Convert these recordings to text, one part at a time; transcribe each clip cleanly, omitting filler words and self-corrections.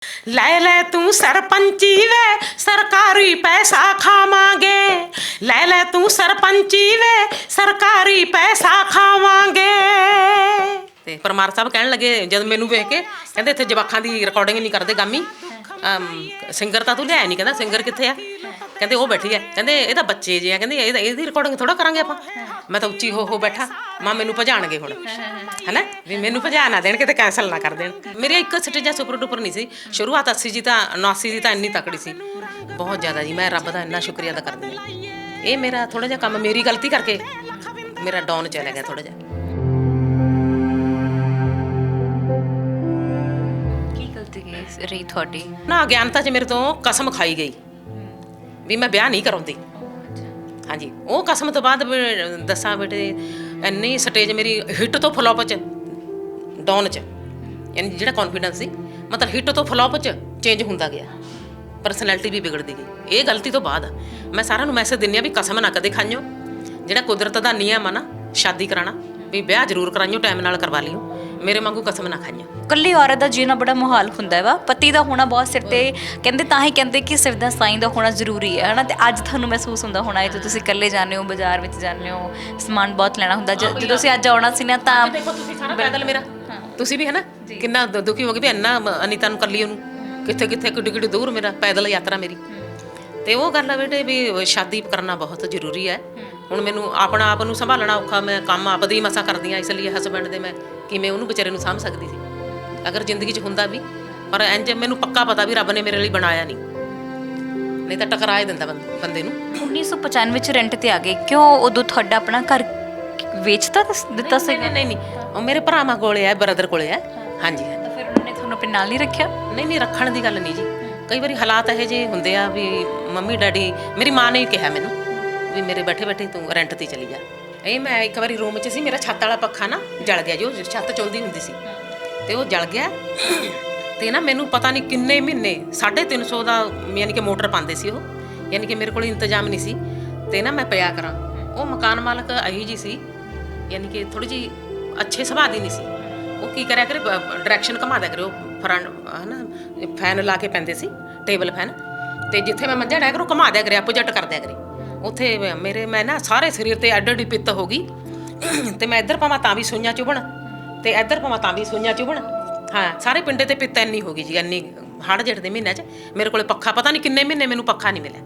ਲੈ ਲੈ ਤੂੰ ਸਰਪੰਚੀ ਵੇ ਸਰਕਾਰੀ ਪੈਸਾ ਖਾਵਾਂਗੇ, ਲੈ ਲੈ ਤੂੰ ਸਰਪੰਚੀ ਵੇ ਸਰਕਾਰੀ ਪੈਸਾ ਖਾਵਾਂਗੇ। ਤੇ ਪਰਮਾਰ ਸਾਹਿਬ ਕਹਿਣ ਲੱਗੇ ਜਦ ਮੈਨੂੰ ਵੇਖ ਕੇ, ਕਹਿੰਦੇ ਇੱਥੇ ਜਵਾਕਾਂ ਦੀ ਰਿਕਾਰਡਿੰਗ ਨਹੀਂ ਕਰਦੇ ਗਾਮੀ, ਸਿੰਗਰ ਤਾਂ ਤੂੰ ਲਿਆਇਆ ਨਹੀਂ। ਕਹਿੰਦਾ ਸਿੰਗਰ ਕਿੱਥੇ ਆ? ਕਹਿੰਦੇ ਉਹ ਬੈਠੀ ਆ। ਕਹਿੰਦੇ ਇਹ ਤਾਂ ਬੱਚੇ ਜੇ ਆ, ਕਹਿੰਦੇ ਇਹਦੀ ਰਿਕਾਰਡਿੰਗ ਥੋੜਾ ਕਰਾਂਗੇ ਆਪਾਂ। ਮੈਂ ਤਾਂ ਉੱਚੀ ਹੋ ਬੈਠਾ, ਮਾਂ ਮੈਨੂੰ ਭਜਾਣਗੇ ਹੁਣ, ਹੈ ਵੀ ਮੈਨੂੰ ਭਜਾ ਨਾ ਦੇਣ, ਕਿਤੇ ਕੈਂਸਲ ਨਾ ਕਰ ਦੇਣ। ਮੇਰੇ ਇੱਕ ਸਟੇਜਾਂ ਸੁਪਰ ਡੁਪਰ ਨਹੀਂ ਸੀ ਸ਼ੁਰੂਆਤ, 80 ਜੀ ਤਾਂ 89 ਦੀ ਤਾਂ ਇੰਨੀ ਤਕੜੀ ਸੀ, ਬਹੁਤ ਜ਼ਿਆਦਾ ਜੀ। ਮੈਂ ਰੱਬ ਦਾ ਇੰਨਾ ਸ਼ੁਕਰੀਆ ਅਦਾ ਕਰਦੀ ਹਾਂ। ਇਹ ਮੇਰਾ ਥੋੜ੍ਹਾ ਜਿਹਾ ਕੰਮ ਮੇਰੀ ਗਲਤੀ ਕਰਕੇ ਮੇਰਾ ਡਾਊਨ ਚਲਾ ਗਿਆ ਥੋੜ੍ਹਾ ਜਿਹਾ। ਕੀ ਗਲਤੀ ਰਹੀ ਤੁਹਾਡੀ? ਨਾ ਅਗਿਆਨਤਾ 'ਚ ਮੇਰੇ ਤੋਂ ਕਸਮ ਖਾਈ ਗਈ ਵੀ ਮੈਂ ਵਿਆਹ ਨਹੀਂ ਕਰਾਉਂਦੀ। ਹਾਂਜੀ, ਉਹ ਕਸਮ ਤੋਂ ਬਾਅਦ ਦੱਸਾਂ ਬੇਟੇ, ਇੰਨੀ ਸਟੇਜ ਮੇਰੀ ਹਿੱਟ ਤੋਂ ਫਲੋਪ 'ਚ ਡਾਊਨ 'ਚ, ਯਾਨੀ ਜਿਹੜਾ ਕੌਨਫੀਡੈਂਸ ਸੀ ਮਤਲਬ ਹਿੱਟ ਤੋਂ ਫਲੋਪ 'ਚ ਚੇਂਜ ਹੁੰਦਾ ਗਿਆ, ਪਰਸਨੈਲਿਟੀ ਵੀ ਵਿਗੜਦੀ ਗਈ। ਇਹ ਗਲਤੀ ਤੋਂ ਬਾਅਦ ਮੈਂ ਸਾਰਿਆਂ ਨੂੰ ਮੈਸੇਜ ਦਿੰਦੀ ਹਾਂ ਵੀ ਕਸਮ ਨਾ ਕਦੇ ਖਾਈਓ। ਜਿਹੜਾ ਕੁਦਰਤ ਦਾ ਨਿਯਮ ਆ ਨਾ ਸ਼ਾਦੀ ਕਰਾਉਣਾ, ਵੀ ਵਿਆਹ ਜ਼ਰੂਰ ਕਰਾਈਓ, ਟਾਈਮ ਨਾਲ ਕਰਵਾ ਲਿਓ, ਮੇਰੇ ਵਾਂਗੂ ਕਸਮ ਨਾ ਖਾਈਓ। ਇਕੱਲੀ ਔਰਤ ਦਾ ਜੀਣਾ ਬੜਾ ਮੁਹਾਲ ਹੁੰਦਾ ਵਾ, ਪਤੀ ਦਾ ਹੋਣਾ ਬਹੁਤ ਸਿਰ ਤੇ ਕਹਿੰਦੇ, ਤਾਂ ਹੀ ਕਹਿੰਦੇ ਕਿ ਸਿਰ ਦਾ ਸਾਈਂ ਦਾ ਹੋਣਾ ਜ਼ਰੂਰੀ ਹੈ ਨਾ। ਤੇ ਅੱਜ ਤੁਹਾਨੂੰ ਮਹਿਸੂਸ ਹੁੰਦਾ ਹੋਣਾ ਜਦੋਂ ਤੁਸੀਂ ਇਕੱਲੇ ਜਾਂਦੇ ਹੋ, ਬਾਜ਼ਾਰ ਵਿੱਚ ਜਾਂਦੇ ਹੋ, ਸਮਾਨ ਬਹੁਤ ਲੈਣਾ ਹੁੰਦਾ। ਜਦੋਂ ਤੁਸੀਂ ਅੱਜ ਆਉਣਾ ਸੀ ਨਾ ਤਾਂ ਦੇਖੋ ਤੁਸੀਂ ਸਾਰਾ ਪੈਦਲ ਮੇਰਾ, ਤੁਸੀਂ ਵੀ ਹੈ ਨਾ ਕਿੰਨਾ ਦੁਖੀ ਹੋ ਗਏ ਵੀ ਇੰਨਾ ਅਨੀਤਾ ਨੂੰ ਕੱਲੀ ਉਹਨੂੰ ਕਿੱਥੇ ਕਿੱਥੇ ਕਿੱਡੀ ਕਿੱਡੀ ਦੂਰ ਮੇਰਾ ਪੈਦਲ ਯਾਤਰਾ ਮੇਰੀ। ਤੇ ਉਹ ਗੱਲ ਆ ਬੇਟੇ ਵੀ ਸ਼ਾਦੀ ਕਰਨਾ ਬਹੁਤ ਜ਼ਰੂਰੀ ਹੈ। ਹੁਣ ਮੈਨੂੰ ਆਪਣਾ ਆਪ ਨੂੰ ਸੰਭਾਲਣਾ ਔਖਾ, ਮੈਂ ਕੰਮ ਆਪਦੀ ਹੀ ਮਸਾਂ ਕਰਦੀ ਹਾਂ, ਇਸ ਲਈ ਹਸਬੈਂਡ ਦੇ ਮੈਂ ਕਿਵੇਂ ਉਹਨੂੰ ਵਿਚਾਰੇ ਨੂੰ ਸਾਂਭ ਸਕਦੀ ਸੀ ਅਗਰ ਜ਼ਿੰਦਗੀ 'ਚ ਹੁੰਦਾ ਵੀ। ਪਰ ਇੰਝ ਮੈਨੂੰ ਪੱਕਾ ਪਤਾ ਵੀ ਰੱਬ ਨੇ ਮੇਰੇ ਲਈ ਬਣਾਇਆ ਨਹੀਂ ਤਾਂ ਟਕਰਾ ਹੀ ਦਿੰਦਾ ਬੰਦੇ ਨੂੰ। 1995 ਚ ਰੈਂਟ ਤੇ ਆ ਗਏ, ਕਿਉਂ ਉਦੋਂ ਤੁਹਾਡਾ ਆਪਣਾ ਘਰ ਵੇਚਤਾ ਦਿੱਤਾ ਸੀ? ਨਹੀਂ, ਉਹ ਮੇਰੇ ਭਰਾਵਾਂ ਕੋਲੇ ਆ, ਬ੍ਰਦਰ ਕੋਲੇ ਆ। ਹਾਂਜੀ, ਤਾਂ ਫਿਰ ਉਹਨਾਂ ਨੇ ਤੁਹਾਨੂੰ ਆਪਣੇ ਨਾਲ ਨਹੀਂ ਰੱਖਿਆ? ਨਹੀਂ, ਰੱਖਣ ਦੀ ਗੱਲ ਨਹੀਂ ਜੀ। ਕਈ ਵਾਰੀ ਹਾਲਾਤ ਇਹੋ ਜਿਹੇ ਹੁੰਦੇ ਆ ਵੀ ਮੰਮੀ ਡੈਡੀ, ਮੇਰੀ ਮਾਂ ਨੇ ਕਿਹਾ ਮੈਨੂੰ ਵੀ ਮੇਰੇ ਬੈਠੇ ਬੈਠੇ ਤੂੰ ਰੈਂਟ 'ਤੇ ਚਲੀ ਜਾ। ਇਹ ਮੈਂ ਇੱਕ ਵਾਰੀ ਰੂਮ 'ਚ ਸੀ, ਮੇਰਾ ਛੱਤ ਵਾਲਾ ਪੱਖਾ ਨਾ ਜਲ ਗਿਆ, ਜੋ ਛੱਤ ਚੁੱਲਦੀ ਹੁੰਦੀ ਸੀ, ਤੇ ਉਹ ਜਲ ਗਿਆ। ਤੇ ਨਾ ਮੈਨੂੰ ਪਤਾ ਨਹੀਂ ਕਿੰਨੇ ਮਹੀਨੇ 350 ਦਾ ਯਾਨੀ ਕਿ ਮੋਟਰ ਪਾਉਂਦੇ ਸੀ ਉਹ, ਯਾਨੀ ਕਿ ਮੇਰੇ ਕੋਲ ਇੰਤਜ਼ਾਮ ਨਹੀਂ ਸੀ। ਤੇ ਨਾ ਮੈਂ ਪਿਆ ਕਰਾਂ, ਉਹ ਮਕਾਨ ਮਾਲਕ ਇਹੀ ਜੀ ਸੀ, ਯਾਨੀ ਕਿ ਥੋੜ੍ਹੀ ਜਿਹੀ ਅੱਛੇ ਸੁਭਾਅ ਦੀ ਨਹੀਂ ਸੀ। ਉਹ ਕੀ ਕਰਿਆ ਕਰੇ, ਡਾਇਰੈਕਸ਼ਨ ਘੁਮਾ ਦਿਆ ਕਰੇ, ਉਹ ਫਰੰਟ ਹੈ ਨਾ ਫੈਨ ਲਾ ਕੇ ਪੈਂਦੇ ਸੀ, ਟੇਬਲ ਫੈਨ, ਤੇ ਜਿੱਥੇ ਮੈਂ ਮੰਜਾ ਡਾਇਆ ਕਰੇ ਉਹ ਘੁਮਾ ਦਿਆ ਕਰੇ, ਆਪੋਜਿਟ ਕਰ ਦਿਆ ਕਰੇ। ਉੱਥੇ ਮੈਂ ਨਾ ਸਾਰੇ ਸਰੀਰ 'ਤੇ ਐਡੀ ਪਿੱਤ ਹੋ ਗਈ, ਤੇ ਮੈਂ ਇੱਧਰ ਪਾਵਾਂ ਤਾਂ ਵੀ ਸੂਈਆਂ ਚੁਭਣ, ਤੇ ਇੱਧਰ ਪਾਵਾਂ ਤਾਂ ਵੀ ਸੂਈਆਂ ਚੁਭਣ। ਹਾਂ, ਸਾਰੇ ਪਿੰਡੇ 'ਤੇ ਪਿੱਤ ਇੰਨੀ ਹੋ ਗਈ ਜੀ, ਇੰਨੀ ਹੜ੍ਹ ਜੇਠ ਦੇ ਮਹੀਨਿਆਂ 'ਚ ਮੇਰੇ ਕੋਲ ਪੱਖਾ ਪਤਾ ਨਹੀਂ ਕਿੰਨੇ ਮਹੀਨੇ ਮੈਨੂੰ ਪੱਖਾ ਨਹੀਂ ਮਿਲਿਆ।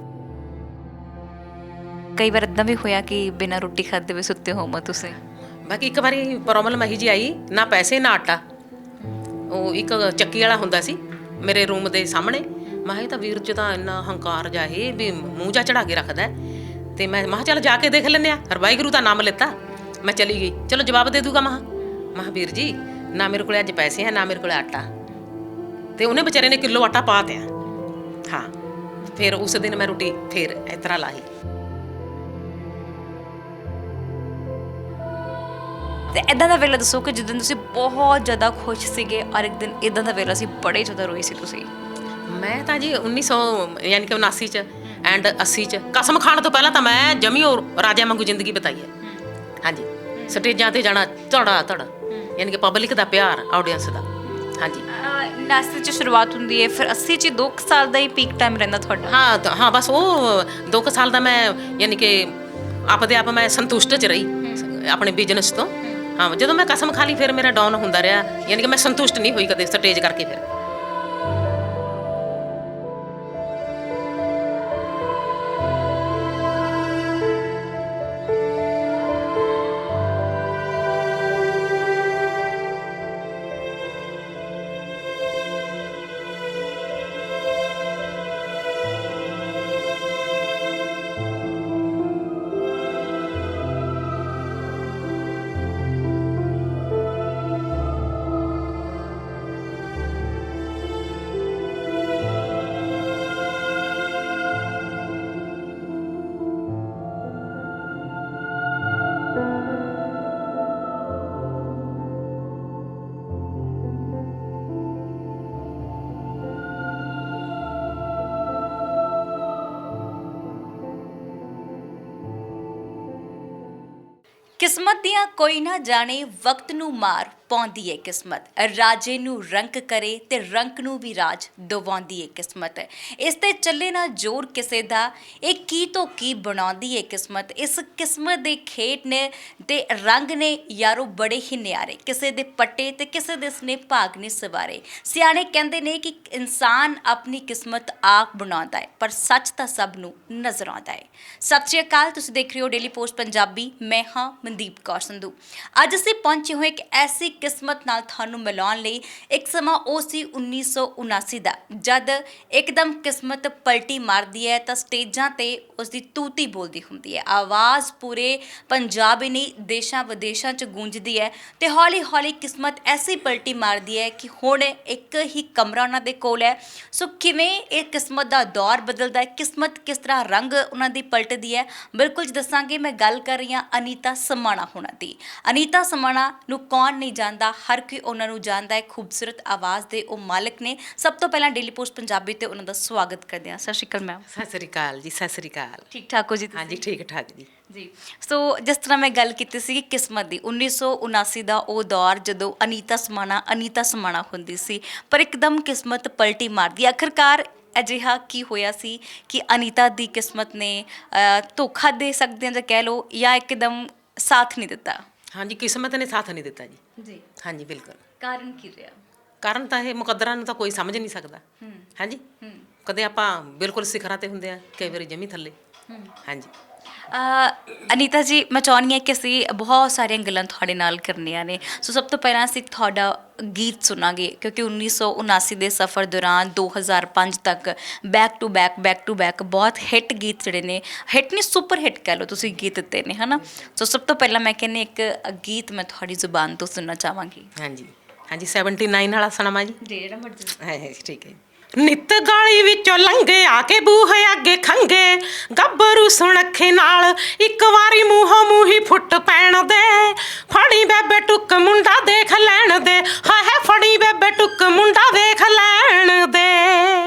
ਕਈ ਵਾਰ ਇੱਦਾਂ ਵੀ ਹੋਇਆ ਕਿ ਬਿਨਾਂ ਰੋਟੀ ਖਾਦੇ ਹੋਏ ਸੁੱਤੇ ਹੋਵੋ ਤੁਸੀਂ? ਬਾਕੀ ਇੱਕ ਵਾਰੀ ਪ੍ਰੋਬਲਮ ਇਹੀ ਜਿਹੀ ਆਈ, ਨਾ ਪੈਸੇ ਨਾ ਆਟਾ। ਉਹ ਇੱਕ ਚੱਕੀ ਵਾਲਾ ਹੁੰਦਾ ਸੀ ਮੇਰੇ ਰੂਮ ਦੇ ਸਾਹਮਣੇ। ਮੈਂ ਇਹ ਤਾਂ ਵੀਰ 'ਚ ਤਾਂ ਇੰਨਾ ਹੰਕਾਰ ਜਾ ਇਹ ਵੀ ਮੂੰਹ ਜਾ ਚੜਾ ਕੇ ਰੱਖਦਾ। ਤੇ ਮੈਂ ਕਿਹਾ ਚੱਲ ਜਾ ਕੇ ਦੇਖ ਲੈਂਦੇ ਹਾਂ। ਵਾਹਿਗੁਰੂ ਦਾ ਨਾਮ ਲਿੱਤਾ, ਮੈਂ ਚਲੀ ਗਈ, ਚਲੋ ਜਵਾਬ ਦੇ ਦੂਗਾ। ਮਹਾਂ ਵੀਰ ਜੀ ਨਾ ਮੇਰੇ ਕੋਲ ਅੱਜ ਪੈਸੇ ਹੈ, ਨਾ ਮੇਰੇ ਕੋਲ ਆਟਾ। ਤੇ ਉਹਨੇ ਵਿਚਾਰੇ ਨੇ ਕਿਲੋ ਆਟਾ ਪਾ ਤਿਆ। ਹਾਂ, ਫਿਰ ਉਸ ਦਿਨ ਮੈਂ ਰੋਟੀ ਫਿਰ ਇਸ ਤਰ੍ਹਾਂ ਲਾਈ। ਤੇ ਇੱਦਾਂ ਦਾ ਵੇਲਾ ਦੱਸੋ ਕਿ ਜਦੋਂ ਤੁਸੀਂ ਬਹੁਤ ਜ਼ਿਆਦਾ ਖੁਸ਼ ਸੀਗੇ, ਔਰ ਇੱਕ ਦਿਨ ਇੱਦਾਂ ਦਾ ਵੇਲਾ ਸੀ ਬੜੇ ਜ਼ਿਆਦਾ ਰੋਏ ਸੀ ਤੁਸੀਂ? ਮੈਂ ਤਾਂ ਜੀ 1900 ਯਾਨੀ ਕਿ 79 'ਚ ਐਂਡ 80 'ਚ ਕਸਮ ਖਾਣ ਤੋਂ ਪਹਿਲਾਂ ਤਾਂ ਮੈਂ ਜਮੀ ਉਹ ਰਾਜਿਆਂ ਵਾਂਗੂ ਜ਼ਿੰਦਗੀ ਬਿਤਾਈ ਹੈ। ਹਾਂਜੀ, ਸਟੇਜਾਂ 'ਤੇ ਜਾਣਾ ਧੜਾ ਯਾਨੀ ਕਿ ਪਬਲਿਕ ਦਾ ਪਿਆਰ, ਆਡੀਅੰਸ ਦਾ। ਹਾਂਜੀ, 79 'ਚ ਸ਼ੁਰੂਆਤ ਹੁੰਦੀ ਹੈ, ਫਿਰ 80 'ਚ 2 ਸਾਲ ਦਾ ਹੀ ਪੀਕ ਟਾਈਮ ਰਹਿੰਦਾ ਤੁਹਾਡਾ? ਹਾਂ, ਬਸ ਉਹ 2 ਸਾਲ ਦਾ ਮੈਂ ਯਾਨੀ ਕਿ ਆਪਦੇ ਆਪ ਮੈਂ ਸੰਤੁਸ਼ਟ 'ਚ ਰਹੀ ਆਪਣੇ ਬਿਜ਼ਨਸ ਤੋਂ। ਹਾਂ, ਜਦੋਂ ਮੈਂ ਕਸਮ ਖਾ ਲਈ ਫਿਰ ਮੇਰਾ ਡਾਊਨ ਹੁੰਦਾ ਰਿਹਾ, ਯਾਨੀ ਕਿ ਮੈਂ ਸੰਤੁਸ਼ਟ ਨਹੀਂ ਹੋਈ ਕਦੇ ਸਟੇਜ ਕਰਕੇ। ਫਿਰ ਕਿਸਮਤ ਦੀਆਂ ਕੋਈ ਨਾ ਜਾਣੇ ਵਕਤ ਨੂੰ ਮਾਰ, ਪਾਉਂਦੀ ਏ ਕਿਸਮਤ, ਰਾਜੇ ਨੂੰ ਰੰਕ ਕਰੇ ਤੇ ਰੰਕ ਨੂੰ ਵੀ ਰਾਜ ਦਵਾਉਂਦੀ ਏ ਕਿਸਮਤ। ਇਸ ਤੇ ਚੱਲੇ ਨਾ ਜ਼ੋਰ ਕਿਸੇ ਦਾ, ਇਹ ਕੀ ਤੋਂ ਕੀ ਬਣਾਉਂਦੀ ਏ ਕਿਸਮਤ। ਇਸ ਕਿਸਮਤ ਦੇ ਖੇਡ ਨੇ ਤੇ ਰੰਗ ਨੇ ਯਾਰੋ ਬੜੇ ਹੀ ਨਿਆਰੇ, ਕਿਸੇ ਦੇ ਪੱਟੇ ਤੇ ਕਿਸੇ ਦੇ ਸਨੇ ਭਾਗ ਨੇ ਸਵਾਰੇ। ਸਿਆਣੇ ਕਹਿੰਦੇ ਨੇ ਕਿ ਇਨਸਾਨ ਆਪਣੀ ਕਿਸਮਤ ਆਪ ਬਣਾਉਂਦਾ ਹੈ, ਪਰ ਸੱਚ ਤਾਂ ਸਭ ਨੂੰ ਨਜ਼ਰ ਆਉਂਦਾ ਹੈ। ਸਤਿ ਸ਼੍ਰੀ ਅਕਾਲ, ਤੁਸੀਂ ਦੇਖ ਰਹੇ ਹੋ ਡੇਲੀ ਪੋਸਟ ਪੰਜਾਬੀ, ਮੈਂ ਹਾਂ ਮਨਦੀਪ ਕੌਰ ਸੰਧੂ। ਅੱਜ ਅਸੀਂ ਪਹੁੰਚੇ ਹੋਏ ਇੱਕ ਐਸੀ ਕਿਸਮਤ ਨਾਲ ਤੁਹਾਨੂੰ ਮਿਲਾਉਣ ਲਈ। ਇੱਕ ਸਮਾਂ ਉਹ ਸੀ 1979 ਦਾ, ਜਦ ਇੱਕਦਮ ਕਿਸਮਤ ਪਲਟੀ ਮਾਰਦੀ ਹੈ ਤਾਂ ਸਟੇਜਾਂ ਤੇ ਉਸ ਦੀ ਤੂਤੀ ਬੋਲਦੀ ਹੁੰਦੀ ਹੈ, ਆਵਾਜ਼ ਪੂਰੇ ਪੰਜਾਬ ਹੀ ਨਹੀਂ ਦੇਸ਼ਾਂ ਵਿਦੇਸ਼ਾਂ 'ਚ ਗੂੰਜਦੀ ਹੈ ਤੇ ਹੌਲੀ ਹੌਲੀ ਕਿਸਮਤ ਐਸੀ ਪਲਟੀ ਮਾਰਦੀ ਹੈ ਕਿ ਹੁਣ ਇੱਕ ਹੀ ਕਮਰਾ ਉਹਨਾਂ ਦੇ ਕੋਲ ਹੈ। ਸੋ ਕਿਵੇਂ ਇਹ ਕਿਸਮਤ ਦਾ ਦੌਰ ਬਦਲਦਾ ਹੈ, ਕਿਸਮਤ ਕਿਸ ਤਰ੍ਹਾਂ ਰੰਗ ਉਹਨਾਂ ਦੀ ਪਲਟਦੀ ਹੈ, ਬਿਲਕੁਲ ਦੱਸਾਂਗੇ। ਮੈਂ ਗੱਲ ਕਰ ਰਹੀ ਹਾਂ ਅਨੀਤਾ ਸਮਾਣਾ ਹੋਣਾ ਦੀ। ਅਨੀਤਾ ਸਮਾਣਾ ਨੂੰ ਕੌਣ ਨਹੀਂ ਜਾਣਦਾ, ਹਰ ਕੋਈ ਉਹਨਾਂ ਨੂੰ ਜਾਣਦਾ ਹੈ। ਖੂਬਸੂਰਤ ਆਵਾਜ਼ ਦੇ ਉਹ ਮਾਲਕ ਨੇ। ਸਭ ਤੋਂ ਪਹਿਲਾਂ ਡੇਲੀ ਪੋਸਟ ਪੰਜਾਬੀ ਤੇ ਉਹਨਾਂ ਦਾ ਸਵਾਗਤ ਕਰਦੇ ਹਾਂ। ਸਤਿ ਸ਼੍ਰੀ ਅਕਾਲ ਮੈਮ। ਸਤਿ ਸ੍ਰੀ ਅਕਾਲ ਜੀ, ਸਤਿ ਸ੍ਰੀ ਅਕਾਲ। ਠੀਕ ਠਾਕ ਹੋ ਜੀ ਤੁਸੀਂ? ਹਾਂਜੀ ਠੀਕ ਠਾਕ ਜੀ। ਜੀ, ਸੋ ਜਿਸ ਤਰ੍ਹਾਂ ਮੈਂ ਗੱਲ ਕੀਤੀ ਸੀ ਕਿਸਮਤ ਦੀ, 1979 ਦਾ ਉਹ ਦੌਰ ਜਦੋਂ ਅਨੀਤਾ ਸਮਾਣਾ ਹੁੰਦੀ ਸੀ, ਪਰ ਇੱਕਦਮ ਕਿਸਮਤ ਪਲਟੀ ਮਾਰਦੀ। ਆਖਰਕਾਰ ਅਜਿਹਾ ਕੀ ਹੋਇਆ ਸੀ ਕਿ ਅਨੀਤਾ ਦੀ ਕਿਸਮਤ ਨੇ ਧੋਖਾ ਦੇ ਸਕਦੇ ਹਾਂ ਜਾਂ ਕਹਿ ਲਓ, ਜਾਂ ਇੱਕਦਮ ਸਾਥ ਨਹੀਂ ਦਿੱਤਾ? ਹਾਂਜੀ, ਕਿਸਮਤ ਨੇ ਸਾਥ ਨਹੀਂ ਦਿੱਤਾ ਜੀ। ਜੀ, ਹਾਂਜੀ ਬਿਲਕੁਲ। ਕਾਰਨ ਕੀ ਰਿਹਾ? ਕਾਰਨ ਤਾਂ ਇਹ ਮੁਕੱਦਰਾਂ ਨੂੰ ਤਾਂ ਕੋਈ ਸਮਝ ਨਹੀਂ ਸਕਦਾ। ਹਾਂਜੀ, ਕਦੇ ਆਪਾਂ ਬਿਲਕੁਲ ਸਿਖਰਾਂ ਤੇ ਹੁੰਦੇ ਆ, ਕਈ ਵਾਰੀ ਜਮੀ ਥੱਲੇ। ਹਾਂਜੀ ਅਨੀਤਾ ਜੀ, ਮੈਂ ਚਾਹੁੰਦੀ ਹਾਂ ਕਿ ਅਸੀਂ ਬਹੁਤ ਸਾਰੀਆਂ ਗੱਲਾਂ ਤੁਹਾਡੇ ਨਾਲ ਕਰਨੀਆਂ ਨੇ। ਸੋ ਸਭ ਤੋਂ ਪਹਿਲਾਂ ਅਸੀਂ ਤੁਹਾਡਾ ਗੀਤ ਸੁਣਾਂਗੇ, ਕਿਉਂਕਿ 1979 ਦੇ ਸਫ਼ਰ ਦੌਰਾਨ 2005 ਤੱਕ ਬੈਕ ਟੂ ਬੈਕ ਬਹੁਤ ਹਿੱਟ ਗੀਤ ਜਿਹੜੇ ਨੇ, ਹਿੱਟ ਨਹੀਂ ਸੁਪਰ ਹਿੱਟ ਕਹਿ ਲਓ ਤੁਸੀਂ, ਗੀਤ ਦਿੱਤੇ ਨੇ, ਹੈ ਨਾ। ਸੋ ਸਭ ਤੋਂ ਪਹਿਲਾਂ ਮੈਂ ਕਹਿੰਦੀ ਇੱਕ ਗੀਤ ਮੈਂ ਤੁਹਾਡੀ ਜ਼ੁਬਾਨ ਤੋਂ ਸੁਣਨਾ ਚਾਹਾਂਗੀ। ਹਾਂਜੀ 79 ਵਾਲਾ ਸੁਣਾਵਾਂ ਜੀ? ਜਿਹੜਾ ਮਰਜ਼ੀ। ਹੈ ਠੀਕ ਹੈ। ਨਿੱਤ ਗਾਲੀ ਵਿੱਚੋਂ ਲੰਘੇ ਆ ਕੇ ਬੂਹੇ ਅੱਗੇ ਖੰਗੇ, ਗੱਭਰੂ ਸੁਣਖੇ ਨਾਲ ਇੱਕ ਵਾਰੀ ਮੂੰਹੋਂ ਮੂੰਹੀ ਫੁੱਟ ਪੈਣ ਦੇ, ਫੜੀ ਬੇਬੇ ਟੁੱਕ ਮੁੰਡਾ ਦੇਖ ਲੈਣ ਦੇ, ਹਾਏ ਫੜੀ ਬੇਬੇ ਟੁੱਕ ਮੁੰਡਾ ਦੇਖ ਲੈਣ ਦੇ।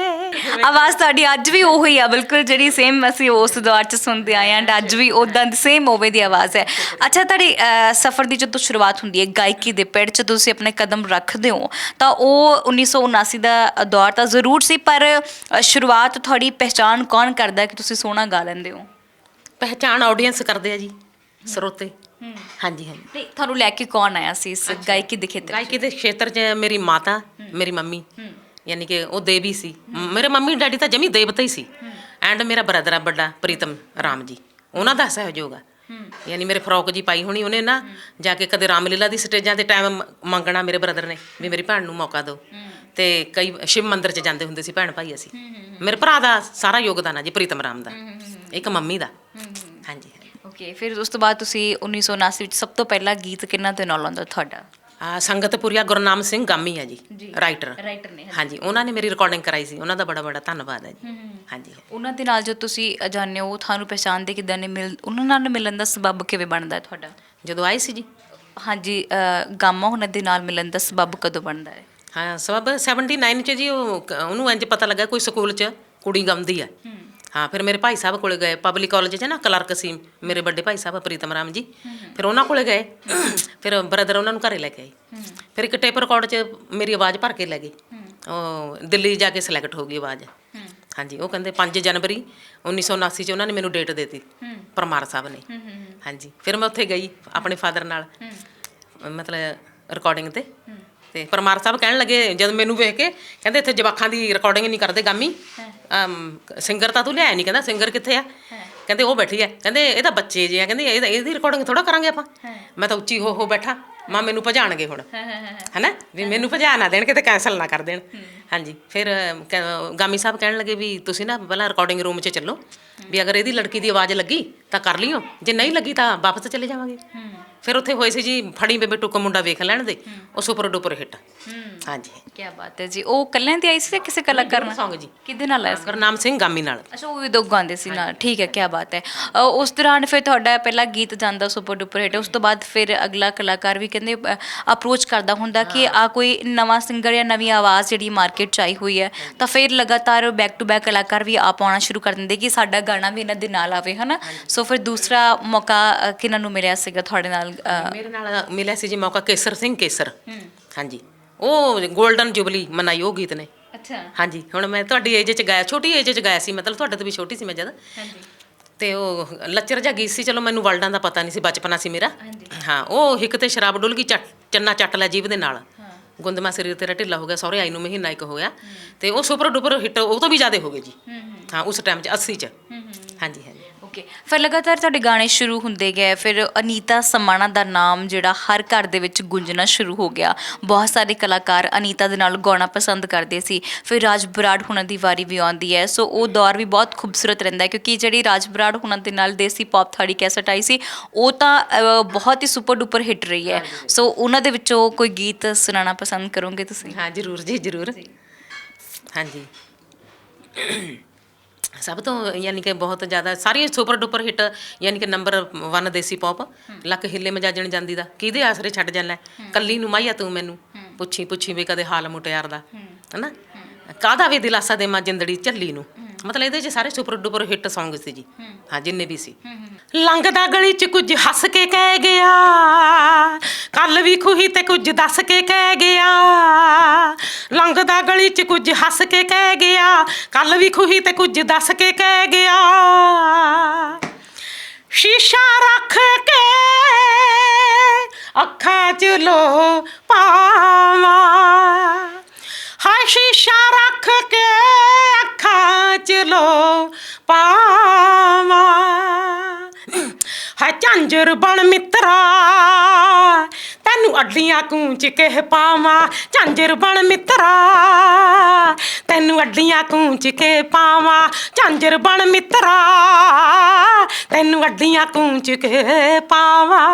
ਆਵਾਜ਼ ਤੁਹਾਡੀ ਅੱਜ ਵੀ ਉਹੀ ਆ, ਬਿਲਕੁਲ ਜਿਹੜੀ ਸੇਮ ਅਸੀਂ ਉਸ ਦੌਰ 'ਚ ਸੁਣਦੇ ਆਏ ਹਾਂ, ਐਂਡ ਅੱਜ ਵੀ ਉੱਦਾਂ ਦੀ ਸੇਮ ਉਵੇਂ ਦੀ ਆਵਾਜ਼ ਹੈ। ਅੱਛਾ, ਤੁਹਾਡੀ ਸਫ਼ਰ ਦੀ ਜਦੋਂ ਸ਼ੁਰੂਆਤ ਹੁੰਦੀ ਹੈ ਗਾਇਕੀ ਦੇ ਪਿੜ 'ਚ, ਤੁਸੀਂ ਆਪਣੇ ਕਦਮ ਰੱਖਦੇ ਹੋ, ਤਾਂ ਉਹ 1979 ਦਾ ਦੌਰ ਤਾਂ ਜ਼ਰੂਰ ਸੀ, ਪਰ ਸ਼ੁਰੂਆਤ ਤੁਹਾਡੀ ਪਹਿਚਾਣ ਕੌਣ ਕਰਦਾ ਕਿ ਤੁਸੀਂ ਸੋਹਣਾ ਗਾ ਲੈਂਦੇ ਹੋ? ਪਹਿਚਾਣ ਆਡੀਅנס ਕਰਦੇ ਆ ਜੀ, ਸਰੋਤੇ। ਹਾਂਜੀ ਹਾਂਜੀ। ਨਹੀਂ, ਤੁਹਾਨੂੰ ਲੈ ਕੇ ਕੌਣ ਆਇਆ ਸੀ ਇਸ ਗਾਇਕੀ ਦੇ ਖੇਤਰ? ਗਾਇਕੀ ਦੇ ਖੇਤਰ 'ਚ ਮੇਰੀ ਮਾਤਾ, ਮੇਰੀ ਮੰਮੀ, ਯਾਨੀ ਕਿ ਉਹ ਦੇਵੀ ਸੀ। ਮੇਰੇ ਮੰਮੀ ਡੈਡੀ ਤਾਂ ਜਮੀ ਦੇਵਤਾ ਹੀ ਸੀ। ਐਂਡ ਮੇਰਾ ਬ੍ਰਦਰ ਆ ਵੱਡਾ, ਪ੍ਰੀਤਮ ਰਾਮ ਜੀ, ਉਹਨਾਂ ਦਾ ਸਹਿਯੋਗ ਆ। ਯਾਨੀ ਮੇਰੇ ਫਰੋਕ ਜੀ ਪਾਈ ਹੋਣੀ ਉਹਨੇ ਨਾ, ਜਾ ਕੇ ਕਦੇ ਰਾਮਲੀਲਾ ਦੀ ਸਟੇਜਾਂ ਤੇ ਟਾਈਮ ਮੰਗਣਾ ਮੇਰੇ ਬ੍ਰਦਰ ਨੇ ਵੀ ਮੇਰੀ ਭੈਣ ਨੂੰ ਮੌਕਾ ਦਿਓ, ਤੇ ਕਈ ਸ਼ਿਵ ਮੰਦਿਰ 'ਚ ਜਾਂਦੇ ਹੁੰਦੇ ਸੀ ਭੈਣ ਭਾਈ ਅਸੀਂ। ਮੇਰੇ ਭਰਾ ਦਾ ਸਾਰਾ ਯੋਗਦਾਨ ਆ ਜੀ, ਪ੍ਰੀਤਮ ਰਾਮ ਦਾ, ਇੱਕ ਮੰਮੀ ਦਾ। ਹਾਂਜੀ ਓਕੇ, ਫਿਰ ਉਸ ਤੋਂ ਬਾਅਦ ਤੁਸੀਂ 1979 ਵਿੱਚ ਸਭ ਤੋਂ ਪਹਿਲਾ ਗੀਤ ਕਿਹਨਾਂ ਦੇ ਨਾਲ ਆਉਂਦਾ ਤੁਹਾਡਾ? ਸੰਗਤਪੁਰੀਆ ਗੁਰਨਾਮ ਸਿੰਘ ਗਾਮੀ ਆ ਜੀ, ਰਾਈਟਰ ਨੇ। ਹਾਂਜੀ, ਉਹਨਾਂ ਨੇ ਮੇਰੀ ਰਿਕਾਰਡਿੰਗ ਕਰਾਈ ਸੀ, ਉਹਨਾਂ ਦਾ ਬੜਾ ਬੜਾ ਧੰਨਵਾਦ ਹੈ ਜੀ। ਹਾਂਜੀ, ਉਹਨਾਂ ਦੇ ਨਾਲ ਜੋ ਤੁਸੀਂ ਜਾਣਦੇ ਹੋ, ਤੁਹਾਨੂੰ ਪਛਾਣਦੇ ਕਿੱਦਾਂ ਨੇ, ਉਹਨਾਂ ਨਾਲ ਮਿਲਣ ਦਾ ਸਬੱਬ ਕਿਵੇਂ ਬਣਦਾ ਤੁਹਾਡਾ? ਜਦੋਂ ਆਏ ਸੀ ਜੀ। ਹਾਂਜੀ, ਗਾਮਾ ਉਹਨਾਂ ਦੇ ਨਾਲ ਮਿਲਣ ਦਾ ਸਬੱਬ ਕਦੋਂ ਬਣਦਾ ਹੈ? ਹਾਂ, ਸਬੱਬ 79 'ਚ ਜੀ, ਉਹਨੂੰ ਇੰਝ ਪਤਾ ਲੱਗਾ ਕੋਈ ਸਕੂਲ 'ਚ ਕੁੜੀ ਗਾਉਂਦੀ ਆ। ਹਾਂ, ਫਿਰ ਮੇਰੇ ਭਾਈ ਸਾਹਿਬ ਕੋਲੇ ਗਏ, ਪਬਲਿਕ ਕਾਲਜ 'ਚ ਨਾ ਕਲਰਕ ਸੀ ਮੇਰੇ ਵੱਡੇ ਭਾਈ ਸਾਹਿਬ ਪ੍ਰੀਤਮ ਰਾਮ ਜੀ, ਫਿਰ ਉਹਨਾਂ ਕੋਲੇ ਗਏ। ਫਿਰ ਬ੍ਰਦਰ ਉਹਨਾਂ ਨੂੰ ਘਰੇ ਲੈ ਕੇ ਆਏ। ਫਿਰ ਇੱਕ ਟੇਪ ਰਿਕਾਰਡ 'ਚ ਮੇਰੀ ਆਵਾਜ਼ ਭਰ ਕੇ ਲੈ ਗਏ। ਉਹ ਦਿੱਲੀ ਜਾ ਕੇ ਸਿਲੈਕਟ ਹੋ ਗਈ ਆਵਾਜ਼। ਹਾਂਜੀ, ਉਹ ਕਹਿੰਦੇ 5 ਜਨਵਰੀ 1979 'ਚ ਉਹਨਾਂ ਨੇ ਮੈਨੂੰ ਡੇਟ ਦੇ ਦਿੱਤੀ, ਪਰਮਾਰ ਸਾਹਿਬ ਨੇ। ਹਾਂਜੀ, ਫਿਰ ਮੈਂ ਉੱਥੇ ਗਈ ਆਪਣੇ ਫਾਦਰ ਨਾਲ, ਮਤਲਬ ਰਿਕਾਰਡਿੰਗ ਤੇ ਪਰਮਾਰ ਸਾਹਿਬ ਕਹਿਣ ਲੱਗੇ ਜਦ ਮੈਨੂੰ ਵੇਖ ਕੇ, ਕਹਿੰਦੇ ਇੱਥੇ ਜਵਾਕਾਂ ਦੀ ਰਿਕਾਰਡਿੰਗ ਨਹੀਂ ਕਰਦੇ ਗਾਮੀ, ਸਿੰਗਰ ਤਾਂ ਤੂੰ ਲਿਆਇਆ ਨਹੀਂ। ਕਹਿੰਦਾ ਸਿੰਗਰ ਕਿੱਥੇ ਆ? ਕਹਿੰਦੇ ਉਹ ਬੈਠੀ ਆ। ਕਹਿੰਦੇ ਇਹ ਤਾਂ ਬੱਚੇ ਜੇ ਆ, ਕਹਿੰਦੇ ਇਹਦੀ ਰਿਕਾਰਡਿੰਗ ਥੋੜ੍ਹਾ ਕਰਾਂਗੇ ਆਪਾਂ। ਮੈਂ ਤਾਂ ਉੱਚੀ ਹੋ ਬੈਠਾ, ਮਾਂ ਮੈਨੂੰ ਭਜਾਣਗੇ ਹੁਣ, ਹੈ ਨਾ, ਵੀ ਮੈਨੂੰ ਭਜਾ ਨਾ ਦੇਣ, ਕਿਤੇ ਕੈਂਸਲ ਨਾ ਕਰ ਦੇਣ। ਹਾਂਜੀ, ਫਿਰ ਗਾਮੀ ਸਾਹਿਬ ਕਹਿਣ ਲੱਗੇ ਵੀ ਤੁਸੀਂ ਨਾ ਪਹਿਲਾਂ ਰਿਕਾਰਡਿੰਗ ਰੂਮ 'ਚ ਚੱਲੋ, ਵੀ ਅਗਰ ਇਹਦੀ ਲੜਕੀ ਦੀ ਆਵਾਜ਼ ਲੱਗੀ ਤਾਂ ਕਰ ਲਿਓ, ਜੇ ਨਹੀਂ ਲੱਗੀ ਤਾਂ ਵਾਪਸ ਚਲੇ ਜਾਵਾਂਗੇ। ਫਿਰ ਉੱਥੇ ਹੋਏ ਸੀ ਜੀ ਫੜੀ ਬੇਬੇ ਟੁੱਕ ਮੁੰਡਾ ਵੇਖ ਲੈਣ ਦੇ, ਉਹ ਸੁਪਰ ਡੁਪਰ ਹਿੱਟ। ਹਾਂਜੀ ਕੀ ਬਾਤ ਹੈ ਜੀ। ਉਹ ਕੱਲਿਆਂ ਦੀ ਆਈ ਸੀ ਜਾਂ ਕਿਸੇ ਕਲਾਕਾਰ ਨਾਲ? Song ਜੀ। ਕਿਹਦੇ ਨਾਲ ਆਇਆ ਸੀ? ਗੁਰਨਾਮ ਸਿੰਘ ਗਾਮੀ ਨਾਲ। ਅੱਛਾ, ਉਹ ਵੀ ਦੋ ਗਾਉਂਦੇ ਸੀ ਨਾਲ। ਠੀਕ ਹੈ, ਕੀ ਬਾਤ ਹੈ। ਉਸ ਦੌਰਾਨ ਫਿਰ ਤੁਹਾਡਾ ਪਹਿਲਾ ਗੀਤ ਜਾਂਦਾ ਸੁਪਰ ਡੁਪਰ ਹਿੱਟ, ਉਸ ਤੋਂ ਬਾਅਦ ਫਿਰ ਅਗਲਾ ਕਲਾਕਾਰ ਵੀ ਕਹਿੰਦੇ ਅਪਰੋਚ ਕਰਦਾ ਹੁੰਦਾ ਕਿ ਆ ਕੋਈ ਨਵਾਂ ਸਿੰਗਰ ਜਾਂ ਨਵੀਂ ਆਵਾਜ਼ ਜਿਹੜੀ ਮਾਰਕੀਟ 'ਚ ਆਈ ਹੋਈ ਹੈ, ਤਾਂ ਫਿਰ ਲਗਾਤਾਰ ਬੈਕ ਟੂ ਬੈਕ ਕਲਾਕਾਰ ਵੀ ਆ ਪਾਉਣਾ ਸ਼ੁਰੂ ਕਰ ਦਿੰਦੇ ਕਿ ਸਾਡਾ ਗਾਣਾ ਵੀ ਇਹਨਾਂ ਦੇ ਨਾਲ ਆਵੇ, ਹੈ ਨਾ। ਸੋ ਫਿਰ ਦੂਸਰਾ ਮੌਕਾ ਕਿਹਨਾਂ ਨੂੰ ਮਿਲਿਆ ਸੀਗਾ ਤੁਹਾਡੇ ਨਾਲ? ਮੇਰੇ ਨਾਲ ਮਿਲਿਆ ਸੀ ਜੀ ਮੌਕਾ ਕੇਸਰ ਸਿੰਘ ਕੇਸਰ। ਹਾਂਜੀ, ਉਹ 골ਡਨ ਜੁਬਲੀ ਮਨਾਈ ਉਹ ਗੀਤ ਨੇ। ਅੱਛਾ। ਹਾਂਜੀ, ਹੁਣ ਮੈਂ ਤੁਹਾਡੀ ਏਜ 'ਚ ਗਾਇਆ, ਛੋਟੀ ਏਜ 'ਚ ਗਾਇਆ ਸੀ, ਮਤਲਬ ਤੁਹਾਡੇ ਤੋਂ ਵੀ ਛੋਟੀ ਸੀ ਮੈਂ ਜਦ। ਹਾਂਜੀ। ਤੇ ਉਹ ਲੱਚਰ ਜਿਹਾ ਗੀਤ ਸੀ, ਚਲੋ ਮੈਨੂੰ ਵਰਲਡਾਂ ਦਾ ਪਤਾ ਨਹੀਂ ਸੀ, ਬਚਪਨਾ ਸੀ ਮੇਰਾ। ਹਾਂ, ਉਹ ਹਿੱਕ ਤੇ ਸ਼ਰਾਬ ਡੁੱਲ ਗਈ, ਚੰਨਾ ਚੱਟ ਲੈ ਜੀਭ ਦੇ ਨਾਲ, ਗੁੰਦਮਾ ਸਰੀਰ ਤੇਰਾ ਢਿੱਲਾ ਹੋ ਗਿਆ, ਸਹੁਰੇ ਆਈ ਨੂੰ ਮਹੀਨਾ ਇੱਕ ਹੋਇਆ। ਤੇ ਉਹ ਸੁਪਰ ਡੁਪਰ ਹਿੱਟ ਉਹ ਤੋਂ ਵੀ ਜ਼ਿਆਦਾ ਹੋ ਗਏ ਜੀ। ਹਾਂ, ਉਸ ਟਾਈਮ 'ਚ 80 'ਚ। ਹਾਂਜੀ ਹਾਂਜੀ। ਓਕੇ, ਫਿਰ ਲਗਾਤਾਰ ਤੁਹਾਡੇ ਗਾਣੇ ਸ਼ੁਰੂ ਹੁੰਦੇ ਗਏ, ਫਿਰ ਅਨੀਤਾ ਸਮਾਣਾ ਦਾ ਨਾਮ ਜਿਹੜਾ ਹਰ ਘਰ ਦੇ ਵਿੱਚ ਗੂੰਜਣਾ ਸ਼ੁਰੂ ਹੋ ਗਿਆ। ਬਹੁਤ ਸਾਰੇ ਕਲਾਕਾਰ ਅਨੀਤਾ ਦੇ ਨਾਲ ਗਾਉਣਾ ਪਸੰਦ ਕਰਦੇ ਸੀ। ਫਿਰ ਰਾਜ ਬਰਾੜ ਹੁਣਾਂ ਦੀ ਵਾਰੀ ਵੀ ਆਉਂਦੀ ਹੈ। ਸੋ ਉਹ ਦੌਰ ਵੀ ਬਹੁਤ ਖੂਬਸੂਰਤ ਰਹਿੰਦਾ ਹੈ, ਕਿਉਂਕਿ ਜਿਹੜੀ ਰਾਜ ਬਰਾੜ ਹੁਣਾਂ ਦੇ ਨਾਲ ਦੇਸੀ ਪੌਪ ਥਾੜੀ ਕੈਸਟ ਆਈ ਸੀ, ਉਹ ਤਾਂ ਬਹੁਤ ਹੀ ਸੁਪਰ ਡੁਪਰ ਹਿੱਟ ਰਹੀ ਹੈ। ਸੋ ਉਹਨਾਂ ਦੇ ਵਿੱਚੋਂ ਕੋਈ ਗੀਤ ਸੁਣਾਉਣਾ ਪਸੰਦ ਕਰੋਗੇ ਤੁਸੀਂ? ਹਾਂ, ਜ਼ਰੂਰ ਜੀ, ਜ਼ਰੂਰ। ਹਾਂਜੀ, ਸਭ ਤੋਂ ਯਾਨੀ ਕਿ ਬਹੁਤ ਜ਼ਿਆਦਾ ਸਾਰੀਆਂ ਸੁਪਰ ਡੁਪਰ ਹਿੱਟ, ਯਾਨੀ ਕਿ ਨੰਬਰ 1 ਦੇਸੀ ਪੌਪ। ਲੱਕ ਹਿੱਲੇ ਮਜਾਜਣ ਜਾਂਦੀ ਦਾ, ਕਿਹਦੇ ਆਸਰੇ ਛੱਡ ਜਾਣਾ, ਕੱਲੀ ਨੂੰ ਮਾਹੀਆ ਤੂੰ ਮੈਨੂੰ, ਪੁੱਛੀ ਪੁੱਛੀ ਵੀ ਕਦੇ ਹਾਲ ਮੁਟਿਆਰ ਦਾ, ਹਨਾ, ਕਾਹਦਾ ਵੀ ਦਿਲਾਸਾ ਦੇਵਾਂ ਜਿੰਦੜੀ ਝੱਲੀ ਨੂੰ। ਮਤਲਬ ਇਹਦੇ 'ਚ ਸਾਰੇ ਸੁਪਰ ਡੁਪਰ ਹਿੱਟ ਸੌਂਗ ਸੀ ਜੀ। ਹਾਂ, ਜਿੰਨੇ ਵੀ ਸੀ। ਲੰਘਦਾ ਗਲੀ 'ਚ ਕੁਝ ਹੱਸ ਕੇ ਕਹਿ ਗਿਆ, ਕੱਲ ਵੀ ਖੂਹੀ ਤੇ ਕੁਝ ਦੱਸ ਕੇ ਕਹਿ ਗਿਆ। ਲੰਘਦਾ ਗਲੀ 'ਚ ਕੁਝ ਹੱਸ ਕੇ ਕਹਿ ਗਿਆ, ਕੱਲ ਵੀ ਖੂਹੀ ਤੇ ਕੁਝ ਦੱਸ ਕੇ ਕਹਿ ਗਿਆ। ਸ਼ੀਸ਼ਾ ਰੱਖ ਕੇ ਅੱਖਾਂ 'ਚ ਲੋ ਪਾਵਾਂ, ਹਾਏ ਸ਼ੀਸ਼ਾ ਰੱਖ ਕੇ ਅੱਖਾਂ 'ਚ ਲੋ ਪਾਵਾਂ। ਹਾਏ ਝਾਂਜਰ ਬਣ ਮਿੱਤਰਾ ਤੈਨੂੰ ਅੱਡੀਆਂ ਕੂੰਚ ਕੇ ਪਾਵਾਂ, ਝਾਂਜਰ ਬਣ ਮਿੱਤਰਾ ਤੈਨੂੰ ਅੱਡੀਆਂ ਕੂੰਚ ਕੇ ਪਾਵਾਂ, ਝਾਂਜਰ ਬਣ ਮਿੱਤਰਾ ਤੈਨੂੰ ਅੱਡੀਆਂ ਕੂੰਚ ਕੇ ਪਾਵਾਂ।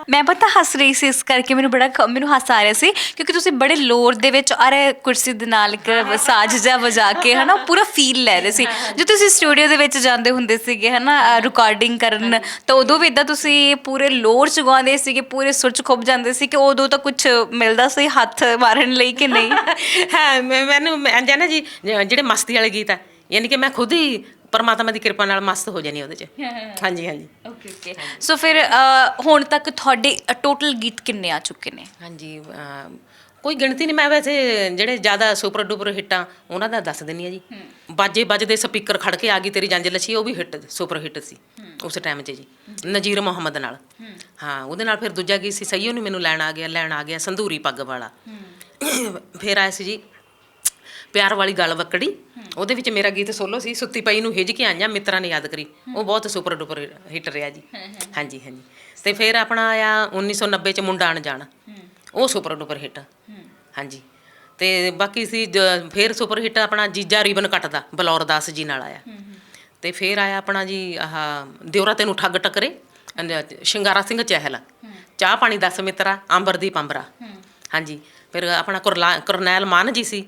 ਮੈਂ ਪਤਾ ਹੱਸ ਰਹੀ ਸੀ ਇਸ ਕਰਕੇ, ਮੈਨੂੰ ਹਾਸਾ ਆ ਰਿਹਾ ਸੀ, ਕਿਉਂਕਿ ਤੁਸੀਂ ਬੜੇ ਲੋਰ ਦੇ ਵਿੱਚ ਅਰੇ ਕੁਰਸੀ ਦੇ ਨਾਲ ਇੱਕ ਸਾਜ਼ ਜਿਹਾ ਵਜਾ ਕੇ, ਹੈ ਨਾ, ਪੂਰਾ ਫੀਲ ਲੈ ਰਹੇ ਸੀ। ਜੋ ਤੁਸੀਂ ਸਟੂਡੀਓ ਦੇ ਵਿੱਚ ਜਾਂਦੇ ਹੁੰਦੇ ਸੀਗੇ, ਹੈ ਨਾ, ਰਿਕਾਰਡਿੰਗ ਕਰਨ, ਤਾਂ ਉਦੋਂ ਵੀ ਇੱਦਾਂ ਤੁਸੀਂ ਪੂਰੇ ਲੋਰ 'ਚ ਗਾਉਂਦੇ ਸੀਗੇ, ਪੂਰੇ ਸੁਰ 'ਚ ਖੁੱਭ ਜਾਂਦੇ ਸੀ, ਕਿ ਉਦੋਂ ਤਾਂ ਕੁਝ ਮਿਲਦਾ ਸੀ ਹੱਥ ਮਾਰਨ ਲਈ ਕਿ ਨਹੀਂ? ਹਾਂ, ਮੈਨੂੰ ਨਾ ਜੀ ਜਿਹੜੇ ਮਸਤੀ ਵਾਲੇ ਗੀਤ ਆ, ਯਾਨੀ ਕਿ ਮੈਂ ਖੁਦ ਹੀ ਪਰਮਾਤਮਾ ਦੀ ਕਿਰਪਾ ਨਾਲ ਮਸਤ ਹੋ ਜਾਨੀ ਉਹਦੇ 'ਚ। ਹਾਂਜੀ ਹਾਂਜੀ। Okay okay. ਸੋ ਫਿਰ ਹੁਣ ਤੱਕ ਤੁਹਾਡੇ ਟੋਟਲ ਗੀਤ ਕਿੰਨੇ ਆ ਚੁੱਕੇ ਨੇ? ਹਾਂਜੀ, ਕੋਈ ਗਿਣਤੀ ਨਹੀਂ। ਮੈਂ ਵੈਸੇ ਜਿਹੜੇ ਜ਼ਿਆਦਾ ਸੁਪਰ ਡੁਪਰ ਹਿੱਟਾਂ ਉਹਨਾਂ ਦਾ ਦੱਸ ਦਿੰਦੀ ਹਾਂ ਜੀ। ਬਾਜੇ ਵੱਜਦੇ ਸਪੀਕਰ ਖੜ ਕੇ ਆ ਗਈ ਤੇਰੀ ਜੰਜ ਲੱਛੀ, ਉਹ ਵੀ ਹਿੱਟ ਸੁਪਰ ਹਿੱਟ ਸੀ ਉਸ ਟਾਈਮ 'ਚ ਜੀ, ਨਜ਼ੀਰ ਮੁਹੰਮਦ ਨਾਲ। ਹਾਂ, ਉਹਦੇ ਨਾਲ ਫਿਰ ਦੂਜਾ ਗੀਤ ਸੀ ਸਈਓ ਨੂੰ ਮੈਨੂੰ ਲੈਣ ਆ ਗਿਆ ਸੰਧੂਰੀ ਪੱਗ ਵਾਲਾ। ਫਿਰ ਆਇਆ ਸੀ ਜੀ ਪਿਆਰ ਵਾਲੀ ਗੱਲ ਵੱਕੜੀ, ਉਹਦੇ ਵਿੱਚ ਮੇਰਾ ਗੀਤ ਸੋਲੋ ਸੀ, ਸੁੱਤੀ ਪਈ ਨੂੰ ਹਿੱਜ ਕੇ ਆਈਆਂ ਮਿੱਤਰਾਂ ਨੇ ਯਾਦ ਕਰੀ, ਉਹ ਬਹੁਤ ਸੁਪਰ ਡੁਪਰ ਹਿੱਟ ਰਿਹਾ ਜੀ। ਹਾਂਜੀ ਹਾਂਜੀ। ਅਤੇ ਫਿਰ ਆਪਣਾ ਆਇਆ 1990 'ਚ ਮੁੰਡਾ ਅਣਜਾਣ, ਉਹ ਸੁਪਰ ਡੁਪਰ ਹਿੱਟ। ਹਾਂਜੀ, ਅਤੇ ਬਾਕੀ ਸੀ ਫਿਰ ਸੁਪਰ ਹਿੱਟ ਆਪਣਾ ਜੀਜਾ ਰੀਬਨ ਕੱਟਦਾ ਬਲੌਰ ਦਾਸ ਜੀ ਨਾਲ ਆਇਆ। ਅਤੇ ਫਿਰ ਆਇਆ ਆਪਣਾ ਜੀ ਆਹ ਦਿਉਰਾ ਤੈਨੂੰ ਠੱਗ ਟੱਕਰੇ, ਸ਼ਿੰਗਾਰਾ ਸਿੰਘ ਚਹਿਲ, ਚਾਹ ਪਾਣੀ ਦੱਸ ਮਿੱਤਰਾ, ਅੰਬਰਦੀਪ ਅੰਬਰਾ। ਹਾਂਜੀ, ਫਿਰ ਆਪਣਾ ਕਰਨੈਲ ਮਾਨ ਜੀ ਸੀ,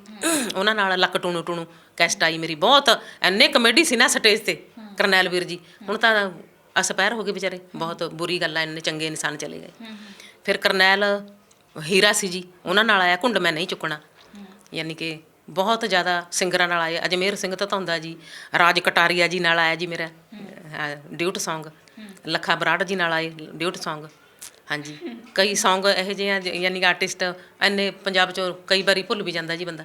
ਉਹਨਾਂ ਨਾਲ ਲੱਕ ਟੂਣੂ ਟੂਣੂ ਕੈਸਟ ਆਈ ਮੇਰੀ। ਬਹੁਤ ਇੰਨੇ ਕਮੇਡੀ ਸੀ ਨਾ ਸਟੇਜ 'ਤੇ ਕਰਨੈਲ ਵੀਰ ਜੀ, ਹੁਣ ਤਾਂ ਅਸਪੈਰ ਹੋ ਗਏ ਵਿਚਾਰੇ, ਬਹੁਤ ਬੁਰੀ ਗੱਲ ਆ, ਇੰਨੇ ਚੰਗੇ ਇਨਸਾਨ ਚਲੇ ਗਏ। ਫਿਰ ਕਰਨੈਲ ਹੀਰਾ ਸੀ ਜੀ, ਉਹਨਾਂ ਨਾਲ ਆਇਆ ਘੁੰਡ ਮੈਂ ਨਹੀਂ ਚੁੱਕਣਾ। ਯਾਨੀ ਕਿ ਬਹੁਤ ਜ਼ਿਆਦਾ ਸਿੰਗਰਾਂ ਨਾਲ ਆਏ, ਅਜਮੇਰ ਸਿੰਘ ਧਤੌਂਦਾ ਜੀ, ਰਾਜ ਕਟਾਰੀਆ ਜੀ ਨਾਲ ਆਇਆ ਜੀ ਮੇਰਾ ਡਿਊਟ ਸੌਂਗ, ਲੱਖਾ ਬਰਾੜ ਜੀ ਨਾਲ ਆਏ ਡਿਊਟ ਸੌਂਗ। ਹਾਂਜੀ, ਕਈ ਸੌਂਗ ਇਹੋ ਜਿਹੇ ਆ, ਯਾਨੀ ਕਿ ਆਰਟਿਸਟ ਇੰਨੇ ਪੰਜਾਬ 'ਚੋਂ ਕਈ ਵਾਰੀ ਭੁੱਲ ਵੀ ਜਾਂਦਾ ਜੀ ਬੰਦਾ।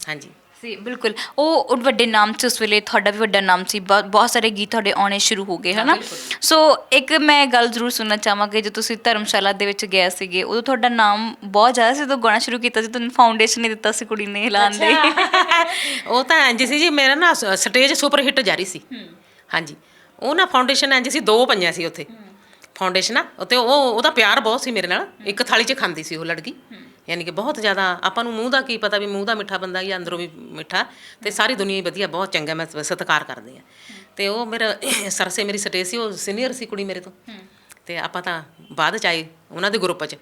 ਹਾਂਜੀ ਸੀ, ਬਿਲਕੁਲ। ਉਹ ਵੱਡੇ ਨਾਮ ਸੀ ਉਸ ਵੇਲੇ, ਤੁਹਾਡਾ ਵੀ ਵੱਡਾ ਨਾਮ ਸੀ, ਬਹੁਤ ਸਾਰੇ ਗੀਤ ਤੁਹਾਡੇ ਆਉਣੇ ਸ਼ੁਰੂ ਹੋ ਗਏ, ਹੈ ਨਾ। ਸੋ ਇੱਕ ਮੈਂ ਗੱਲ ਜ਼ਰੂਰ ਸੁਣਨਾ ਚਾਹਾਂਗੀ, ਜਦੋਂ ਤੁਸੀਂ ਧਰਮਸ਼ਾਲਾ ਦੇ ਵਿੱਚ ਗਏ ਸੀਗੇ, ਉਦੋਂ ਤੁਹਾਡਾ ਨਾਮ ਬਹੁਤ ਜ਼ਿਆਦਾ ਸੀ, ਉਦੋਂ ਗਾਣਾ ਸ਼ੁਰੂ ਕੀਤਾ ਸੀ, ਤੁਹਾਨੂੰ ਫਾਊਂਡੇਸ਼ਨ ਹੀ ਦਿੱਤਾ ਸੀ ਕੁੜੀ ਨੇ ਹਿਲਾਉਣ ਲਈ। ਉਹ ਤਾਂ ਇੰਝ ਸੀ ਜੀ, ਮੇਰਾ ਨਾ ਸਟੇਜ ਸੁਪਰ ਹਿੱਟ ਜਾਰੀ ਸੀ। ਹਾਂਜੀ, ਉਹ ਨਾ ਫਾਊਂਡੇਸ਼ਨ ਇੰਝ ਸੀ, 2 ਪਈਆਂ ਸੀ ਉੱਥੇ ਫਾਊਂਡੇਸ਼ਨਾਂ, ਅਤੇ ਉਹਦਾ ਪਿਆਰ ਬਹੁਤ ਸੀ ਮੇਰੇ ਨਾਲ, ਇੱਕ ਥਾਲੀ 'ਚ ਖਾਂਦੀ ਸੀ ਉਹ ਲੜਕੀ। ਯਾਨੀ ਕਿ ਬਹੁਤ ਜ਼ਿਆਦਾ, ਆਪਾਂ ਨੂੰ ਮੂੰਹ ਦਾ ਕੀ ਪਤਾ ਵੀ ਮੂੰਹ ਦਾ ਮਿੱਠਾ ਬੰਦਾ ਜਾਂ ਅੰਦਰੋਂ ਵੀ ਮਿੱਠਾ, ਅਤੇ ਸਾਰੀ ਦੁਨੀਆ ਹੀ ਵਧੀਆ, ਬਹੁਤ ਚੰਗਾ, ਮੈਂ ਸਤਿਕਾਰ ਕਰਦੀ ਹਾਂ। ਅਤੇ ਉਹ ਮੇਰਾ ਸਰਸੇ ਮੇਰੀ ਸਟੇਜ ਸੀ, ਉਹ ਸੀਨੀਅਰ ਸੀ ਕੁੜੀ ਮੇਰੇ ਤੋਂ, ਤੇ ਆਪਾਂ ਤਾਂ ਬਾਅਦ 'ਚ ਆਏ ਉਹਨਾਂ ਦੇ ਗਰੁੱਪ 'ਚ।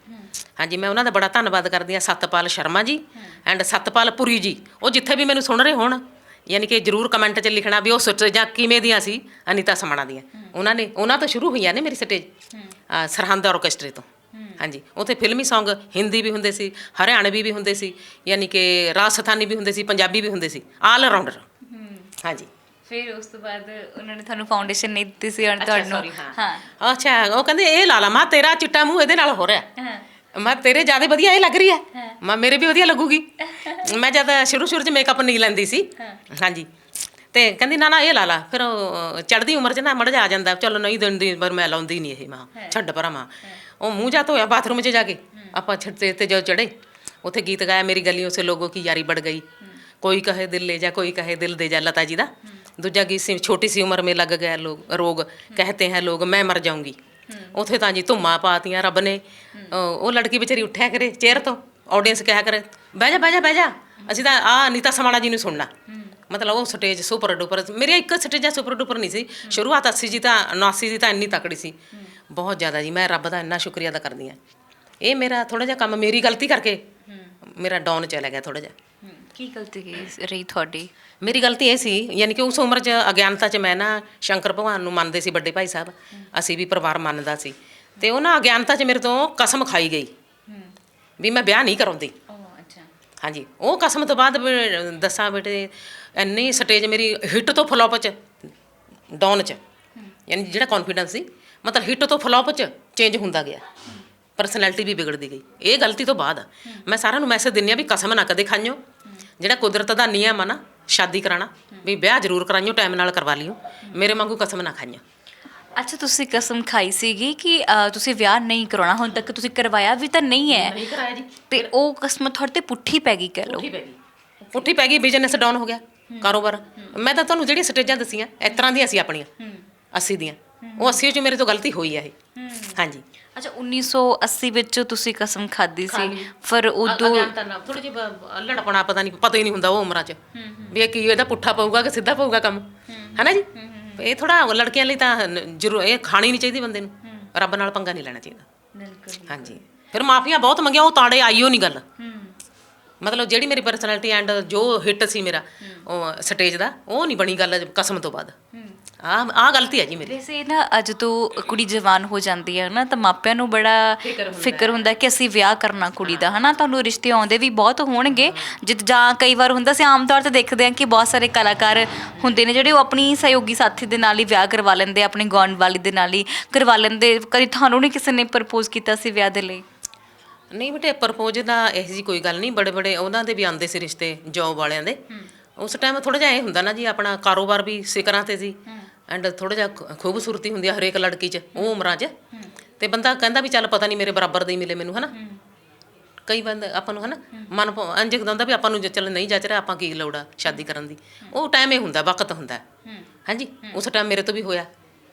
ਹਾਂਜੀ, ਮੈਂ ਉਹਨਾਂ ਦਾ ਬੜਾ ਧੰਨਵਾਦ ਕਰਦੀ ਹਾਂ, ਸਤਪਾਲ ਸ਼ਰਮਾ ਜੀ ਐਂਡ ਸਤਪਾਲ ਪੁਰੀ ਜੀ। ਉਹ ਜਿੱਥੇ ਵੀ ਮੈਨੂੰ ਸੁਣ ਰਹੇ ਹੋਣ, ਯਾਨੀ ਕਿ ਜ਼ਰੂਰ ਕਮੈਂਟ 'ਚ ਲਿਖਣਾ ਵੀ ਉਹ ਸਟੇਜਾਂ ਕਿਵੇਂ ਦੀਆਂ ਸੀ ਅਨੀਤਾ ਸਮਣਾ ਦੀਆਂ। ਉਹਨਾਂ ਤੋਂ ਸ਼ੁਰੂ ਹੋਈਆਂ ਨੇ ਮੇਰੀ ਸਟੇਜ ਸਰਹੰਦ ਆਰਕੈਸਟਰੇ ਤੋਂ। ਹਾਂਜੀ, ਉੱਥੇ ਫਿਲਮੀ ਸੌਂਗ ਹਿੰਦੀ ਵੀ ਹੁੰਦੇ ਸੀ, ਹਰਿਆਣਵੀ ਵੀ ਹੁੰਦੇ ਸੀ, ਯਾਨੀ ਕਿ ਰਾਜਸਥਾਨੀ ਵੀ ਹੁੰਦੇ ਸੀ, ਪੰਜਾਬੀ ਵੀ ਹੁੰਦੇ ਸੀ, ਆਲ ਰਾਊਂਡਰ। ਹਾਂਜੀ। ਫਿਰ ਉਸ ਤੋਂ ਬਾਅਦ ਉਹਨਾਂ ਨੇ ਤੁਹਾਨੂੰ ਫਾਊਂਡੇਸ਼ਨ ਨਹੀਂ ਦਿੱਤੀ ਸੀ ਔਰ ਤੁਹਾਨੂੰ ਹਾਂ ਅੱਛਾ, ਉਹ ਕਹਿੰਦੇ ਇਹ ਲਾ ਲਾ ਮਾਂ, ਤੇਰਾ ਚਿੱਟਾ ਮੂੰਹ ਇਹਦੇ ਨਾਲ ਹੋ ਰਿਹਾ, ਮੈਂ ਤੇਰੇ ਜ਼ਿਆਦਾ ਵਧੀਆ ਇਹ ਲੱਗ ਰਹੀ ਹੈ, ਮੈਂ ਮੇਰੇ ਵੀ ਵਧੀਆ ਲੱਗੂਗੀ। ਮੈਂ ਜਦ ਸ਼ੁਰੂ 'ਚ ਮੇਕਅਪ ਨਹੀਂ ਲੈਂਦੀ ਸੀ। ਹਾਂਜੀ, ਤੇ ਕਹਿੰਦੀ ਨਾ ਇਹ ਲਾ ਲਾ। ਫਿਰ ਚੜ੍ਹਦੀ ਉਮਰ 'ਚ ਨਾ ਮੜ ਜਾ ਆ ਜਾਂਦਾ, ਚਲੋ ਨਹੀਂ ਦਿੰਦੀ, ਪਰ ਮੈਂ ਲਾਉਂਦੀ ਨਹੀਂ ਇਹ। ਮਾਂ ਛੱਡ ਪਰਾਂ ਮਾਂ। ਉਹ ਮੂੰਹ ਜਾ ਧੋਇਆ ਬਾਥਰੂਮ 'ਚ ਜਾ ਕੇ, ਆਪਾਂ ਛੱਤੇ 'ਤੇ ਜੋ ਚੜ੍ਹੇ, ਉੱਥੇ ਗੀਤ ਗਾਇਆ, ਮੇਰੀ ਗਲੀਓਂ ਸੇ ਲੋਗੋਂ ਕੀ ਯਾਰੀ बढ़ गई, कोई कहे दिल ले जा, कोई कहे दिल दे जा, लता जी ਦਾ। ਦੂਜਾ ਗੀਤ ਸੀ छोटी सी उम्र में लग गया रोग, कहते हैं लोग मैं मर जाऊंगी। ਉੱਥੇ ਤਾਂ ਜੀ ਧੁੰਮਾਂ ਪਾਤੀਆਂ ਰੱਬ ਨੇ। ਉਹ ਲੜਕੀ ਵਿਚਾਰੀ ਉੱਠਿਆ ਕਰੇ ਚੇਅਰ ਤੋਂ, ਆਡੀਅנס ਕਿਹਾ ਕਰੇ ਬਹਿ ਜਾ ਬਹਿ ਜਾ ਬਹਿ ਜਾ, ਅਸੀਂ ਤਾਂ ਅਨੀਤਾ ਸਮਣਾ ਜੀ ਨੂੰ ਸੁਣਨਾ। ਮਤਲਬ ਉਹ ਸਟੇਜ ਸੁਪਰ ਡੁਪਰ। ਮੇਰੀਆਂ ਇੱਕ ਸਟੇਜਾਂ ਸੁਪਰ ਡੁਪਰ ਨਹੀਂ ਸੀ। ਸ਼ੁਰੂਆਤ 80 ਜੀ ਤਾਂ 89 ਦੀ ਤਾਂ ਇੰਨੀ ਤਕੜੀ ਸੀ, ਬਹੁਤ ਜ਼ਿਆਦਾ ਜੀ। ਮੈਂ ਰੱਬ ਦਾ ਇੰਨਾ ਸ਼ੁਕਰੀਆ ਅਦਾ ਕਰਦੀ ਹਾਂ। ਇਹ ਮੇਰਾ ਥੋੜ੍ਹਾ ਜਿਹਾ ਕੰਮ ਮੇਰੀ ਗਲਤੀ ਕਰਕੇ ਮੇਰਾ ਡਾਊਨ ਚਲਾ ਗਿਆ ਥੋੜ੍ਹਾ ਜਿਹਾ। ਕੀ ਗਲਤੀ ਰਹੀ ਤੁਹਾਡੀ? ਮੇਰੀ ਗਲਤੀ ਇਹ ਸੀ, ਯਾਨੀ ਕਿ ਉਸ ਉਮਰ 'ਚ ਅਗਿਆਨਤਾ 'ਚ ਮੈਂ ਨਾ ਸ਼ੰਕਰ ਭਗਵਾਨ ਨੂੰ ਮੰਨਦੇ ਸੀ, ਵੱਡੇ ਭਾਈ ਸਾਹਿਬ, ਅਸੀਂ ਵੀ ਪਰਿਵਾਰ ਮੰਨਦਾ ਸੀ। ਅਤੇ ਉਹ ਨਾ ਅਗਿਆਨਤਾ 'ਚ ਮੇਰੇ ਤੋਂ ਕਸਮ ਖਾਈ ਗਈ ਵੀ ਮੈਂ ਵਿਆਹ ਨਹੀਂ ਕਰਾਉਂਦੀ। ਹਾਂਜੀ, ਉਹ ਕਸਮ ਤੋਂ ਬਾਅਦ ਦੱਸਾਂ ਬੇਟੇ, ਇੰਨੀ ਸਟੇਜ ਮੇਰੀ ਹਿੱਟ ਤੋਂ ਫਲੋਪ 'ਚ, ਡਾਊਨ 'ਚ, ਯਾਨੀ ਜਿਹੜਾ ਕੌਨਫੀਡੈਂਸ ਸੀ, ਮਤਲਬ ਹਿੱਟ ਤੋਂ ਫਲੋਪ 'ਚ ਚੇਂਜ ਹੁੰਦਾ ਗਿਆ, ਪਰਸਨੈਲਿਟੀ ਵੀ ਵਿਗੜਦੀ ਗਈ। ਇਹ ਗਲਤੀ ਤੋਂ ਬਾਅਦ ਮੈਂ ਸਾਰਿਆਂ ਨੂੰ ਮੈਸੇਜ ਦਿੰਦੀ ਹਾਂ ਵੀ ਕਸਮ ਨਾ ਕਦੇ ਖਾਈਓ। ਜਿਹੜਾ ਕੁਦਰਤ ਦਾ ਨਿਯਮ ਆ ਨਾ, ਸ਼ਾਦੀ ਕਰਾਉਣਾ ਵੀ ਵਿਆਹ ਜ਼ਰੂਰ ਕਰਾਈਓ, ਟਾਈਮ ਨਾਲ ਕਰਵਾ ਲਿਓ, ਮੇਰੇ ਵਾਂਗੂ ਕਸਮ ਨਾ ਖਾਈਓ। ਅੱਛਾ, ਤੁਸੀਂ ਕਸਮ ਖਾਈ ਸੀਗੀ ਕਿ ਤੁਸੀਂ ਵਿਆਹ ਨਹੀਂ ਕਰਾਉਣਾ, ਹੁਣ ਤੱਕ ਤੁਸੀਂ ਕਰਵਾਇਆ ਵੀ ਤਾਂ ਨਹੀਂ ਹੈ? ਨਹੀਂ ਕਰਾਇਆ ਜੀ। ਤੇ ਉਹ ਕਸਮ ਤੁਹਾਡੇ ਤੇ ਪੁੱਠੀ ਪੈ ਗਈ ਕਹਿ ਲਓ। ਪੁੱਠੀ ਪੈ ਗਈ, ਬਿਜ਼ਨਸ ਡਾਊਨ ਹੋ ਗਿਆ, ਕਾਰੋਬਾਰ। ਮੈਂ ਤਾਂ ਤੁਹਾਨੂੰ ਜਿਹੜੀਆਂ ਸਟੇਜਾਂ ਦੱਸੀਆਂ ਇਸ ਤਰ੍ਹਾਂ ਦੀਆਂ ਸੀ ਆਪਣੀਆਂ 80 ਦੀਆਂ, ਉਹ 80 'ਚ ਮੇਰੇ ਤੋਂ ਗਲਤੀ ਹੋਈ ਆ ਇਹ। ਹਾਂਜੀ। ਅੱਛਾ, 1980 ਵਿੱਚ ਤੁਸੀਂ ਕਸਮ ਖਾਧੀ ਸੀ, ਫਿਰ ਉਦੋਂ ਥੋੜੀ ਜਿਹੀ ਲੜਪਣਾ ਪਤਾ ਹੀ ਨਹੀਂ ਹੁੰਦਾ ਉਹ ਉਮਰਾਂ 'ਚ ਵੀ ਇਹ ਕੀ ਇਹਦਾ ਪੁੱਠਾ ਪਊਗਾ ਕਿ ਸਿੱਧਾ ਪਊਗਾ ਕੰਮ, ਹੈ ਨਾ ਜੀ। ਇਹ ਥੋੜਾ ਲੜਕੀਆਂ ਲਈ ਤਾਂ ਜ਼ਰੂਰ ਇਹ ਖਾਣੀ ਨਹੀਂ ਚਾਹੀਦੀ ਬੰਦੇ ਨੂੰ, ਰੱਬ ਨਾਲ ਪੰਗਾ ਨਹੀਂ ਲੈਣਾ ਚਾਹੀਦਾ। ਹਾਂਜੀ, ਫਿਰ ਮਾਫੀਆਂ ਬਹੁਤ ਮੰਗੀਆਂ, ਉਹ ਤਾੜੇ ਆਈਓ ਨਹੀਂ ਗੱਲ। ਮਤਲਬ ਜਿਹੜੀ ਮੇਰੀ ਪਰਸਨੈਲਿਟੀ ਐਂਡ ਜੋ ਹਿੱਟ ਸੀ ਮੇਰਾ ਉਹ ਸਟੇਜ ਦਾ, ਉਹ ਨਹੀਂ ਬਣੀ ਗੱਲ ਕਸਮ ਤੋਂ ਬਾਅਦ। ਆਹ ਗਲਤੀ ਹੈ ਜੀ ਮੇਰੀ। ਵੈਸੇ ਨਾ ਅੱਜ ਤੋਂ ਕੁੜੀ ਜਵਾਨ ਹੋ ਜਾਂਦੀ ਹੈ ਨਾ, ਤਾਂ ਮਾਪਿਆਂ ਨੂੰ ਬੜਾ ਫਿਕਰ ਹੁੰਦਾ ਕਿ ਅਸੀਂ ਵਿਆਹ ਕਰਨਾ ਕੁੜੀ ਦਾ, ਹੈ ਨਾ। ਤੁਹਾਨੂੰ ਰਿਸ਼ਤੇ ਆਉਂਦੇ ਵੀ ਬਹੁਤ ਹੋਣਗੇ, ਜਾਂ ਕਈ ਵਾਰ ਹੁੰਦਾ ਸੀ, ਆਮ ਤੌਰ 'ਤੇ ਦੇਖਦੇ ਹਾਂ ਕਿ ਬਹੁਤ ਸਾਰੇ ਕਲਾਕਾਰ ਹੁੰਦੇ ਨੇ ਜਿਹੜੇ ਉਹ ਆਪਣੀ ਸਹਿਯੋਗੀ ਸਾਥੀ ਦੇ ਨਾਲ ਹੀ ਵਿਆਹ ਕਰਵਾ ਲੈਂਦੇ, ਆਪਣੀ ਗਾਉਣ ਵਾਲੀ ਦੇ ਨਾਲ ਹੀ ਕਰਵਾ ਲੈਂਦੇ। ਕਦੀ ਤੁਹਾਨੂੰ ਨਹੀਂ ਕਿਸੇ ਨੇ ਪ੍ਰਪੋਜ਼ ਕੀਤਾ ਸੀ ਵਿਆਹ ਦੇ ਲਈ? ਨਹੀਂ ਬੇਟੇ, ਪ੍ਰਪੋਜ਼ ਦਾ ਇਹੋ ਜਿਹੀ ਕੋਈ ਗੱਲ ਨਹੀਂ। ਬੜੇ ਉਹਨਾਂ ਦੇ ਵੀ ਆਉਂਦੇ ਸੀ ਰਿਸ਼ਤੇ, ਜੋਬ ਵਾਲਿਆਂ ਦੇ। ਉਸ ਟਾਈਮ ਥੋੜ੍ਹਾ ਜਿਹਾ ਇਹ ਹੁੰਦਾ ਨਾ ਜੀ, ਆਪਣਾ ਕਾਰੋਬਾਰ ਵੀ ਸਿਖਰਾਂ 'ਤੇ ਸੀ ਐਂਡ ਥੋੜ੍ਹਾ ਜਿਹਾ ਖੂਬਸੂਰਤੀ ਹੁੰਦੀ ਆ ਹਰੇਕ ਲੜਕੀ 'ਚ ਉਹ ਉਮਰਾਂ 'ਚ। ਅਤੇ ਬੰਦਾ ਕਹਿੰਦਾ ਵੀ ਚੱਲ ਪਤਾ ਨਹੀਂ ਮੇਰੇ ਬਰਾਬਰ ਦੇ ਹੀ ਮਿਲੇ ਮੈਨੂੰ, ਹੈ ਨਾ। ਕਈ ਬੰਦੇ ਆਪਾਂ ਨੂੰ ਹੈ ਨਾ ਮਨ ਇੰਝ ਹੁੰਦਾ ਵੀ ਆਪਾਂ ਨੂੰ ਚੱਲ ਨਹੀਂ ਜੱਚ ਰਿਹਾ, ਆਪਾਂ ਕੀ ਲੋੜ ਆ ਸ਼ਾਦੀ ਕਰਨ ਦੀ। ਉਹ ਟਾਈਮ ਇਹ ਹੁੰਦਾ, ਵਕਤ ਹੁੰਦਾ। ਹਾਂਜੀ, ਉਸ ਟਾਈਮ ਮੇਰੇ ਤੋਂ ਵੀ ਹੋਇਆ।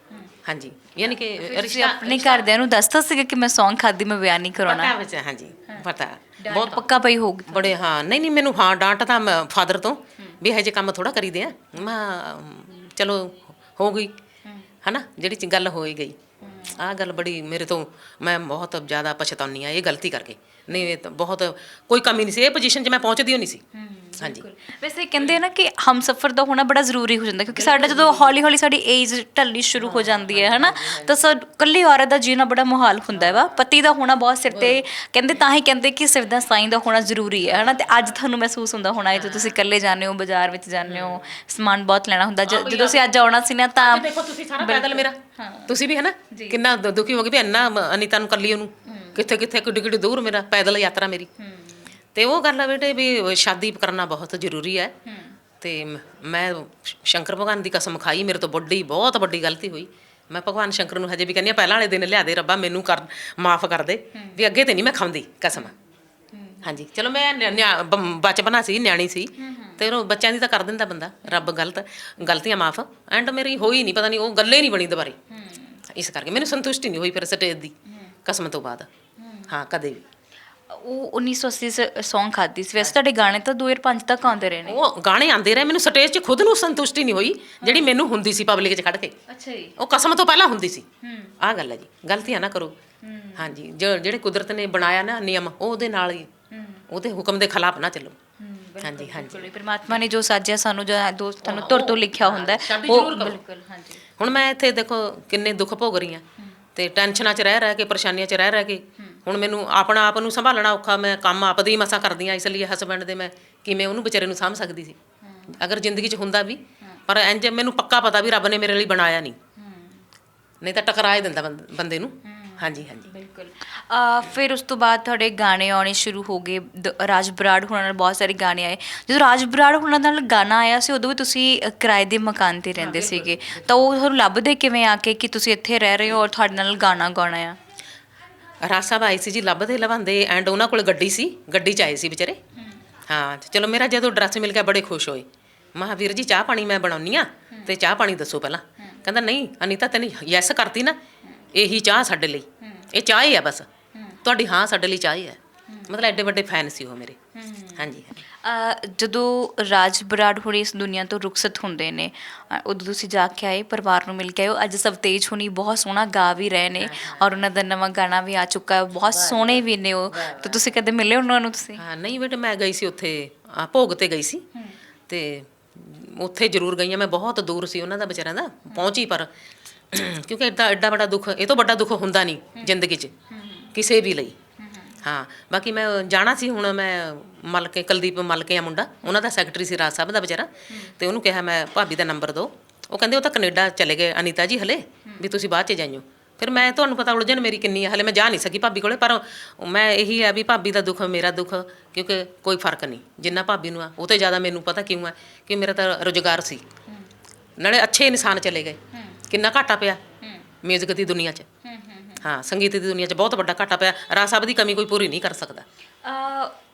ਹਾਂਜੀ, ਯਾਨੀ ਕਿ ਤੁਸੀਂ ਆਪਣੇ ਘਰਦਿਆਂ ਨੂੰ ਦੱਸਤਾ ਸੀਗਾ ਕਿ ਮੈਂ ਸੌਂਗ ਖਾਦੀ, ਮੈਂ ਵਿਆਹ ਨਹੀਂ ਕਰਾਉਣਾ? ਪਤਾ, ਹਾਂਜੀ ਪਤਾ, ਬਹੁਤ ਪੱਕਾ ਪਈ ਹੋਊਗੀ ਬੜੇ। ਹਾਂ, ਨਹੀਂ ਮੈਨੂੰ ਡਾਂਟ ਤਾਂ ਫਾਦਰ ਤੋਂ ਵੀ ਇਹੋ ਜਿਹੇ ਕੰਮ ਥੋੜ੍ਹਾ ਕਰੀਦੇ ਆ। ਮੈਂ ਚਲੋ ਹੋ ਗਈ, ਹੈ ਨਾ, ਜਿਹੜੀ ਗੱਲ ਹੋ ਹੀ ਗਈ। ਆਹ ਗੱਲ ਬੜੀ ਮੇਰੇ ਤੋਂ, ਮੈਂ ਬਹੁਤ ਜ਼ਿਆਦਾ ਪਛਤਾਉਂਦੀ ਹਾਂ ਇਹ ਗਲਤੀ ਕਰਕੇ। ਨਹੀਂ, ਇਹ ਤਾਂ ਬਹੁਤ ਕੋਈ ਕਮੀ ਨਹੀਂ ਸੀ, ਇਹ ਪੋਜੀਸ਼ਨ 'ਚ ਮੈਂ ਪਹੁੰਚਦੀ ਨਹੀਂ ਸੀ। ਹਾਂਜੀ, ਵੈਸੇ ਕਹਿੰਦੇ ਆ ਨਾ ਕਿ ਹਮਸਫਰ ਦਾ ਹੋਣਾ ਬੜਾ ਜ਼ਰੂਰੀ ਹੋ ਜਾਂਦਾ, ਕਿਉਂਕਿ ਸਾਡਾ ਜਦੋਂ ਹੌਲੀ ਹੌਲੀ ਸਾਡੀ ਏਜ ਢਲਣੀ ਸ਼ੁਰੂ ਹੋ ਜਾਂਦੀ ਹੈ ਨਾ, ਤਾਂ ਇਕੱਲੀ ਔਰਤ ਦਾ ਜੀਣਾ ਬੜਾ ਮੁਹਾਲ ਹੁੰਦਾ ਵਾ। ਪਤੀ ਦਾ ਹੋਣਾ ਬਹੁਤ ਸਿਰ 'ਤੇ, ਕਹਿੰਦੇ ਤਾਂ ਹੀ ਕਹਿੰਦੇ ਕਿ ਸਿਰ ਦਾ ਸਾਈਂ ਦਾ ਹੋਣਾ ਜ਼ਰੂਰੀ ਹੈ ਨਾ। ਤੇ ਅੱਜ ਤੁਹਾਨੂੰ ਮਹਿਸੂਸ ਹੁੰਦਾ ਹੋਣਾ ਜਦੋਂ ਤੁਸੀਂ ਇਕੱਲੇ ਜਾਂਦੇ ਹੋ, ਬਾਜ਼ਾਰ ਵਿੱਚ ਜਾਂਦੇ ਹੋ, ਸਮਾਨ ਬਹੁਤ ਲੈਣਾ ਹੁੰਦਾ। ਜਦੋਂ ਤੁਸੀਂ ਅੱਜ ਆਉਣਾ ਸੀ ਨਾ, ਤਾਂ ਦੇਖੋ ਤੁਸੀਂ ਸਾਰਾ ਪੈਦਲ ਮੇਰਾ, ਤੁਸੀਂ ਵੀ ਹੈ ਨਾ ਕਿੰਨਾ ਦੁਖੀ ਹੋ ਗਏ ਵੀ ਇੰਨਾ ਅਨੀਤਾ ਨੂੰ ਇਕੱਲੀ ਉਹਨੂੰ ਕਿੱਥੇ ਕਿੱਥੇ ਕਿੱਡੀ ਕਿੱਡੀ ਦੂਰ ਮੇਰਾ ਪੈਦਲ ਯਾਤਰਾ ਮੇਰੀ। ਅਤੇ ਉਹ ਗੱਲ ਆ ਬੇਟੇ ਵੀ ਸ਼ਾਦੀ ਕਰਨਾ ਬਹੁਤ ਜ਼ਰੂਰੀ ਹੈ। ਅਤੇ ਮੈਂ ਸ਼ੰਕਰ ਭਗਵਾਨ ਦੀ ਕਸਮ ਖਾਈ, ਮੇਰੇ ਤੋਂ ਬਹੁਤ ਵੱਡੀ ਗਲਤੀ ਹੋਈ। ਮੈਂ ਭਗਵਾਨ ਸ਼ੰਕਰ ਨੂੰ ਹਜੇ ਵੀ ਕਹਿੰਦੀ ਹਾਂ, ਪਹਿਲਾਂ ਵਾਲੇ ਦਿਨ ਲਿਆ ਦੇ ਰੱਬਾ, ਮੈਨੂੰ ਮਾਫ਼ ਕਰ ਦੇ ਵੀ ਅੱਗੇ ਤੇ ਨਹੀਂ ਮੈਂ ਖਾਂਦੀ ਕਸਮ। ਹਾਂਜੀ, ਚਲੋ ਮੈਂ ਬਚਪਨਾ ਸੀ, ਨਿਆਣੀ ਸੀ, ਅਤੇ ਉਹ ਬੱਚਿਆਂ ਦੀ ਤਾਂ ਕਰ ਦਿੰਦਾ ਬੰਦਾ ਰੱਬ, ਗਲਤੀਆਂ ਮਾਫ਼। ਐਂਡ ਮੇਰੀ ਹੋਈ ਨਹੀਂ, ਪਤਾ ਨਹੀਂ ਉਹ ਗੱਲੇ ਨਹੀਂ ਬਣੀ ਦੁਬਾਰੇ। ਇਸ ਕਰਕੇ ਮੈਨੂੰ ਸੰਤੁਸ਼ਟੀ ਨਹੀਂ ਹੋਈ ਫਿਰ ਸਟੇਜ ਦੀ ਕਸਮ ਤੋਂ ਬਾਅਦ। ਹਾਂ, ਕਦੇ ਵੀ। ਉਹ 1980 Song ਖਾਦੀ ਸੀ। ਵੈਸੇ ਤੁਹਾਡੇ ਗਾਣੇ ਤਾਂ 2005 ਤੱਕ ਆਉਂਦੇ ਰਹੇ ਨੇ। ਉਹ ਗਾਣੇ ਆਉਂਦੇ ਰਹੇ, ਮੈਨੂੰ ਸਟੇਜ 'ਚ ਖੁਦ ਨੂੰ ਸੰਤੁਸ਼ਟੀ ਨਹੀਂ ਹੋਈ ਜਿਹੜੀ ਮੈਨੂੰ ਹੁੰਦੀ ਸੀ ਪਬਲਿਕ 'ਚ ਖੜ ਕੇ। ਅੱਛਾ ਜੀ। ਉਹ ਕਸਮ ਤੋਂ ਪਹਿਲਾਂ ਹੁੰਦੀ ਸੀ। ਆਹ ਗੱਲ ਹੈ ਜੀ, ਗਲਤੀਆਂ ਨਾ ਕਰੋ। ਹਾਂਜੀ, ਜਿਹੜੇ ਕੁਦਰਤ ਨੇ ਬਣਾਇਆ ਨਾ ਨਿਯਮ, ਉਹ ਉਹਦੇ ਨਾਲ ਹੀ, ਉਹਦੇ ਹੁਕਮ ਦੇ ਖਿਲਾਫ ਨਾ ਚੱਲੋ। ਹਾਂਜੀ ਹਾਂਜੀ, ਪਰਮਾਤਮਾ ਨੇ ਜੋ ਸਾਜਿਆ ਸਾਨੂੰ, ਜੋ ਤੁਹਾਨੂੰ ਧੁਰ ਤੋਂ ਲਿਖਿਆ ਹੁੰਦਾ ਉਹ ਬਿਲਕੁਲ। ਹਾਂਜੀ, ਹੁਣ ਮੈਂ ਇੱਥੇ ਦੇਖੋ ਕਿੰਨੇ ਦੁੱਖ ਭੋਗ ਰਹੀ ਹਾਂ ਤੇ ਟੈਨਸ਼ਨਾਂ 'ਚ ਰਹਿ ਕੇ, ਪਰੇਸ਼ਾਨੀਆਂ 'ਚ ਰਹਿ ਕੇ ਹੁਣ ਮੈਨੂੰ ਆਪਣਾ ਆਪ ਨੂੰ ਸੰਭਾਲਣਾ ਔਖਾ। ਮੈਂ ਕੰਮ ਆਪ ਦੀ ਮਸਾਂ ਕਰਦੀ ਹਾਂ, ਇਸ ਲਈ ਹਸਬੈਂਡ ਦੇ ਮੈਂ ਕਿਵੇਂ ਉਹਨੂੰ ਵਿਚਾਰੇ ਨੂੰ ਸਾਂਭ ਸਕਦੀ ਸੀ ਅਗਰ ਜ਼ਿੰਦਗੀ 'ਚ ਹੁੰਦਾ ਵੀ। ਪਰ ਇੰਜ ਮੈਨੂੰ ਪੱਕਾ ਪਤਾ ਵੀ ਰੱਬ ਨੇ ਮੇਰੇ ਲਈ ਬਣਾਇਆ ਨਹੀਂ ਤਾਂ ਟਕਰਾ ਹੀ ਦਿੰਦਾ ਬੰਦੇ ਨੂੰ। ਹਾਂਜੀ ਹਾਂਜੀ, ਬਿਲਕੁਲ। ਫਿਰ ਉਸ ਤੋਂ ਬਾਅਦ ਤੁਹਾਡੇ ਗਾਣੇ ਆਉਣੇ ਸ਼ੁਰੂ ਹੋ ਗਏ। ਰਾਜ ਬਰਾੜ ਹੋਣਾ ਨਾਲ ਬਹੁਤ ਸਾਰੇ ਗਾਣੇ ਆਏ। ਜਦੋਂ ਰਾਜ ਬਰਾੜ ਹੋਣਾ ਨਾਲ ਗਾਣਾ ਆਇਆ ਸੀ ਉਦੋਂ ਵੀ ਤੁਸੀਂ ਕਿਰਾਏ ਦੇ ਮਕਾਨ 'ਤੇ ਰਹਿੰਦੇ ਸੀਗੇ, ਤਾਂ ਉਹ ਤੁਹਾਨੂੰ ਲੱਭਦੇ ਕਿਵੇਂ ਆ ਕੇ ਕਿ ਤੁਸੀਂ ਇੱਥੇ ਰਹਿ ਰਹੇ ਹੋ ਔਰ ਤੁਹਾਡੇ ਨਾਲ ਗਾਣਾ ਗਾਉਣਾ ਆ? ਰਾਜ ਸਾਹਿਬ ਆਏ ਸੀ ਜੀ, ਲੱਭਦੇ ਲਵਾਂਦੇ, ਐਂਡ ਉਹਨਾਂ ਕੋਲ ਗੱਡੀ ਸੀ, ਗੱਡੀ 'ਚ ਆਏ ਸੀ ਵਿਚਾਰੇ। ਹਾਂ, ਚਲੋ ਮੇਰਾ ਜਦੋਂ ਐਡਰੈਸ ਮਿਲ ਗਿਆ ਬੜੇ ਖੁਸ਼ ਹੋਏ। ਮੈਂ ਵੀਰ ਜੀ ਚਾਹ ਪਾਣੀ ਮੈਂ ਬਣਾਉਣੀ ਆ ਤੇ ਚਾਹ ਪਾਣੀ ਦੱਸੋ ਪਹਿਲਾਂ। ਕਹਿੰਦਾ ਨਹੀਂ ਅਨੀਤਾ ਤੈਨੂੰ ਯੈਸ ਕਰਤੀ ਨਾ, ਇਹੀ ਚਾਹ ਸਾਡੇ ਲਈ, ਇਹ ਚਾਹ ਹੀ ਆ ਬਸ ਤੁਹਾਡੀ, ਹਾਂ ਸਾਡੇ ਲਈ ਚਾਹ ਹੀ ਹੈ। ਮਤਲਬ ਐਡੇ ਵੱਡੇ ਫੈਨ ਸੀ ਉਹ ਮੇਰੇ। ਹਾਂਜੀ, ਜਦੋਂ ਰਾਜ ਬਰਾੜ ਹੋਣੀ ਇਸ ਦੁਨੀਆ ਤੋਂ ਰੁਖਸਤ ਹੁੰਦੇ ਨੇ, ਉਦੋਂ ਤੁਸੀਂ ਜਾ ਕੇ ਆਏ, ਪਰਿਵਾਰ ਨੂੰ ਮਿਲ ਕੇ ਆਏ। ਅੱਜ ਸਵਤੇਜ ਹੋਣੀ ਬਹੁਤ ਸੋਹਣਾ ਗਾ ਵੀ ਰਹੇ ਨੇ ਔਰ ਉਹਨਾਂ ਦਾ ਨਵਾਂ ਗਾਣਾ ਵੀ ਆ ਚੁੱਕਾ, ਬਹੁਤ ਸੋਹਣੇ ਵੀ ਨੇ ਉਹ। ਤਾਂ ਤੁਸੀਂ ਕਦੇ ਮਿਲੇ ਉਹਨਾਂ ਨੂੰ ਤੁਸੀਂ? ਹਾਂ ਨਹੀਂ ਬੇਟੇ, ਮੈਂ ਗਈ ਸੀ ਉੱਥੇ ਭੋਗ 'ਤੇ ਗਈ ਸੀ ਤੇ ਉੱਥੇ ਜ਼ਰੂਰ ਗਈ ਹਾਂ ਮੈਂ। ਬਹੁਤ ਦੂਰ ਸੀ ਉਹਨਾਂ ਦਾ ਵਿਚਾਰਿਆਂ ਦਾ ਪਹੁੰਚੀ, ਪਰ ਕਿਉਂਕਿ ਐਡਾ ਵੱਡਾ ਦੁੱਖ, ਇਹ ਤੋਂ ਵੱਡਾ ਦੁੱਖ ਹੁੰਦਾ ਨਹੀਂ ਜ਼ਿੰਦਗੀ 'ਚ ਕਿਸੇ ਵੀ ਲਈ। ਹਾਂ, ਬਾਕੀ ਮੈਂ ਜਾਣਾ ਸੀ। ਹੁਣ ਮੈਂ ਮਲਕੇ, ਕੁਲਦੀਪ ਮਲਕੇ ਆ ਮੁੰਡਾ, ਉਹਨਾਂ ਦਾ ਸੈਕਟਰੀ ਸੀ ਰਾਜ ਸਾਹਿਬ ਦਾ ਵਿਚਾਰਾ, ਤੇ ਉਹਨੂੰ ਕਿਹਾ ਮੈਂ ਭਾਬੀ ਦਾ ਨੰਬਰ ਦਿਓ। ਉਹ ਕਹਿੰਦੇ ਉਹ ਤਾਂ ਕੈਨੇਡਾ ਚਲੇ ਗਏ ਅਨੀਤਾ ਜੀ ਹਲੇ, ਵੀ ਤੁਸੀਂ ਬਾਅਦ 'ਚ ਜਾਈਓ। ਫਿਰ ਮੈਂ, ਤੁਹਾਨੂੰ ਪਤਾ ਉਲਝਣ ਮੇਰੀ ਕਿੰਨੀ ਆ, ਹਲੇ ਮੈਂ ਜਾ ਨਹੀਂ ਸਕੀ ਭਾਬੀ ਕੋਲੇ। ਪਰ ਮੈਂ ਇਹੀ ਹੈ ਵੀ ਭਾਬੀ ਦਾ ਦੁੱਖ ਮੇਰਾ ਦੁੱਖ, ਕਿਉਂਕਿ ਕੋਈ ਫਰਕ ਨਹੀਂ ਜਿੰਨਾ ਭਾਬੀ ਨੂੰ ਆ, ਉਹ ਤੋਂ ਜ਼ਿਆਦਾ ਮੈਨੂੰ ਪਤਾ ਕਿਉਂ ਹੈ ਕਿ ਮੇਰਾ ਤਾਂ ਰੁਜ਼ਗਾਰ ਸੀ, ਨਾਲੇ ਅੱਛੇ ਇਨਸਾਨ ਚਲੇ ਗਏ। ਕਿੰਨਾ ਘਾਟਾ ਪਿਆ ਮਿਊਜ਼ਿਕ ਦੀ ਦੁਨੀਆ 'ਚ। ਹਾਂ, ਸੰਗੀਤ ਦੀ ਦੁਨੀਆ 'ਚ ਬਹੁਤ ਵੱਡਾ ਘਾਟਾ ਪਿਆ। ਰਾਜ ਸਾਹਿਬ ਦੀ ਕਮੀ ਕੋਈ ਪੂਰੀ ਨਹੀਂ ਕਰ ਸਕਦਾ।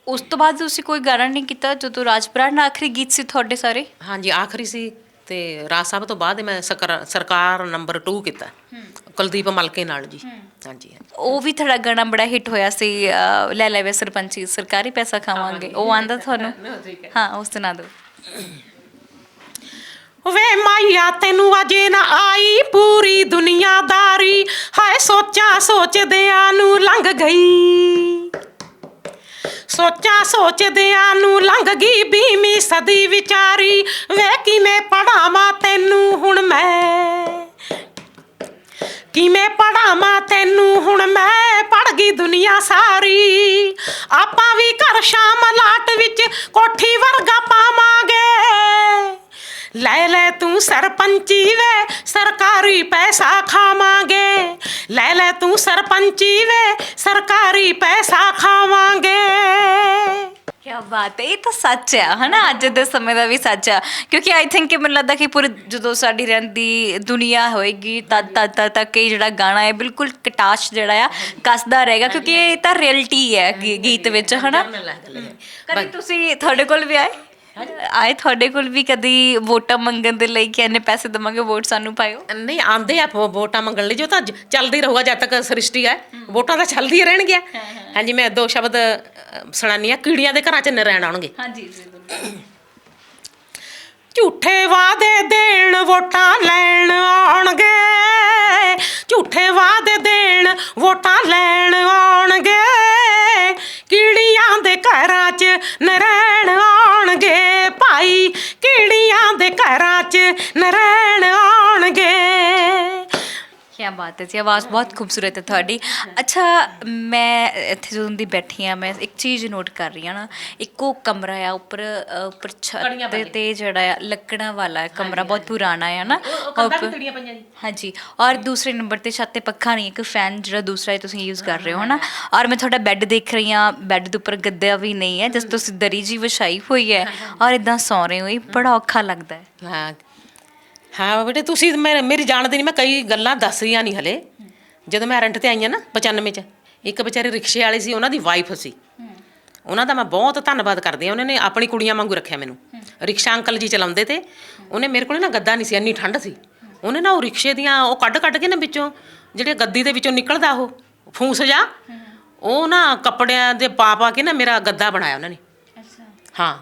ਉਸ ਤੋਂ ਬਾਅਦ ਤੁਸੀਂ ਕੋਈ ਗਾਣਾ ਨਹੀਂ ਕੀਤਾ ਜਦੋਂ ਰਾਜ ਬਰਾੜ ਨਾਲ ਆਖਰੀ ਗੀਤ ਸੀ ਤੁਹਾਡੇ ਸਾਰੇ? ਹਾਂਜੀ, ਆਖਰੀ ਸੀ। ਤੇ ਰਾਜ ਸਾਹਿਬ ਤੋਂ ਬਾਅਦ ਮੈਂ ਸਰਕਾਰ ਨੰਬਰ 2 ਕੀਤਾ ਕੁਲਦੀਪ ਮਲਕੇ ਨਾਲ ਜੀ। ਹਾਂਜੀ, ਉਹ ਵੀ ਤੁਹਾਡਾ ਗਾਣਾ ਬੜਾ ਹਿੱਟ ਹੋਇਆ ਸੀ, ਲੈ ਲੈ ਵੇ ਸਰਪੰਚੀ ਸਰਕਾਰੀ ਪੈਸਾ ਖਾਵਾਂਗੇ, ਉਹ ਆਂਦਾ ਤੁਹਾਨੂੰ? ਹਾਂ, ਉਹ ਸੁਣਾ ਦਿਓ। ਵੇ ਮਾਈਆ ਤੈਨੂੰ ਅਜੇ ਨਾ ਆਈ ਪੂਰੀ ਦੁਨੀਆਦਾਰੀ, ਹਾਏ ਸੋਚਾਂ ਸੋਚਦਿਆਂ ਨੂੰ ਲੰਘ ਗਈ, ਸੋਚਾਂ ਸੋਚਦਿਆਂ ਨੂੰ ਲੰਘ ਗਈ 20ਵੀਂ ਸਦੀ ਵਿਚਾਰੀ। ਵੇ ਕਿਵੇਂ ਪੜ੍ਹਾਵਾਂ ਤੈਨੂੰ ਹੁਣ ਮੈਂ, ਕਿਵੇਂ ਪੜ੍ਹਾਵਾਂ ਤੈਨੂੰ ਹੁਣ ਮੈਂ, ਪੜ੍ਹ ਗਈ ਦੁਨੀਆ ਸਾਰੀ। ਆਪਾਂ ਵੀ ਘਰ ਸ਼ਾਮ ਲਾਟ ਵਿੱਚ ਕੋਠੀ ਵਰਗਾ ਪਾਵਾਂਗੇ, ਲੈ ਲੈ ਤੂੰ ਸਰਪੰਚੀ ਵੇ ਸਰਕਾਰੀ ਪੈਸਾ ਖਾਵਾਂਗੇ, ਲੈ ਲੈ ਤੂੰ ਸਰਪੰਚੀ ਵੇ ਸਰਕਾਰੀ ਪੈਸਾ ਖਾਵਾਂਗੇ। ਕਿਆ ਬਾਤ ਹੈ, ਇਹ ਤਾਂ ਸੱਚ ਆ ਹੈ ਨਾ, ਅੱਜ ਦੇ ਸਮੇਂ ਦਾ ਵੀ ਸੱਚ ਆ। ਕਿਉਂਕਿ ਆਈ ਥਿੰਕ ਕਿ ਮੈਨੂੰ ਲੱਗਦਾ ਕਿ ਪੂਰੀ ਜਦੋਂ ਸਾਡੀ ਰਹਿੰਦੀ ਦੁਨੀਆ ਹੋਏਗੀ ਤਦ ਤੱਕ ਇਹ ਜਿਹੜਾ ਗਾਣਾ ਹੈ ਬਿਲਕੁਲ ਕਟਾਸ਼ ਜਿਹੜਾ ਆ ਕੱਸਦਾ ਰਹੇਗਾ, ਕਿਉਂਕਿ ਇਹ ਤਾਂ ਰਿਐਲਿਟੀ ਹੈ ਗੀਤ ਵਿੱਚ, ਹੈ ਨਾ। ਕਦੀ ਤੁਸੀਂ, ਤੁਹਾਡੇ ਕੋਲ ਵੀ ਆਏ ਤੁਹਾਡੇ ਕੋਲ ਵੀ ਕਦੀ ਵੋਟਾਂ ਮੰਗਣ ਦੇ ਲਈ ਕਿ ਇੰਨੇ ਪੈਸੇ ਦੇਵਾਂਗੇ ਵੋਟ ਸਾਨੂੰ ਪਾਇਓ? ਨਹੀਂ, ਆਉਂਦੇ ਆ ਵੋਟਾਂ ਮੰਗਣ ਲਈ, ਜੋ ਤਾਂ ਚੱਲਦੀ ਰਹੂਗਾ ਜਦ ਤੱਕ ਸ੍ਰਿਸ਼ਟੀ ਹੈ, ਵੋਟਾਂ ਤਾਂ ਚੱਲਦੀਆਂ ਰਹਿਣਗੀਆਂ। ਹਾਂਜੀ, ਮੈਂ 2 ਸ਼ਬਦ ਸੁਣਾਉਂਦੀ ਹਾਂ। ਕੀੜੀਆਂ ਦੇ ਘਰਾਂ 'ਚ ਨਰੈਣ ਆਉਣਗੇ। ਹਾਂਜੀ, ਝੂਠੇ ਵਾਅਦੇ ਦੇਣ ਵੋਟਾਂ ਲੈਣ ਆਉਣਗੇ, ਝੂਠੇ ਵਾਅਦੇ ਦੇਣ ਵੋਟਾਂ ਲੈਣ ਆਉਣਗੇ, ਕੀੜੀਆਂ ਦੇ ਘਰਾਂ 'ਚ ਨਰੈਣ ਆਉਣਗੇ ਭਾਈ, ਕੀੜੀਆਂ ਦੇ ਘਰਾਂ 'ਚ ਨਰੈਣ ਆਉਣਗੇ। ਕਿਆ ਬਾਤ ਹੈ ਜੀ, ਆਵਾਜ਼ ਬਹੁਤ ਖੂਬਸੂਰਤ ਹੈ ਤੁਹਾਡੀ। ਅੱਛਾ, ਮੈਂ ਇੱਥੇ ਜਦੋਂ ਦੀ ਬੈਠੀ ਹਾਂ ਮੈਂ ਇੱਕ ਚੀਜ਼ ਨੋਟ ਕਰ ਰਹੀ ਹਾਂ ਨਾ, ਇੱਕੋ ਕਮਰਾ ਆ ਉੱਪਰ ਛੱਤ 'ਤੇ ਜਿਹੜਾ ਆ ਲੱਕੜਾਂ ਵਾਲਾ ਕਮਰਾ, ਬਹੁਤ ਪੁਰਾਣਾ ਆ ਨਾ। ਹਾਂਜੀ, ਔਰ ਦੂਸਰੇ ਨੰਬਰ 'ਤੇ ਛੱਤ 'ਤੇ ਪੱਖਾ ਨਹੀਂ, ਇੱਕ ਫੈਨ ਜਿਹੜਾ ਦੂਸਰਾ ਤੁਸੀਂ ਯੂਜ਼ ਕਰ ਰਹੇ ਹੋ ਨਾ। ਔਰ ਮੈਂ ਤੁਹਾਡਾ ਬੈੱਡ ਦੇਖ ਰਹੀ ਹਾਂ, ਬੈੱਡ ਦੇ ਉੱਪਰ ਗੱਦਾ ਵੀ ਨਹੀਂ ਹੈ, ਜਿਸ ਤੁਸੀਂ ਦਰੀ ਜੀ ਵਿਛਾਈ ਹੋਈ ਹੈ ਔਰ ਇੱਦਾਂ ਸੌਂ ਰਹੇ ਹੋ, ਇਹ ਬੜਾ ਔਖਾ ਲੱਗਦਾ ਹੈ। ਹਾਂ ਬੇਟੇ, ਤੁਸੀਂ ਮੇਰੀ ਜਾਣਦੇ ਨਹੀਂ, ਮੈਂ ਕਈ ਗੱਲਾਂ ਦੱਸ ਰਹੀਆਂ ਨਹੀਂ ਹਲੇ। ਜਦੋਂ ਮੈਂ ਰੈਂਟ 'ਤੇ ਆਈ ਹਾਂ ਨਾ 95 'ਚ, ਇੱਕ ਵਿਚਾਰੇ ਰਿਕਸ਼ੇ ਵਾਲੇ ਸੀ, ਉਹਨਾਂ ਦੀ ਵਾਈਫ ਸੀ, ਉਹਨਾਂ ਦਾ ਮੈਂ ਬਹੁਤ ਧੰਨਵਾਦ ਕਰਦੀ ਹਾਂ। ਉਹਨਾਂ ਨੇ ਆਪਣੀ ਕੁੜੀਆਂ ਵਾਂਗੂ ਰੱਖਿਆ ਮੈਨੂੰ। ਰਿਕਸ਼ਾ ਅੰਕਲ ਜੀ ਚਲਾਉਂਦੇ ਤੇ, ਉਹਨੇ ਮੇਰੇ ਕੋਲ ਨਾ ਗੱਦਾ ਨਹੀਂ ਸੀ, ਇੰਨੀ ਠੰਡ ਸੀ, ਉਹਨੇ ਨਾ ਉਹ ਰਿਕਸ਼ੇ ਦੀਆਂ ਉਹ ਕੱਢ ਕੇ ਨਾ ਵਿੱਚੋਂ ਜਿਹੜੇ ਗੱਦੀ ਦੇ ਵਿੱਚੋਂ ਨਿਕਲਦਾ ਉਹ ਫੂਸ ਜਾ, ਉਹ ਨਾ ਕੱਪੜਿਆਂ ਦੇ ਪਾ ਪਾ ਕੇ ਨਾ ਮੇਰਾ ਗੱਦਾ ਬਣਾਇਆ ਉਹਨਾਂ ਨੇ। ਅੱਛਾ। ਹਾਂ,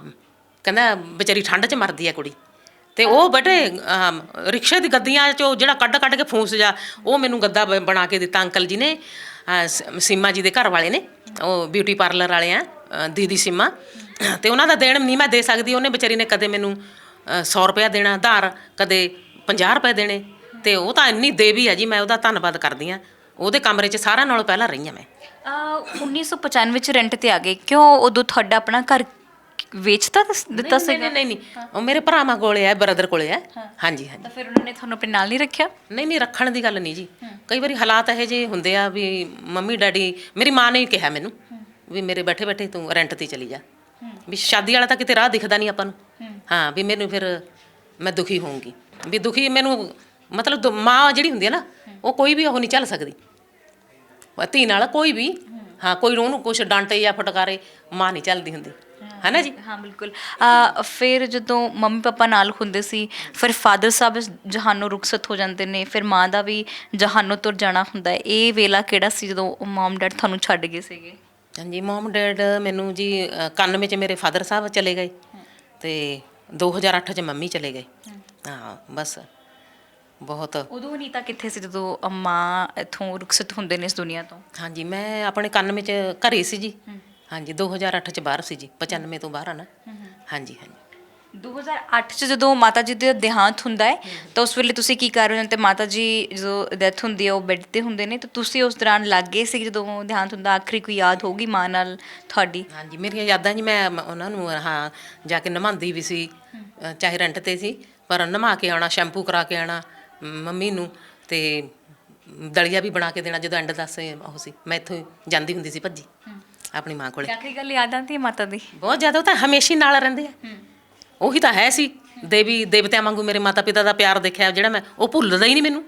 ਕਹਿੰਦਾ ਵਿਚਾਰੀ ਠੰਡ 'ਚ ਮਰਦੀ ਆ ਕੁੜੀ। ਤੇ ਉਹ ਬੇਟੇ ਰਿਕਸ਼ੇ ਦੀ ਗੱਦੀਆਂ 'ਚੋਂ ਜਿਹੜਾ ਕੱਢ ਕੱਢ ਕੇ ਫੂਸ ਜਾ, ਉਹ ਮੈਨੂੰ ਗੱਦਾ ਬਣਾ ਕੇ ਦਿੱਤਾ ਅੰਕਲ ਜੀ ਨੇ, ਸੀਮਾ ਜੀ ਦੇ ਘਰ ਵਾਲੇ ਨੇ, ਉਹ ਬਿਊਟੀ ਪਾਰਲਰ ਵਾਲੇ ਆ, ਦੀਦੀ ਸੀਮਾ। ਤੇ ਉਹਨਾਂ ਦਾ ਦੇਣ ਨਹੀਂ ਮੈਂ ਦੇ ਸਕਦੀ। ਉਹਨੇ ਵਿਚਾਰੀ ਨੇ ਕਦੇ ਮੈਨੂੰ 100 ਰੁਪਇਆ ਦੇਣਾ ਉਧਾਰ, ਕਦੇ 50 ਰੁਪਏ ਦੇਣੇ। ਤੇ ਉਹ ਤਾਂ ਇੰਨੀ ਦੇਵੀ ਆ ਜੀ, ਮੈਂ ਉਹਦਾ ਧੰਨਵਾਦ ਕਰਦੀ ਹਾਂ। ਉਹਦੇ ਕਮਰੇ 'ਚ ਸਾਰਿਆਂ ਨਾਲੋਂ ਪਹਿਲਾਂ ਰਹੀ ਹਾਂ ਮੈਂ। 1995 ਚ ਰੈਂਟ ਤੇ ਆ ਗਏ ਕਿਉਂ? ਉਦੋਂ ਤੁਹਾਡਾ ਆਪਣਾ ਘਰ ਵੇਚਤਾ ਦਿੱਤਾ ਸੀਗਾ? ਨਹੀਂ, ਉਹ ਮੇਰੇ ਭਰਾਵਾਂ ਕੋਲੇ ਆ, ਬ੍ਰਦਰ ਕੋਲੇ ਆ। ਹਾਂਜੀ ਹਾਂਜੀ। ਤਾਂ ਫਿਰ ਉਹਨਾਂ ਨੇ ਤੁਹਾਨੂੰ ਆਪਣੇ ਨਾਲ ਨਹੀਂ ਰੱਖਿਆ? ਨਹੀਂ, ਰੱਖਣ ਦੀ ਗੱਲ ਨਹੀਂ ਜੀ। ਕਈ ਵਾਰੀ ਹਾਲਾਤ ਇਹੋ ਜਿਹੇ ਹੁੰਦੇ ਆ ਵੀ ਮੰਮੀ ਡੈਡੀ, ਮੇਰੀ ਮਾਂ ਨੇ ਹੀ ਕਿਹਾ ਮੈਨੂੰ ਵੀ ਮੇਰੇ ਬੈਠੇ ਬੈਠੇ ਤੂੰ ਰੈਂਟ ਤੇ ਚਲੀ ਜਾ, ਵੀ ਸ਼ਾਦੀ ਵਾਲਾ ਤਾਂ ਕਿਤੇ ਰਾਹ ਦਿਖਦਾ ਨਹੀਂ ਆਪਾਂ ਨੂੰ। ਹਾਂ, ਵੀ ਮੈਨੂੰ ਫਿਰ ਮੈਂ ਦੁਖੀ ਹੋਊਂਗੀ, ਵੀ ਦੁਖੀ ਮੈਨੂੰ ਮਤਲਬ ਮਾਂ ਜਿਹੜੀ ਹੁੰਦੀ ਹੈ ਨਾ, ਉਹ ਕੋਈ ਵੀ ਉਹ ਨਹੀਂ ਚੱਲ ਸਕਦੀ ਧੀ ਨਾਲ, ਕੋਈ ਵੀ। ਹਾਂ, ਕੋਈ ਉਹਨੂੰ ਕੁਛ ਡਾਂਟੇ ਜਾਂ ਫਟਕਾਰੇ, ਮਾਂ ਨਹੀਂ ਚੱਲਦੀ ਹੁੰਦੀ, ਹੈ ਨਾ ਜੀ। ਹਾਂ ਬਿਲਕੁਲ। ਫਿਰ ਜਦੋਂ ਮੰਮੀ ਪਾਪਾ ਨਾਲ ਹੁੰਦੇ ਸੀ, ਫਿਰ ਫਾਦਰ ਸਾਹਿਬ ਜਹਾਨੋਂ ਰੁਖਸਤ ਹੋ ਜਾਂਦੇ ਨੇ, ਫਿਰ ਮਾਂ ਦਾ ਵੀ ਜਹਾਨੋਂ ਤੁਰ ਜਾਣਾ ਹੁੰਦਾ ਹੈ। ਇਹ ਵੇਲਾ ਕਿਹੜਾ ਸੀ ਜਦੋਂ ਮਮ ਡੈਡ ਤੁਹਾਨੂੰ ਛੱਡ ਗਏ ਸੀਗੇ? ਹਾਂਜੀ, ਮਮ ਡੈਡ ਮੈਨੂੰ ਜੀ 91 'ਚ ਮੇਰੇ ਫਾਦਰ ਸਾਹਿਬ ਚਲੇ ਗਏ ਤੇ 2008 'ਚ ਮੰਮੀ ਚਲੇ ਗਏ। ਹਾਂ, ਬਸ ਬਹੁਤ। ਉਦੋਂ ਨੀਤਾ ਕਿੱਥੇ ਸੀ ਜਦੋਂ ਮਾਂ ਇੱਥੋਂ ਰੁਖਸਤ ਹੁੰਦੇ ਨੇ ਇਸ ਦੁਨੀਆ ਤੋਂ? ਹਾਂਜੀ, ਮੈਂ ਆਪਣੇ 91 'ਚ ਘਰੇ ਸੀ ਜੀ। ਹਾਂਜੀ, 2008 'ਚ ਬਾਹਰ ਸੀ ਜੀ, 95 ਤੋਂ ਬਾਹਰ ਆ ਨਾ। ਹਾਂਜੀ ਹਾਂਜੀ। 2008 'ਚ ਜਦੋਂ ਮਾਤਾ ਜੀ ਦਾ ਦੇਹਾਂਤ ਹੁੰਦਾ ਹੈ ਤਾਂ ਉਸ ਵੇਲੇ ਤੁਸੀਂ ਕੀ ਕਰ ਰਹੇ ਹੋ? ਤੇ ਮਾਤਾ ਜੀ ਜਦੋਂ ਡੈਥ ਹੁੰਦੀ ਹੈ ਉਹ ਬੈੱਡ ਤੇ ਹੁੰਦੇ ਨੇ, ਤਾਂ ਤੁਸੀਂ ਉਸ ਦੌਰਾਨ ਲੱਗ ਗਏ ਸੀ ਜਦੋਂ ਦੇਹਾਂਤ ਹੁੰਦਾ? ਆਖਰੀ ਕੋਈ ਯਾਦ ਹੋਊਗੀ ਮਾਂ ਨਾਲ ਤੁਹਾਡੀ? ਹਾਂਜੀ, ਮੇਰੀਆਂ ਯਾਦਾਂ ਜੀ, ਮੈਂ ਉਹਨਾਂ ਨੂੰ ਹਾਂ ਜਾ ਕੇ ਨਹਾਉਂਦੀ ਵੀ ਸੀ, ਚਾਹੇ ਰੈਂਟ ਤੇ ਸੀ, ਪਰ ਨਹਾ ਕੇ ਆਉਣਾ, ਸ਼ੈਂਪੂ ਕਰਾ ਕੇ ਆਉਣਾ ਮੰਮੀ ਨੂੰ, ਤੇ ਦਲੀਆ ਵੀ ਬਣਾ ਕੇ ਦੇਣਾ ਜਦੋਂ ਐਂਡ ਦੱਸ ਉਹ ਸੀ। ਮੈਂ ਇੱਥੋਂ ਜਾਂਦੀ ਹੁੰਦੀ ਸੀ ਭੱਜੀ ਆਪਣੀ ਮਾਂ ਕੋਲੇ। ਆਖਰੀ ਗੱਲ ਯਾਦ ਆਉਂਦੀ ਹੈ ਮਾਤਾ ਦੀ? ਬਹੁਤ ਜ਼ਿਆਦਾ। ਉਹ ਤਾਂ ਹਮੇਸ਼ਾ ਹੀ ਨਾਲ ਰਹਿੰਦੇ ਆ, ਉਹੀ ਤਾਂ ਹੈ ਸੀ ਦੇਵੀ ਦੇਵਤਿਆਂ ਵਾਂਗੂ। ਮੇਰੇ ਮਾਤਾ ਪਿਤਾ ਦਾ ਪਿਆਰ ਦੇਖਿਆ ਜਿਹੜਾ ਮੈਂ, ਉਹ ਭੁੱਲਦਾ ਹੀ ਨਹੀਂ ਮੈਨੂੰ।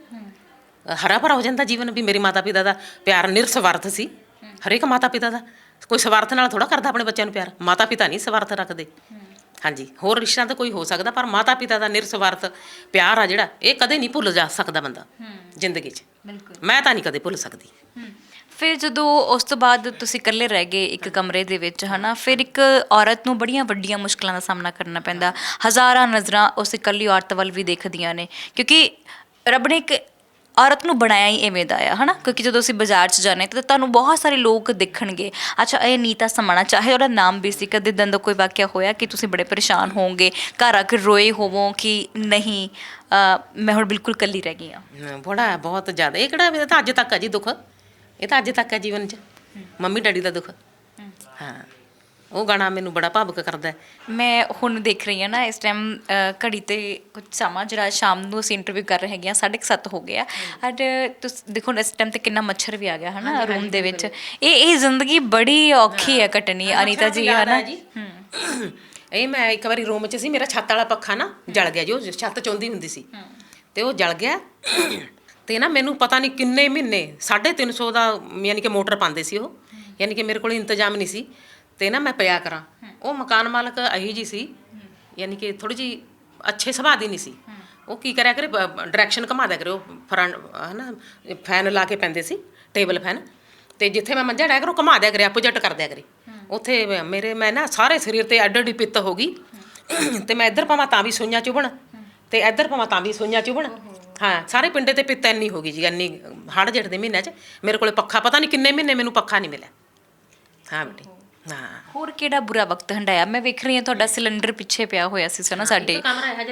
ਹਰਾ ਭਰਾ ਹੋ ਜਾਂਦਾ ਜੀਵਨ ਵੀ ਮੇਰੇ ਮਾਤਾ ਪਿਤਾ ਦਾ ਪਿਆਰ ਨਿਰਸਵਾਰਥ ਸੀ। ਹਰੇਕ ਮਾਤਾ ਪਿਤਾ ਦਾ ਕੋਈ ਸਵਾਰਥ ਨਾਲ ਥੋੜ੍ਹਾ ਕਰਦਾ ਆਪਣੇ ਬੱਚਿਆਂ ਨੂੰ ਪਿਆਰ। ਮਾਤਾ ਪਿਤਾ ਨਹੀਂ ਸਵਾਰਥ ਰੱਖਦੇ। ਹਾਂਜੀ, ਹੋਰ ਰਿਸ਼ਤਿਆਂ ਤਾਂ ਕੋਈ ਹੋ ਸਕਦਾ, ਪਰ ਮਾਤਾ ਪਿਤਾ ਦਾ ਨਿਰਸਵਾਰਥ ਪਿਆਰ ਆ ਜਿਹੜਾ, ਇਹ ਕਦੇ ਨਹੀਂ ਭੁੱਲ ਜਾ ਸਕਦਾ ਬੰਦਾ ਜ਼ਿੰਦਗੀ 'ਚ। ਬਿਲਕੁਲ। ਮੈਂ ਤਾਂ ਨਹੀਂ ਕਦੇ ਭੁੱਲ ਸਕਦੀ। ਫਿਰ ਜਦੋਂ ਉਸ ਤੋਂ ਬਾਅਦ ਤੁਸੀਂ ਇਕੱਲੇ ਰਹਿ ਗਏ ਇੱਕ ਕਮਰੇ ਦੇ ਵਿੱਚ, ਹੈ ਨਾ, ਫਿਰ ਇੱਕ ਔਰਤ ਨੂੰ ਬੜੀਆਂ ਵੱਡੀਆਂ ਮੁਸ਼ਕਲਾਂ ਦਾ ਸਾਹਮਣਾ ਕਰਨਾ ਪੈਂਦਾ। ਹਜ਼ਾਰਾਂ ਨਜ਼ਰਾਂ ਉਸ ਇਕੱਲੀ ਔਰਤ ਵੱਲ ਵੀ ਦੇਖਦੀਆਂ ਨੇ, ਕਿਉਂਕਿ ਰੱਬ ਨੇ ਇੱਕ ਔਰਤ ਨੂੰ ਬਣਾਇਆ ਹੀ ਇਵੇਂ ਦਾ ਆ, ਹੈ ਨਾ। ਕਿਉਂਕਿ ਜਦੋਂ ਅਸੀਂ ਬਾਜ਼ਾਰ 'ਚ ਜਾਂਦੇ ਤਾਂ ਤੁਹਾਨੂੰ ਬਹੁਤ ਸਾਰੇ ਲੋਕ ਦੇਖਣਗੇ, ਅੱਛਾ ਇਹ ਨੀਤਾ ਸਮਾਣਾ, ਚਾਹੇ ਉਹਦਾ ਨਾਮ ਵੀ ਸੀ। ਕਦੇ ਦਿਨ ਦਾ ਕੋਈ ਵਾਕਿਆ ਹੋਇਆ ਕਿ ਤੁਸੀਂ ਬੜੇ ਪਰੇਸ਼ਾਨ ਹੋਵੋਗੇ, ਘਰ ਆ ਕੇ ਰੋਏ ਹੋਵੋ ਕਿ ਨਹੀਂ ਮੈਂ ਹੁਣ ਬਿਲਕੁਲ ਇਕੱਲੀ ਰਹਿ ਗਈ ਹਾਂ? ਬੜਾ ਬਹੁਤ ਜ਼ਿਆਦਾ। ਇਹ ਕਿਹੜਾ ਤਾਂ ਅੱਜ ਤੱਕ ਹੈ ਜੀ ਦੁੱਖ, ਇਹ ਤਾਂ ਅੱਜ ਤੱਕ ਹੈ ਜੀਵਨ 'ਚ ਮੰਮੀ ਡੈਡੀ ਦਾ ਦੁੱਖ। ਹਾਂ, ਉਹ ਗਾਣਾ ਮੈਨੂੰ ਬੜਾ ਭਾਵੁਕ ਕਰਦਾ। ਮੈਂ ਹੁਣ ਦੇਖ ਰਹੀ ਹਾਂ ਨਾ ਇਸ ਟਾਈਮ ਘੜੀ 'ਤੇ ਕੁਝ ਸਮਾਂ, ਜਿਹੜਾ ਸ਼ਾਮ ਨੂੰ ਅਸੀਂ ਇੰਟਰਵਿਊ ਕਰ ਰਹੇ ਹੈਗੇ ਹਾਂ, 7:30 ਹੋ ਗਿਆ। ਅਰ ਤੁਸੀਂ ਦੇਖੋ ਇਸ ਟਾਈਮ 'ਤੇ ਕਿੰਨਾ ਮੱਛਰ ਵੀ ਆ ਗਿਆ ਹੈ ਨਾ ਰੂਮ ਦੇ ਵਿੱਚ। ਇਹ ਜ਼ਿੰਦਗੀ ਬੜੀ ਔਖੀ ਹੈ ਕੱਟਣੀ ਅਨੀਤਾ ਜੀ, ਹੈ ਨਾ। ਇਹ ਮੈਂ ਇੱਕ ਵਾਰੀ ਰੂਮ 'ਚ ਸੀ, ਮੇਰਾ ਛੱਤ ਵਾਲਾ ਪੱਖਾ ਨਾ ਜਲ ਗਿਆ ਜੀ। ਉਹ ਛੱਤ ਚੋਂਦੀ ਹੁੰਦੀ ਸੀ ਤੇ ਉਹ ਜਲ ਗਿਆ। ਤੇ ਨਾ ਮੈਨੂੰ ਪਤਾ ਨਹੀਂ ਕਿੰਨੇ ਮਹੀਨੇ 350 ਦਾ ਯਾਨੀ ਕਿ ਮੋਟਰ ਪਾਉਂਦੇ ਸੀ ਉਹ, ਯਾਨੀ ਕਿ ਮੇਰੇ ਕੋਲ ਇੰਤਜ਼ਾਮ ਨਹੀਂ ਸੀ। ਤੇ ਨਾ ਮੈਂ ਪਿਆ ਕਰਾਂ। ਉਹ ਮਕਾਨ ਮਾਲਕ ਇਹੀ ਜੀ ਸੀ, ਯਾਨੀ ਕਿ ਥੋੜ੍ਹੀ ਜਿਹੀ ਅੱਛੇ ਸੁਭਾਅ ਦੀ ਨਹੀਂ ਸੀ। ਉਹ ਕੀ ਕਰਿਆ ਕਰੇ, ਡਾਇਰੈਕਸ਼ਨ ਘੁਮਾ ਦਿਆ ਕਰੇ। ਉਹ ਫਰੰਟ ਹੈ ਨਾ, ਫੈਨ ਲਾ ਕੇ ਪੈਂਦੇ ਸੀ, ਟੇਬਲ ਫੈਨ, ਤੇ ਜਿੱਥੇ ਮੈਂ ਮੰਜਾ ਡਾਇਆ ਕਰੇ ਉਹ ਘੁਮਾ ਦਿਆ ਕਰੇ, ਆਪੋਜਿਟ ਕਰ ਦਿਆ ਕਰੇ। ਉੱਥੇ ਮੈਂ ਨਾ ਸਾਰੇ ਸਰੀਰ 'ਤੇ ਐਡੀ ਪਿੱਤ ਹੋ ਗਈ। ਤੇ ਮੈਂ ਇੱਧਰ ਪਾਵਾਂ ਤਾਂ ਵੀ ਸੂਈਆਂ ਚੁਭਣ, ਤੇ ਇੱਧਰ ਪਾਵਾਂ ਤਾਂ ਵੀ ਸੂਈਆਂ ਚੁਭਣ। ਹਾਂ, ਸਾਰੇ ਪਿੰਡੇ 'ਤੇ ਪਿੱਤ ਇੰਨੀ ਹੋ ਗਈ ਜੀ, ਇੰਨੀ। ਹੜ੍ਹ ਜੇਠ ਦੇ ਮਹੀਨਿਆਂ 'ਚ ਮੇਰੇ ਕੋਲ ਪੱਖਾ, ਪਤਾ ਨਹੀਂ ਕਿੰਨੇ ਮਹੀਨੇ ਮੈਨੂੰ ਪੱਖਾ ਨਹੀਂ ਮਿਲਿਆ। ਹਾਂ ਬੇਟੀ। ਹਾਂ, ਹੋਰ ਕਿਹੜਾ ਬੁਰਾ ਵਕਤ ਹੰਡਾਇਆ? ਮੈਂ ਵੇਖ ਰਹੀ ਹਾਂ ਤੁਹਾਡਾ ਸਿਲੰਡਰ ਪਿੱਛੇ ਪਿਆ ਹੋਇਆ ਸੀ ਨਾ ਸਾਡੇ,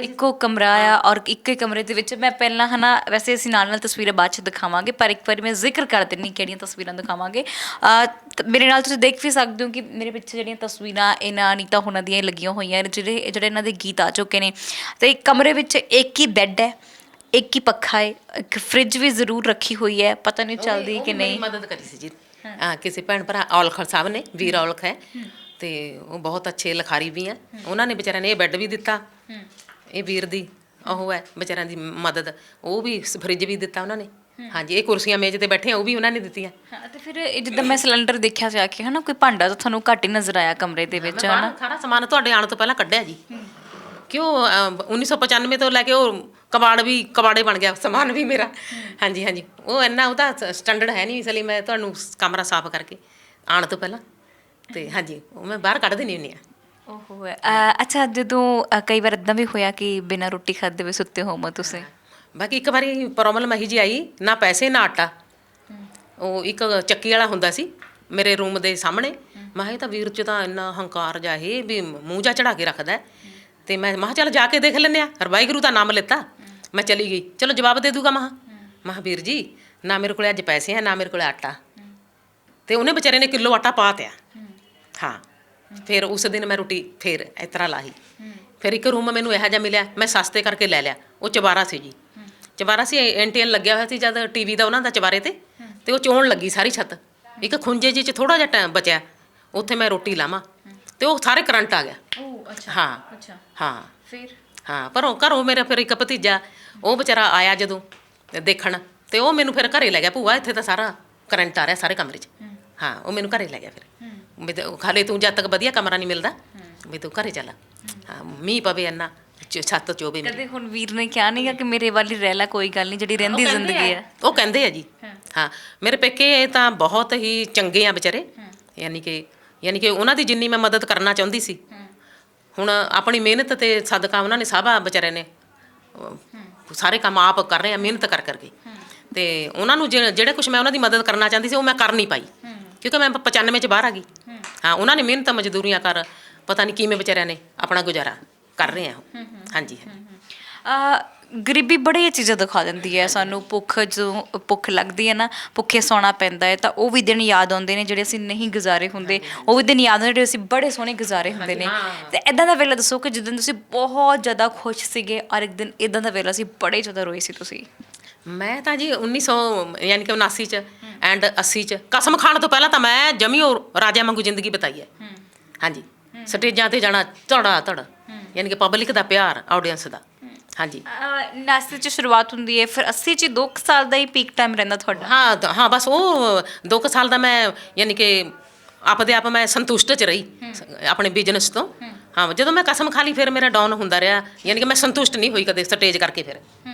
ਇੱਕੋ ਕਮਰਾ ਆ, ਔਰ ਇੱਕੇ ਕਮਰੇ ਦੇ ਵਿੱਚ ਮੈਂ ਪਹਿਲਾਂ, ਹੈ ਨਾ, ਵੈਸੇ ਅਸੀਂ ਨਾਲ ਨਾਲ ਤਸਵੀਰਾਂ ਬਾਅਦ 'ਚ ਦਿਖਾਵਾਂਗੇ, ਪਰ ਇੱਕ ਵਾਰੀ ਮੈਂ ਜ਼ਿਕਰ ਕਰ ਦਿੰਦੀ ਕਿਹੜੀਆਂ ਤਸਵੀਰਾਂ ਦਿਖਾਵਾਂਗੇ। ਮੇਰੇ ਨਾਲ ਤੁਸੀਂ ਦੇਖ ਵੀ ਸਕਦੇ ਹੋ ਕਿ ਮੇਰੇ ਪਿੱਛੇ ਜਿਹੜੀਆਂ ਤਸਵੀਰਾਂ ਇਹਨਾਂ ਅਨੀਤਾ ਹੋਣਾ ਦੀਆਂ ਲੱਗੀਆਂ ਹੋਈਆਂ, ਜਿਹੜੇ ਇਹਨਾਂ ਦੇ ਗੀਤ ਆ ਚੁੱਕੇ ਨੇ। ਅਤੇ ਕਮਰੇ ਵਿੱਚ ਇੱਕ ਹੀ ਬੈੱਡ ਹੈ, ਇੱਕ ਹੀ ਪੱਖਾ ਹੈ, ਇੱਕ ਫਰਿੱਜ ਵੀ ਜ਼ਰੂਰ ਰੱਖੀ ਹੋਈ ਹੈ, ਪਤਾ ਨਹੀਂ ਚੱਲਦੀ ਕਿ ਨਹੀਂ। ਮਦਦ ਕਰੀ ਸੀ ਜੀ ਕਿਸੇ ਭੈਣ ਭਰਾ, ਔਲਖ ਸਾਹਿਬ ਨੇ, ਵੀਰ ਔਲਖ ਹੈ, ਤੇ ਉਹ ਬਹੁਤ ਅੱਛੇ ਲਿਖਾਰੀ ਵੀ ਆ। ਉਹਨਾਂ ਨੇ ਵਿਚਾਰਿਆਂ ਨੇ ਇਹ ਬੈੱਡ ਵੀ ਦਿੱਤਾ, ਇਹ ਵੀਰ ਦੀ ਉਹ ਹੈ ਵਿਚਾਰਿਆਂ ਦੀ ਮਦਦ। ਉਹ ਵੀ ਫਰਿੱਜ ਵੀ ਦਿੱਤਾ ਉਹਨਾਂ ਨੇ। ਹਾਂਜੀ, ਇਹ ਕੁਰਸੀਆਂ ਮੇਜ਼ 'ਤੇ ਬੈਠੇ ਉਹ ਵੀ ਉਹਨਾਂ ਨੇ ਦਿੱਤੀਆਂ। ਅਤੇ ਫਿਰ ਜਿੱਦਾਂ ਮੈਂ ਸਿਲੰਡਰ ਦੇਖਿਆ ਜਾ ਕੇ, ਹੈ ਨਾ, ਕੋਈ ਭਾਂਡਾ ਤਾਂ ਤੁਹਾਨੂੰ ਘੱਟ ਹੀ ਨਜ਼ਰ ਆਇਆ ਕਮਰੇ ਦੇ ਵਿੱਚ, ਹੈ ਨਾ? ਸਾਰਾ ਸਮਾਨ ਤੁਹਾਡੇ ਆਉਣ ਤੋਂ ਪਹਿਲਾਂ ਕੱਢਿਆ ਜੀ, ਕਿਉਂ 1995 ਤੋਂ ਲੈ ਕੇ ਉਹ ਕਬਾੜੇ ਬਣ ਗਿਆ ਸਮਾਨ ਵੀ ਮੇਰਾ। ਹਾਂਜੀ ਹਾਂਜੀ, ਉਹ ਇੰਨਾ ਉਹਦਾ ਸਟੈਂਡਰਡ ਹੈ ਨਹੀਂ, ਇਸ ਲਈ ਮੈਂ ਤੁਹਾਨੂੰ ਕਮਰਾ ਸਾਫ਼ ਕਰਕੇ ਆਉਣ ਤੋਂ ਪਹਿਲਾਂ। ਤੇ ਹਾਂਜੀ ਉਹ ਮੈਂ ਬਾਹਰ ਕੱਢ ਦਿੰਦੀ ਹੁੰਦੀ ਹਾਂ। ਓਹੋ ਅੱਛਾ, ਜਦੋਂ ਕਈ ਵਾਰ ਇਦਾਂ ਵੀ ਹੋਇਆ ਕਿ ਬਿਨਾਂ ਰੋਟੀ ਖਾਦੇ ਹੋਏ ਸੁੱਤੇ ਹੋਵੋ ਤੁਸੀਂ? ਬਾਕੀ ਇੱਕ ਵਾਰੀ ਪ੍ਰੋਬਲਮ ਇਹੀ ਜਿਹੀ ਆਈ, ਨਾ ਪੈਸੇ ਨਾ ਆਟਾ। ਉਹ ਇੱਕ ਚੱਕੀ ਵਾਲਾ ਹੁੰਦਾ ਸੀ ਮੇਰੇ ਰੂਮ ਦੇ ਸਾਹਮਣੇ। ਮੈਂ ਕਿਹਾ ਇਹ ਤਾਂ ਵੀਰ 'ਚ ਤਾਂ ਇੰਨਾ ਹੰਕਾਰ ਜਾ ਇਹ ਵੀ ਮੂੰਹ ਜਾ ਚੜਾ ਕੇ ਰੱਖਦਾ। ਤੇ ਮੈਂ ਕਿਹਾ ਚੱਲ ਜਾ ਕੇ ਦੇਖ ਲੈਂਦੇ ਹਾਂ। ਵਾਹਿਗੁਰੂ ਦਾ ਨਾਮ ਲਿੱਤਾ, ਮੈਂ ਚਲੀ ਗਈ। ਚਲੋ ਜਵਾਬ ਦੇ ਦੂਗਾ। ਮੈਂ ਕਿਹਾ ਵੀਰ ਜੀ ਨਾ ਮੇਰੇ ਕੋਲ ਅੱਜ ਪੈਸੇ ਆ, ਨਾ ਮੇਰੇ ਕੋਲ ਆਟਾ। ਤੇ ਉਹਨੇ ਵਿਚਾਰੇ ਨੇ ਕਿਲੋ ਆਟਾ ਪਾ ਤਿਆ। ਹਾਂ ਫਿਰ ਉਸ ਦਿਨ ਮੈਂ ਰੋਟੀ ਫਿਰ ਇਸ ਤਰ੍ਹਾਂ ਲਾਹੀ। ਫਿਰ ਇੱਕ ਰੂਮ ਮੈਨੂੰ ਇਹੋ ਜਿਹਾ ਮਿਲਿਆ, ਮੈਂ ਸਸਤੇ ਕਰਕੇ ਲੈ ਲਿਆ। ਉਹ ਚੁਬਾਰਾ ਸੀ ਜੀ, ਚੁਬਾਰਾ ਸੀ, ਐਂਟੀਐਨ ਲੱਗਿਆ ਹੋਇਆ ਸੀ ਜਦ ਟੀਵੀ ਦਾ ਉਹਨਾਂ ਦਾ ਚੁਬਾਰੇ ਤੇ ਉਹ ਚੋਣ ਲੱਗੀ ਸਾਰੀ ਛੱਤ। ਇੱਕ ਖੁੰਝੇ ਜਿਹੇ 'ਚ ਥੋੜ੍ਹਾ ਜਿਹਾ ਟਾਈਮ ਬਚਿਆ, ਉੱਥੇ ਮੈਂ ਰੋਟੀ ਲਾਵਾਂ ਤੇ ਉਹ ਸਾਰੇ ਕਰੰਟ ਆ ਗਿਆ। ਹਾਂ ਹਾਂ ਫਿਰ ਹਾਂ ਪਰ ਘਰੋਂ ਮੇਰਾ ਫਿਰ ਇੱਕ ਭਤੀਜਾ ਉਹ ਵਿਚਾਰਾ ਆਇਆ ਜਦੋਂ ਦੇਖਣ, ਤੇ ਉਹ ਮੈਨੂੰ ਫਿਰ ਘਰੇ ਲੈ ਗਿਆ। ਭੂਆ ਇੱਥੇ ਤਾਂ ਸਾਰਾ ਕਰੰਟ ਆ ਰਿਹਾ ਸਾਰੇ ਕਮਰੇ 'ਚ। ਹਾਂ ਉਹ ਮੈਨੂੰ ਘਰੇ ਲੈ ਗਿਆ। ਫਿਰ ਵੀ ਖਾਲੇ ਤੂੰ ਜਦ ਤੱਕ ਵਧੀਆ ਕਮਰਾ ਨਹੀਂ ਮਿਲਦਾ ਵੀ ਤੂੰ ਘਰੇ ਚੱਲ। ਹਾਂ ਮੀਂਹ ਪਵੇ ਇੰਨਾ ਛੱਤ ਚੋਵੇ। ਕਦੇ ਹੁਣ ਵੀਰ ਨੇ ਕਿਹਾ ਨਹੀਂਗਾ ਕਿ ਮੇਰੇ ਵੱਲ ਹੀ ਰਹਿ ਲੈ, ਕੋਈ ਗੱਲ ਨਹੀਂ, ਜਿਹੜੀ ਰਹਿੰਦੀ ਜ਼ਿੰਦਗੀ ਹੈ? ਉਹ ਕਹਿੰਦੇ ਆ ਜੀ। ਹਾਂ ਮੇਰੇ ਪੇਕੇ ਤਾਂ ਬਹੁਤ ਹੀ ਚੰਗੇ ਆ ਵਿਚਾਰੇ। ਯਾਨੀ ਕਿ ਉਹਨਾਂ ਦੀ ਜਿੰਨੀ ਮੈਂ ਮਦਦ ਕਰਨਾ ਚਾਹੁੰਦੀ ਸੀ, ਹੁਣ ਆਪਣੀ ਮਿਹਨਤ ਤੇ ਸਦਕਾ ਉਹਨਾਂ ਨੇ ਸਭ ਵਿਚਾਰੇ ਨੇ ਸਾਰੇ ਕੰਮ ਆਪ ਕਰ ਰਹੇ ਆ ਮਿਹਨਤ ਕਰ ਕਰਕੇ। ਤੇ ਉਹਨਾਂ ਨੂੰ ਜਿਹੜੇ ਕੁਛ ਮੈਂ ਉਹਨਾਂ ਦੀ ਮਦਦ ਕਰਨਾ ਚਾਹੁੰਦੀ ਸੀ ਉਹ ਮੈਂ ਕਰ ਨਹੀਂ ਪਾਈ, ਕਿਉਂਕਿ ਮੈਂ 95 'ਚ ਬਾਹਰ ਆ ਗਈ। ਹਾਂ ਉਹਨਾਂ ਨੇ ਮਿਹਨਤ ਮਜ਼ਦੂਰੀਆਂ ਕਰ ਪਤਾ ਨਹੀਂ ਕਿਵੇਂ ਵਿਚਾਰਿਆਂ ਨੇ ਆਪਣਾ ਗੁਜ਼ਾਰਾ ਕਰ ਰਹੇ ਆ ਉਹ। ਹਾਂਜੀ ਗਰੀਬੀ ਬੜੀ ਚੀਜ਼ਾਂ ਦਿਖਾ ਦਿੰਦੀ ਹੈ ਸਾਨੂੰ। ਭੁੱਖ, ਜਦੋਂ ਭੁੱਖ ਲੱਗਦੀ ਹੈ ਨਾ, ਭੁੱਖੇ ਸੌਣਾ ਪੈਂਦਾ ਹੈ, ਤਾਂ ਉਹ ਵੀ ਦਿਨ ਯਾਦ ਆਉਂਦੇ ਨੇ ਜਿਹੜੇ ਅਸੀਂ ਨਹੀਂ ਗੁਜ਼ਾਰੇ ਹੁੰਦੇ। ਉਹ ਵੀ ਦਿਨ ਯਾਦ ਆਉਂਦੇ ਜਿਹੜੇ ਅਸੀਂ ਬੜੇ ਸੋਹਣੇ ਗੁਜ਼ਾਰੇ ਹੁੰਦੇ ਨੇ। ਤੇ ਇੱਦਾਂ ਦਾ ਵੇਲਾ ਦੱਸੋ ਕਿ ਜਿੱਦਣ ਤੁਸੀਂ ਬਹੁਤ ਜ਼ਿਆਦਾ ਖੁਸ਼ ਸੀਗੇ, ਔਰ ਇੱਕ ਦਿਨ ਇੱਦਾਂ ਦਾ ਵੇਲਾ ਸੀ ਬੜੇ ਜ਼ਿਆਦਾ ਰੋਏ ਸੀ ਤੁਸੀਂ। ਮੈਂ ਤਾਂ ਜੀ 1979 'ਚ ਐਂਡ 80 'ਚ ਕਸਮ ਖਾਣ ਤੋਂ ਪਹਿਲਾਂ ਤਾਂ ਮੈਂ ਜਮੀ ਉਹ ਰਾਜਿਆਂ ਵਾਂਗੂ ਜ਼ਿੰਦਗੀ ਬਿਤਾਈ ਹੈ। ਹਾਂਜੀ ਸਟੇਜਾਂ 'ਤੇ ਜਾਣਾ ਧੜਾ ਧੜ, ਯਾਨੀ ਕਿ ਪਬਲਿਕ ਦਾ ਪਿਆਰ, ਆਡੀਅੰਸ ਦਾ। ਹਾਂਜੀ 79 'ਚ ਸ਼ੁਰੂਆਤ ਹੁੰਦੀ ਹੈ, ਫਿਰ 80 'ਚ 2 ਸਾਲ ਦਾ ਹੀ ਪੀਕ ਟਾਈਮ ਰਹਿੰਦਾ ਤੁਹਾਡਾ? ਹਾਂ ਹਾਂ ਬਸ ਉਹ 2 ਸਾਲ ਦਾ ਮੈਂ ਯਾਨੀ ਕਿ ਆਪਦੇ ਆਪ ਮੈਂ ਸੰਤੁਸ਼ਟ 'ਚ ਰਹੀ ਆਪਣੇ ਬਿਜ਼ਨਸ ਤੋਂ। ਹਾਂ ਜਦੋਂ ਮੈਂ ਕਸਮ ਖਾ ਲਈ ਫਿਰ ਮੇਰਾ ਡਾਊਨ ਹੁੰਦਾ ਰਿਹਾ, ਯਾਨੀ ਕਿ ਮੈਂ ਸੰਤੁਸ਼ਟ ਨਹੀਂ ਹੋਈ ਕਦੇ ਸਟੇਜ ਕਰਕੇ ਫਿਰ।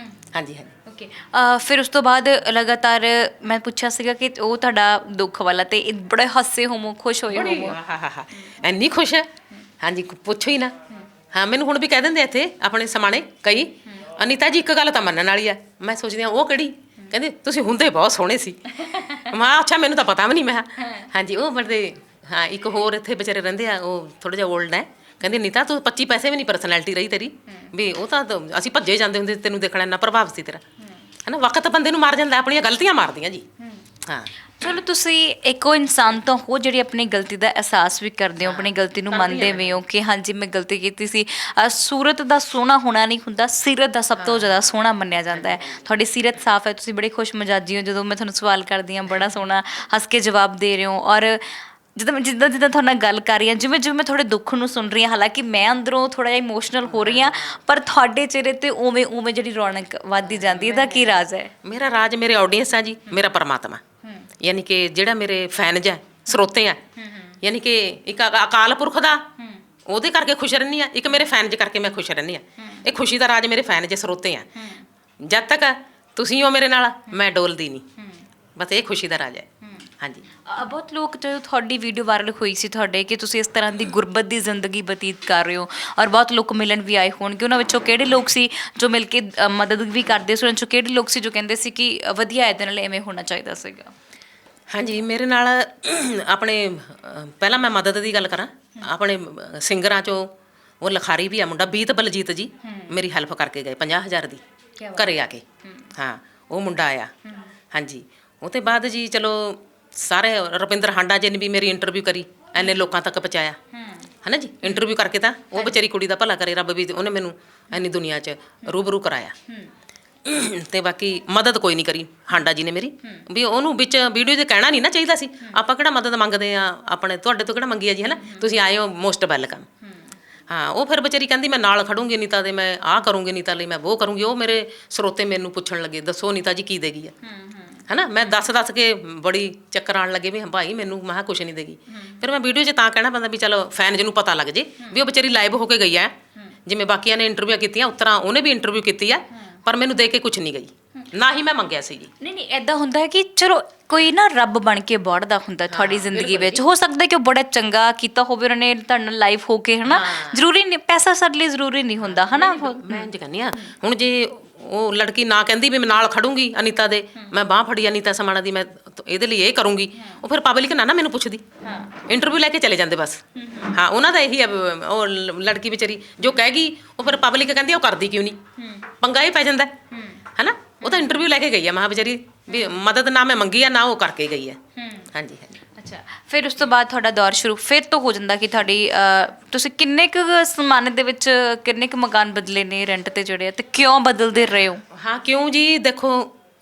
ਹਾਂਜੀ ਹਾਂਜੀ ਓਕੇ ਫਿਰ ਉਸ ਤੋਂ ਬਾਅਦ ਲਗਾਤਾਰ ਮੈਂ ਪੁੱਛਿਆ ਸੀਗਾ ਕਿ ਉਹ ਤੁਹਾਡਾ ਦੁੱਖ ਵਾਲਾ, ਤੇ ਬੜੇ ਹੱਸੇ ਹੋਮੋ, ਖੁਸ਼ ਹੋਏ ਹੋਮੋ? ਹਾਂ ਇੰਨੀ ਖੁਸ਼ ਹੈ। ਹਾਂਜੀ ਪੁੱਛੋ ਹੀ ਨਾ। ਹਾਂ ਮੈਨੂੰ ਹੁਣ ਵੀ ਕਹਿ ਦਿੰਦੇ ਇੱਥੇ ਆਪਣੇ ਸਮਾਣੇ ਕਈ, ਅਨੀਤਾ ਜੀ ਇੱਕ ਗੱਲ ਤਾਂ ਮੰਨਣ ਵਾਲੀ ਆ। ਮੈਂ ਸੋਚਦੀ ਹਾਂ ਉਹ ਕਿਹੜੀ? ਕਹਿੰਦੇ ਤੁਸੀਂ ਹੁੰਦੇ ਬਹੁਤ ਸੋਹਣੇ ਸੀ। ਮੈਂ ਅੱਛਾ ਮੈਨੂੰ ਤਾਂ ਪਤਾ ਵੀ ਨਹੀਂ। ਮੈਂ ਹਾਂਜੀ ਉਹ ਬੜੇ ਹਾਂ ਇੱਕ ਹੋਰ ਇੱਥੇ ਵਿਚਾਰੇ ਰਹਿੰਦੇ ਆ, ਉਹ ਥੋੜ੍ਹਾ ਜਿਹਾ ਓਲਡ ਹੈ। ਕਹਿੰਦੇ ਨੀਤਾ ਤੂੰ 25 ਪੈਸੇ ਵੀ ਨਹੀਂ ਪਰਸਨੈਲਿਟੀ ਰਹੀ ਤੇਰੀ, ਵੀ ਉਹ ਤਾਂ ਅਸੀਂ ਭੱਜੇ ਜਾਂਦੇ ਹੁੰਦੇ ਤੈਨੂੰ ਦੇਖਣਾ, ਇੰਨਾ ਪ੍ਰਭਾਵ ਸੀ ਤੇਰਾ। ਹੈ ਨਾ ਵਕਤ ਬੰਦੇ ਨੂੰ ਮਾਰ ਜਾਂਦਾ, ਆਪਣੀਆਂ ਗਲਤੀਆਂ ਮਾਰਦੀਆਂ ਜੀ। ਹਾਂ ਚਲੋ ਤੁਸੀਂ ਇੱਕ ਉਹ ਇਨਸਾਨ ਤਾਂ ਹੋ ਜਿਹੜੀ ਆਪਣੀ ਗਲਤੀ ਦਾ ਅਹਿਸਾਸ ਵੀ ਕਰਦੇ ਹੋ, ਆਪਣੀ ਗਲਤੀ ਨੂੰ ਮੰਨਦੇ ਵੀ ਹੋ ਕਿ ਹਾਂਜੀ ਮੈਂ ਗਲਤੀ ਕੀਤੀ ਸੀ। ਸੂਰਤ ਦਾ ਸੋਹਣਾ ਹੋਣਾ ਨਹੀਂ ਹੁੰਦਾ, ਸੀਰਤ ਦਾ ਸਭ ਤੋਂ ਜ਼ਿਆਦਾ ਸੋਹਣਾ ਮੰਨਿਆ ਜਾਂਦਾ ਹੈ। ਤੁਹਾਡੀ ਸੀਰਤ ਸਾਫ਼ ਹੈ, ਤੁਸੀਂ ਬੜੇ ਖੁਸ਼ ਮਿਜਾਜੀ ਹੋ। ਜਦੋਂ ਮੈਂ ਤੁਹਾਨੂੰ ਸਵਾਲ ਕਰਦੀ ਹਾਂ ਬੜਾ ਸੋਹਣਾ ਹੱਸ ਕੇ ਜਵਾਬ ਦੇ ਰਹੇ ਹੋ, ਔਰ ਜਿੱਦਾਂ ਤੁਹਾਡੇ ਨਾਲ ਗੱਲ ਕਰ ਰਹੀ ਹਾਂ, ਜਿਵੇਂ ਮੈਂ ਤੁਹਾਡੇ ਦੁੱਖ ਨੂੰ ਸੁਣ ਰਹੀ ਹਾਂ, ਹਾਲਾਂਕਿ ਮੈਂ ਅੰਦਰੋਂ ਥੋੜ੍ਹਾ ਜਿਹਾ ਇਮੋਸ਼ਨਲ ਹੋ ਰਹੀ ਹਾਂ, ਪਰ ਤੁਹਾਡੇ ਚਿਹਰੇ 'ਤੇ ਉਵੇਂ ਜਿਹੜੀ ਰੌਣਕ ਵੱਧਦੀ ਜਾਂਦੀ, ਇਹਦਾ ਕੀ ਰਾਜ਼ ਹੈ? ਮੇਰਾ ਰਾਜ ਮੇਰੇ ਆਡੀਅנס ਆ ਜੀ, ਮੇਰਾ ਪਰਮਾਤਮਾ। ਯਾਨੀ ਕਿ ਜਿਹੜਾ ਮੇਰੇ ਫੈਨਜ ਹੈ, ਸਰੋਤੇ ਆ, ਯਾਨੀ ਕਿ ਇੱਕ ਅਕਾਲ ਪੁਰਖ ਦਾ ਉਹਦੇ ਕਰਕੇ ਖੁਸ਼ ਰਹਿੰਦੀ ਹਾਂ, ਇੱਕ ਮੇਰੇ ਫੈਨਜ ਕਰਕੇ ਮੈਂ ਖੁਸ਼ ਰਹਿੰਦੀ ਹਾਂ। ਇਹ ਖੁਸ਼ੀ ਦਾ ਰਾਜ ਮੇਰੇ ਫੈਨਜ ਸਰੋਤੇ ਆ। ਜਦ ਤੱਕ ਤੁਸੀਂ ਹੋ ਮੇਰੇ ਨਾਲ ਮੈਂ ਡੋਲਦੀ ਨਹੀਂ, ਬਸ ਇਹ ਖੁਸ਼ੀ ਦਾ ਰਾਜ ਹੈ। ਹਾਂਜੀ ਬਹੁਤ ਲੋਕ ਜਦੋਂ ਤੁਹਾਡੀ ਵੀਡੀਓ ਵਾਇਰਲ ਹੋਈ ਸੀ ਤੁਹਾਡੇ ਕਿ ਤੁਸੀਂ ਇਸ ਤਰ੍ਹਾਂ ਦੀ ਗੁਰਬਤ ਦੀ ਜ਼ਿੰਦਗੀ ਬਤੀਤ ਕਰ ਰਹੇ ਹੋ, ਔਰ ਬਹੁਤ ਲੋਕ ਮਿਲਣ ਵੀ ਆਏ ਹੋਣਗੇ, ਉਹਨਾਂ ਵਿੱਚੋਂ ਕਿਹੜੇ ਲੋਕ ਸੀ ਜੋ ਮਿਲ ਕੇ ਮਦਦ ਵੀ ਕਰਦੇ ਸੀ? ਉਹਨਾਂ 'ਚੋਂ ਕਿਹੜੇ ਲੋਕ ਸੀ ਜੋ ਕਹਿੰਦੇ ਸੀ ਕਿ ਵਧੀਆ ਇਹਦੇ ਨਾਲ ਐਵੇਂ ਹੋਣਾ ਚਾਹੀਦਾ ਸੀਗਾ? ਹਾਂਜੀ ਮੇਰੇ ਨਾਲ ਆਪਣੇ ਪਹਿਲਾਂ ਮੈਂ ਮਦਦ ਦੀ ਗੱਲ ਕਰਾਂ, ਆਪਣੇ ਸਿੰਗਰਾਂ 'ਚੋਂ ਉਹ ਲਿਖਾਰੀ ਵੀ ਆ ਮੁੰਡਾ ਬੀਤ ਬਲਜੀਤ ਜੀ, ਮੇਰੀ ਹੈਲਪ ਕਰਕੇ ਗਏ 50,000 ਦੀ ਘਰੇ ਆ ਕੇ। ਹਾਂ ਉਹ ਮੁੰਡਾ ਆਇਆ। ਹਾਂਜੀ ਉਹ ਤੋਂ ਬਾਅਦ ਜੀ ਚਲੋ ਸਾਰੇ ਰੁਪਿੰਦਰ ਹਾਂਡਾ ਜੀ ਨੇ ਵੀ ਮੇਰੀ ਇੰਟਰਵਿਊ ਕਰੀ, ਇੰਨੇ ਲੋਕਾਂ ਤੱਕ ਪਹੁੰਚਾਇਆ ਹੈ ਨਾ ਜੀ। ਇੰਟਰਵਿਊ ਕਰਕੇ ਤਾਂ ਉਹ ਵਿਚਾਰੀ ਕੁੜੀ ਦਾ ਭਲਾ ਕਰੇ ਰੱਬ, ਵੀ ਉਹਨੇ ਮੈਨੂੰ ਇੰਨੀ ਦੁਨੀਆ 'ਚ ਰੂਬਰੂ ਕਰਾਇਆ। ਤੇ ਬਾਕੀ ਮਦਦ ਕੋਈ ਨਹੀਂ ਕਰੀ ਹਾਂਡਾ ਜੀ ਨੇ ਮੇਰੀ, ਵੀ ਉਹਨੂੰ ਵਿੱਚ ਵੀਡੀਓ 'ਚ ਕਹਿਣਾ ਨਹੀਂ ਨਾ ਚਾਹੀਦਾ ਸੀ। ਆਪਾਂ ਕਿਹੜਾ ਮਦਦ ਮੰਗਦੇ ਆ ਆਪਣੇ, ਤੁਹਾਡੇ ਤੋਂ ਕਿਹੜਾ ਮੰਗੀ ਆ ਜੀ, ਹੈ ਨਾ। ਤੁਸੀਂ ਆਏ ਹੋ ਮੋਸਟ ਵੈਲਕਮ। ਹਾਂ ਉਹ ਫਿਰ ਵਿਚਾਰੀ ਕਹਿੰਦੀ ਮੈਂ ਨਾਲ ਖੜੂੰਗੀ ਨੀਤਾ ਦੇ, ਮੈਂ ਆਹ ਕਰੂੰਗੀ ਨੀਤਾ ਲਈ, ਮੈਂ ਉਹ ਕਰੂੰਗੀ। ਉਹ ਮੇਰੇ ਸਰੋਤੇ ਮੈਨੂੰ ਪੁੱਛਣ ਲੱਗੇ ਦੱਸੋ ਨੀਤਾ ਜੀ ਕੀ ਦੇਗੀ ਆ, ਹੈ ਨਾ। ਮੈਂ ਦੱਸ ਕੇ ਬੜੀ ਚੱਕਰ ਆਉਣ ਲੱਗੇ ਵੀ ਭਾਈ ਮੈਨੂੰ ਮੈਂ ਕਿਹਾ ਕੁਛ ਨਹੀਂ ਦੇਗੀ। ਫਿਰ ਮੈਂ ਵੀਡੀਓ 'ਚ ਤਾਂ ਕਹਿਣਾ ਪੈਂਦਾ ਵੀ ਚਲੋ ਫੈਨ ਜਿਹਨੂੰ ਪਤਾ ਲੱਗ ਜੇ ਵੀ ਉਹ ਵਿਚਾਰੀ ਲਾਈਵ ਹੋ ਕੇ ਗਈ ਹੈ। ਜਿਵੇਂ ਬਾਕੀਆਂ ਨੇ ਇੰਟਰਵਿਊ ਕੀਤੀਆਂ, ਉਸ ਤਰ੍ਹਾਂ ਉਹਨੇ ਵੀ ਇੰਟਰਵਿਊ ਕੀਤੀ ਆ, ਪਰ ਮੈਨੂੰ ਦੇ ਕੇ ਕੁਛ ਨਹੀਂ ਗਈ। ਨਾ ਹੀ ਮੈਂ ਮੰਗਿਆ ਸੀ ਜੀ। ਨਹੀਂ ਐਦਾਂ ਹੁੰਦਾ ਹੈ ਕਿ ਚਲੋ ਕੋਈ ਨਾ ਰੱਬ ਬਣ ਕੇ ਵੜਦਾ ਹੁੰਦਾ ਤੁਹਾਡੀ ਜ਼ਿੰਦਗੀ ਵਿੱਚ, ਹੋ ਸਕਦਾ ਕਿ ਉਹ ਬੜਾ ਚੰਗਾ ਕੀਤਾ ਹੋਵੇ ਉਹਨਾਂ ਨੇ ਤੁਹਾਡੇ ਨਾਲ ਲਾਈਫ ਹੋ ਕੇ, ਹਨਾ। ਜ਼ਰੂਰੀ ਨਹੀਂ ਪੈਸਾ ਸਾਡੇ ਲਈ ਜ਼ਰੂਰੀ ਨਹੀਂ ਹੁੰਦਾ, ਹਨਾ। ਮੈਂ ਇੰਝ ਕਹਿੰਦੀ ਹਾਂ, ਹੁਣ ਜੇ ਉਹ ਲੜਕੀ ਨਾ ਕਹਿੰਦੀ ਵੀ ਮੈਂ ਨਾਲ ਖੜੂੰਗੀ ਅਨੀਤਾ ਦੇ, ਮੈਂ ਬਾਹ ਫੜੀ ਅਨੀਤਾ ਸਮਾਣਾ ਦੀ, ਮੈਂ ਇਹਦੇ ਲਈ ਇਹ ਕਰੂੰਗੀ, ਉਹ ਫਿਰ ਪਬਲਿਕ ਨਾ ਮੈਨੂੰ ਪੁੱਛਦੀ, ਇੰਟਰਵਿਊ ਲੈ ਕੇ ਚਲੇ ਜਾਂਦੇ ਬਸ। ਹਾਂ, ਉਹਨਾਂ ਦਾ ਇਹੀ ਹੈ, ਉਹ ਲੜਕੀ ਵਿਚਾਰੀ ਜੋ ਕਹੇਗੀ ਉਹ ਫਿਰ ਪਬਲਿਕ ਕਹਿੰਦੀ ਉਹ ਕਰਦੀ ਕਿਉਂ ਨਹੀਂ, ਪੰਗਾ ਇਹ ਪੈ ਜਾਂਦਾ, ਹਨਾ। ਉਹ ਤਾਂ ਇੰਟਰਵਿਊ ਲੈ ਕੇ ਗਈ ਆ, ਮਹਾਂ ਵਿਚਾਰੀ ਵੀ ਮਦਦ ਨਾ ਮੈਂ ਮੰਗੀ ਆ ਨਾ ਉਹ ਕਰਕੇ ਗਈ ਹੈ। ਹਾਂਜੀ ਹਾਂਜੀ। ਅੱਛਾ, ਫਿਰ ਉਸ ਤੋਂ ਬਾਅਦ ਤੁਹਾਡਾ ਦੌਰ ਸ਼ੁਰੂ ਫਿਰ ਤੋਂ ਹੋ ਜਾਂਦਾ ਕਿ ਤੁਹਾਡੀ ਤੁਸੀਂ ਕਿੰਨੇ ਕੁ ਜ਼ਮਾਨੇ ਦੇ ਵਿੱਚ ਕਿੰਨੇ ਕੁ ਮਕਾਨ ਬਦਲੇ ਨੇ ਰੈਂਟ ਤੇ ਜਿਹੜੇ ਆ, ਤੇ ਕਿਉਂ ਬਦਲਦੇ ਰਹੇ ਹੋ? ਹਾਂ, ਕਿਉਂ ਜੀ, ਦੇਖੋ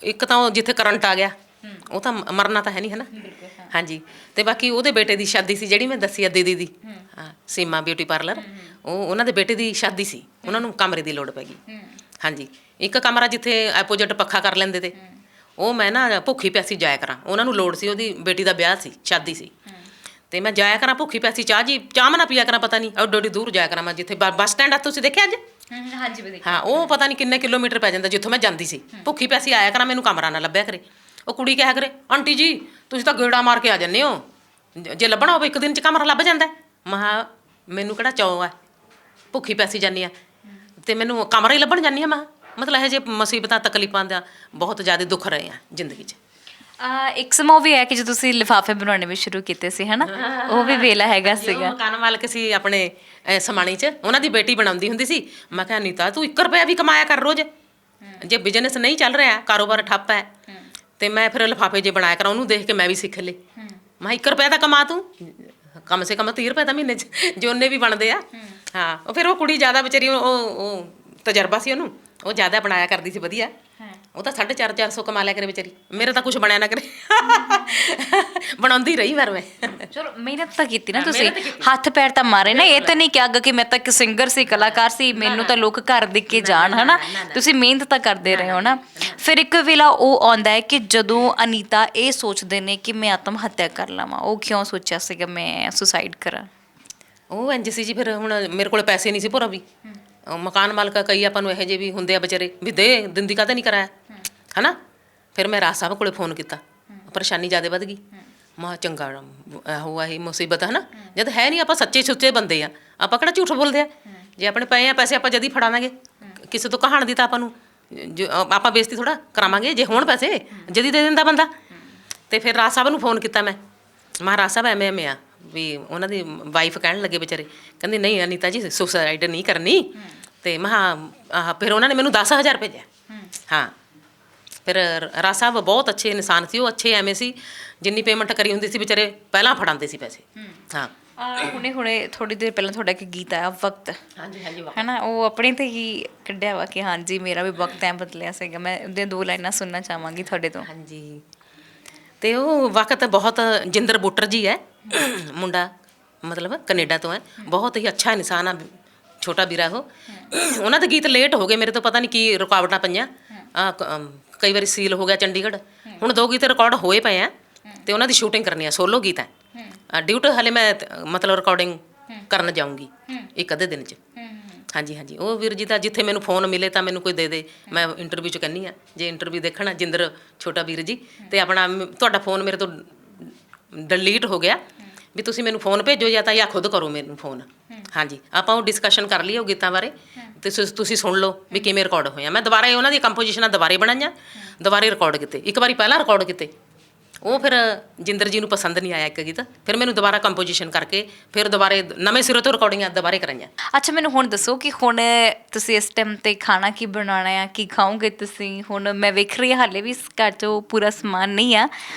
ਇੱਕ ਤਾਂ ਜਿੱਥੇ ਕਰੰਟ ਆ ਗਿਆ ਉਹ ਤਾਂ ਮਰਨਾ ਤਾਂ ਹੈ ਨਹੀਂ, ਹਨਾ। ਹਾਂਜੀ, ਤੇ ਬਾਕੀ ਉਹਦੇ ਬੇਟੇ ਦੀ ਸ਼ਾਦੀ ਸੀ ਜਿਹੜੀ ਮੈਂ ਦੱਸੀ ਆ ਦੀਦੀ ਦੀ, ਹਾਂ, ਸੀਮਾ ਬਿਊਟੀ ਪਾਰਲਰ, ਉਹਨਾਂ ਦੇ ਬੇਟੇ ਦੀ ਸ਼ਾਦੀ ਸੀ, ਉਹਨਾਂ ਨੂੰ ਕਮਰੇ ਦੀ ਲੋੜ ਪੈ ਗਈ। ਹਾਂਜੀ, ਇੱਕ ਕਮਰਾ ਜਿੱਥੇ ਐਪੋਜਿਟ ਪੱਖਾ ਕਰ ਲੈਂਦੇ ਤੇ ਉਹ ਮੈਂ ਨਾ ਭੁੱਖੀ ਪਿਆਸੀ ਜਾਇਆ ਕਰਾਂ, ਉਹਨਾਂ ਨੂੰ ਲੋੜ ਸੀ, ਉਹਦੀ ਬੇਟੀ ਦਾ ਵਿਆਹ ਸੀ, ਸ਼ਾਦੀ ਸੀ, ਤੇ ਮੈਂ ਜਾਇਆ ਕਰਾਂ ਭੁੱਖੀ ਪਿਆਸੀ, ਚਾਹ ਨਾ ਪੀਆ ਕਰਾਂ, ਪਤਾ ਨਹੀਂ ਐਡੀ ਦੂਰ ਜਾਇਆ ਕਰਾਂ ਮੈਂ, ਜਿੱਥੇ ਬੱਸ ਸਟੈਂਡ ਆ ਤੁਸੀਂ ਦੇਖਿਆ ਅੱਜ? ਹਾਂਜੀ, ਹਾਂ, ਉਹ ਪਤਾ ਨਹੀਂ ਕਿੰਨੇ ਕਿਲੋਮੀਟਰ ਪੈ ਜਾਂਦਾ ਜਿੱਥੋਂ ਮੈਂ ਜਾਂਦੀ ਸੀ, ਭੁੱਖੀ ਪਿਆਸੀ ਆਇਆ ਕਰਾਂ, ਮੈਨੂੰ ਕਮਰਾ ਨਾ ਲੱਭਿਆ ਕਰੇ। ਉਹ ਕੁੜੀ ਕਿਹਾ ਕਰੇ, ਆਂਟੀ ਜੀ ਤੁਸੀਂ ਤਾਂ ਗੇੜਾ ਮਾਰ ਕੇ ਆ ਜਾਂਦੇ ਹੋ, ਜੇ ਲੱਭਣਾ ਹੋਵੇ ਇੱਕ ਦਿਨ 'ਚ ਕਮਰਾ ਲੱਭ ਜਾਂਦਾ। ਮਹਾ ਮੈਨੂੰ ਕਿਹੜਾ ਚਾਅ ਹੈ, ਭੁੱਖੀ ਪਿਆਸੀ ਜਾਂਦੀ ਆ ਤੇ ਮੈਨੂੰ ਕਮਰਾ ਹੀ ਲੱਭਣ ਜਾਂਦੀ ਹਾਂ। ਮੈਂ ਮਤਲਬ ਇਹੋ ਜਿਹੇ ਮੁਸੀਬਤਾਂ ਤਕਲੀਫਾਂ ਦਾ ਬਹੁਤ ਜ਼ਿਆਦਾ ਦੁੱਖ ਰਹੇ ਆ ਜ਼ਿੰਦਗੀ 'ਚ। ਇੱਕ ਸਮਾਂ ਵੀ ਹੈ ਕਿ ਜਦੋਂ ਤੁਸੀਂ ਲਿਫਾਫੇ ਬਣਾਉਣੇ ਵੀ ਸ਼ੁਰੂ ਕੀਤੇ ਸੀ, ਹਨਾ, ਉਹ ਵੀ ਵੇਲਾ ਹੈਗਾ ਸੀਗਾ। ਮਕਾਨ ਮਾਲਕ ਸੀ ਆਪਣੇ ਸਮਾਣੀ 'ਚ, ਉਹਨਾਂ ਦੀ ਬੇਟੀ ਬਣਾਉਂਦੀ ਹੁੰਦੀ ਸੀ। ਮੈਂ ਕਿਹਾ ਨੀਤਾ ਤੂੰ 1 ਰੁਪਇਆ ਵੀ ਕਮਾਇਆ ਕਰ ਰੋਜ਼, ਜੇ ਬਿਜ਼ਨਸ ਨਹੀਂ ਚੱਲ ਰਿਹਾ, ਕਾਰੋਬਾਰ ਠੱਪ ਹੈ, ਤੇ ਮੈਂ ਫਿਰ ਲਿਫਾਫੇ ਜੇ ਬਣਾਇਆ ਕਰਾਂ, ਉਹਨੂੰ ਦੇਖ ਕੇ ਮੈਂ ਵੀ ਸਿੱਖ ਲਏ। ਮੈਂ 1 ਰੁਪਇਆ ਤਾਂ ਕਮਾ, ਤੂੰ ਕਮ ਸੇ ਕਮ 30 ਰੁਪਏ ਤਾਂ ਮਹੀਨੇ 'ਚ ਜੇ ਉਹਨੇ ਵੀ ਬਣਦੇ ਆ। ਹਾਂ, ਉਹ ਫਿਰ ਉਹ ਕੁੜੀ ਜ਼ਿਆਦਾ ਵਿਚਾਰੀ, ਉਹ ਤਜਰਬਾ ਸੀ ਉਹਨੂੰ, ਉਹ ਜ਼ਿਆਦਾ ਬਣਾਇਆ ਕਰਦੀ ਸੀ ਵਧੀਆ। ਉਹ ਤਾਂ 450-400 ਕਮਾ ਲਿਆ ਕਰੇ ਵਿਚਾਰੀ, ਮੇਰੇ ਤਾਂ ਕੁਝ ਬਣਿਆ ਨਾ ਕਰੇ, ਬਣਾਉਂਦੀ ਰਹੀ ਪਰ ਮੈਂ। ਚਲੋ ਮਿਹਨਤ ਤਾਂ ਕੀਤੀ ਨਾ ਤੁਸੀਂ, ਹੱਥ ਪੈਰ ਤਾਂ ਮਾਰੇ ਨਾ, ਇਹ ਤਾਂ ਨਹੀਂ ਕਿਹਾ ਕਿ ਮੈਂ ਤਾਂ ਇੱਕ ਸਿੰਗਰ ਸੀ, ਕਲਾਕਾਰ ਸੀ, ਮੈਨੂੰ ਤਾਂ ਲੋਕ ਘਰ ਦੇਖ ਕੇ ਜਾਣ, ਹਨਾ। ਤੁਸੀਂ ਮਿਹਨਤ ਤਾਂ ਕਰਦੇ ਰਹੇ ਹੋ ਨਾ। ਫਿਰ ਇੱਕ ਵੇਲਾ ਉਹ ਆਉਂਦਾ ਹੈ ਕਿ ਜਦੋਂ ਅਨੀਤਾ ਇਹ ਸੋਚਦੇ ਨੇ ਕਿ ਮੈਂ ਆਤਮ ਹੱਤਿਆ ਕਰ ਲਵਾਂ, ਉਹ ਕਿਉਂ ਸੋਚਿਆ ਸੀਗਾ ਮੈਂ ਸੁਸਾਈਡ ਕਰਾਂ? ਉਹ ਇੰਝ ਸੀ ਜੀ, ਫਿਰ ਹੁਣ ਮੇਰੇ ਕੋਲ ਪੈਸੇ ਨਹੀਂ ਸੀ ਭੋਰਾ ਵੀ, ਮਕਾਨ ਮਾਲਕ ਕਈ ਆਪਾਂ ਨੂੰ ਇਹੋ ਜਿਹੇ ਵੀ ਹੁੰਦੇ ਆ ਵਿਚਾਰੇ ਵੀ ਦਿੰਦੀ ਕਾਹਤੇ ਨਹੀਂ ਕਰਾਇਆ, ਹਨਾ। ਫਿਰ ਮੈਂ ਰਾਜ ਸਾਹਿਬ ਕੋਲੇ ਫੋਨ ਕੀਤਾ, ਪਰੇਸ਼ਾਨੀ ਜ਼ਿਆਦਾ ਵੱਧ ਗਈ। ਮਾ ਚੰਗਾ ਉਹ ਆਹੀ ਮੁਸੀਬਤ, ਹਨਾ। ਜਦ ਹੈ ਨਹੀਂ, ਆਪਾਂ ਸੱਚੇ ਸੁੱਚੇ ਬੰਦੇ ਆ, ਆਪਾਂ ਕਿਹੜਾ ਝੂਠ ਬੋਲਦੇ ਆ, ਜੇ ਆਪਣੇ ਪਏ ਆ ਪੈਸੇ ਆਪਾਂ ਜਦੀ ਫੜਾਵਾਂਗੇ, ਕਿਸੇ ਤੋਂ ਕਹਾਣ ਦੀ ਤਾਂ ਆਪਾਂ ਨੂੰ ਆਪਾਂ ਬੇਇੱਜ਼ਤੀ ਥੋੜਾ ਕਰਾਵਾਂਗੇ, ਜੇ ਹੋਣ ਪੈਸੇ ਜਦੀ ਦੇ ਦਿੰਦਾ ਬੰਦਾ। ਤੇ ਫਿਰ ਰਾਜ ਸਾਹਿਬ ਨੂੰ ਫੋਨ ਕੀਤਾ ਮੈਂ, ਰਾਜ ਸਾਹਿਬ ਐਵੇਂ ਆ ਵੀ, ਉਹਨਾਂ ਦੀ ਵਾਈਫ ਕਹਿਣ ਲੱਗੇ ਵਿਚਾਰੇ, ਕਹਿੰਦੇ ਨਹੀਂ ਅਨੀਤਾ ਜੀ ਸੁਸਾਈਡ ਨਹੀਂ ਕਰਨੀ, ਤੇ ਫਿਰ ਉਹਨਾਂ ਨੇ ਮੈਨੂੰ 10,000 ਭੇਜਿਆ। ਹਾਂ, ਫਿਰ ਰਾਜ ਸਾਹਿਬ ਬਹੁਤ ਅੱਛੇ ਇਨਸਾਨ ਸੀ, ਉਹ ਅੱਛੇ ਐਵੇਂ ਸੀ, ਜਿੰਨੀ ਪੇਮੈਂਟ ਕਰੀ ਹੁੰਦੀ ਸੀ ਵਿਚਾਰੇ ਪਹਿਲਾਂ ਫੜਾਉਂਦੇ ਸੀ ਪੈਸੇ। ਹਾਂ, ਹੁਣੇ ਥੋੜੀ ਦੇਰ ਪਹਿਲਾਂ ਤੁਹਾਡਾ ਇੱਕ ਗੀਤ ਆਇਆ ਵਕਤ, ਹਾਂਜੀ ਹਾਂਜੀ, ਹਨਾ, ਉਹ ਆਪਣੇ ਤੇ ਹੀ ਕੱਢਿਆ ਵਾ ਕਿ ਹਾਂਜੀ ਮੇਰਾ ਵੀ ਵਕਤ ਐ ਬਦਲਿਆ ਸੀਗਾ। ਮੈਂ ਉਹਦੀਆਂ 2 ਲਾਈਨਾਂ ਸੁਣਨਾ ਚਾਹਾਂਗੀ ਤੁਹਾਡੇ ਤੋਂ। ਹਾਂਜੀ, ਤੇ ਉਹ ਵਕਤ ਬਹੁਤ, ਜਿੰਦਰ ਬੁੱਟਰ ਜੀ ਹੈ ਮੁੰਡਾ, ਮਤਲਬ ਕੈਨੇਡਾ ਤੋਂ ਹੈ, ਬਹੁਤ ਹੀ ਅੱਛਾ ਇਨਸਾਨ ਆ, ਛੋਟਾ ਵੀਰਾ ਉਹ। ਉਹਨਾਂ ਦੇ ਗੀਤ ਲੇਟ ਹੋ ਗਏ, ਮੇਰੇ ਤੋਂ ਪਤਾ ਨਹੀਂ ਕੀ ਰੁਕਾਵਟਾਂ ਪਈਆਂ, ਕਈ ਵਾਰੀ ਸੀਲ ਹੋ ਗਿਆ ਚੰਡੀਗੜ੍ਹ। ਹੁਣ 2 ਗੀਤ ਰਿਕਾਰਡ ਹੋਏ ਪਏ ਆ, ਤੇ ਉਹਨਾਂ ਦੀ ਸ਼ੂਟਿੰਗ ਕਰਨੀ ਆ, ਸੋਲੋ ਗੀਤ ਹੈ। ਡਿਊਟ ਹਲੇ ਮੈਂ ਮਤਲਬ ਰਿਕਾਰਡਿੰਗ ਕਰਨ ਜਾਊਂਗੀ 1 ਅੱਧੇ ਦਿਨ 'ਚ। ਹਾਂਜੀ ਹਾਂਜੀ, ਉਹ ਵੀਰ ਜੀ ਦਾ ਜਿੱਥੇ ਮੈਨੂੰ ਫੋਨ ਮਿਲੇ ਤਾਂ ਮੈਨੂੰ ਕੋਈ ਦੇ ਦੇ, ਮੈਂ ਇੰਟਰਵਿਊ 'ਚ ਕਹਿੰਦੀ ਹਾਂ, ਜੇ ਇੰਟਰਵਿਊ ਦੇਖਣਾ ਜਿੰਦਰ ਛੋਟਾ ਵੀਰ ਜੀ, ਤੇ ਆਪਣਾ ਤੁਹਾਡਾ ਫੋਨ ਮੇਰੇ ਤੋਂ ਡਿਲੀਟ ਹੋ ਗਿਆ, ਵੀ ਤੁਸੀਂ ਮੈਨੂੰ ਫੋਨ ਭੇਜੋ ਜਾਂ ਖੁਦ ਕਰੋ ਮੈਨੂੰ ਫੋਨ। ਹਾਂਜੀ, ਆਪਾਂ ਉਹ ਡਿਸਕਸ਼ਨ ਕਰ ਲਈਏ ਉਹ ਗੀਤਾਂ ਬਾਰੇ, ਤੇ ਤੁਸੀਂ ਸੁਣ ਲਓ ਵੀ ਕਿਵੇਂ ਰਿਕਾਰਡ ਹੋਇਆ। ਮੈਂ ਦੁਬਾਰਾ ਉਹਨਾਂ ਦੀਆਂ ਕੰਪੋਜੀਸ਼ਨਾਂ ਦੁਬਾਰੇ ਬਣਾਈਆਂ, ਦੁਬਾਰੇ ਰਿਕਾਰਡ ਕੀਤੇ, 1 ਵਾਰੀ ਪਹਿਲਾਂ ਰਿਕਾਰਡ ਕੀਤੇ, ਉਹ ਫਿਰ ਜਿੰਦਰ ਜੀ ਨੂੰ ਪਸੰਦ ਨਹੀਂ ਆਇਆ ਇੱਕ ਗੀਤ, ਫਿਰ ਮੈਨੂੰ ਦੁਬਾਰਾ ਕੰਪੋਜੀਸ਼ਨ ਕਰਕੇ ਫਿਰ ਦੁਬਾਰੇ ਨਵੇਂ ਸਿਰੇ ਤੋਂ ਰਿਕਾਰਡਿੰਗਾਂ ਦੁਬਾਰੇ ਕਰਾਈਆਂ। ਅੱਛਾ, ਮੈਨੂੰ ਹੁਣ ਦੱਸੋ ਕਿ ਹੁਣ ਤੁਸੀਂ ਇਸ ਟਾਈਮ 'ਤੇ ਖਾਣਾ ਕੀ ਬਣਾਉਣਾ ਆ, ਕੀ ਖਾਓਗੇ ਤੁਸੀਂ? ਹੁਣ ਮੈਂ ਵੇਖ ਰਹੀ ਹਾਂ ਹਾਲੇ ਵੀ ਘਰ 'ਚ ਪੂਰਾ ਸਮਾਨ ਨਹੀਂ ਆ,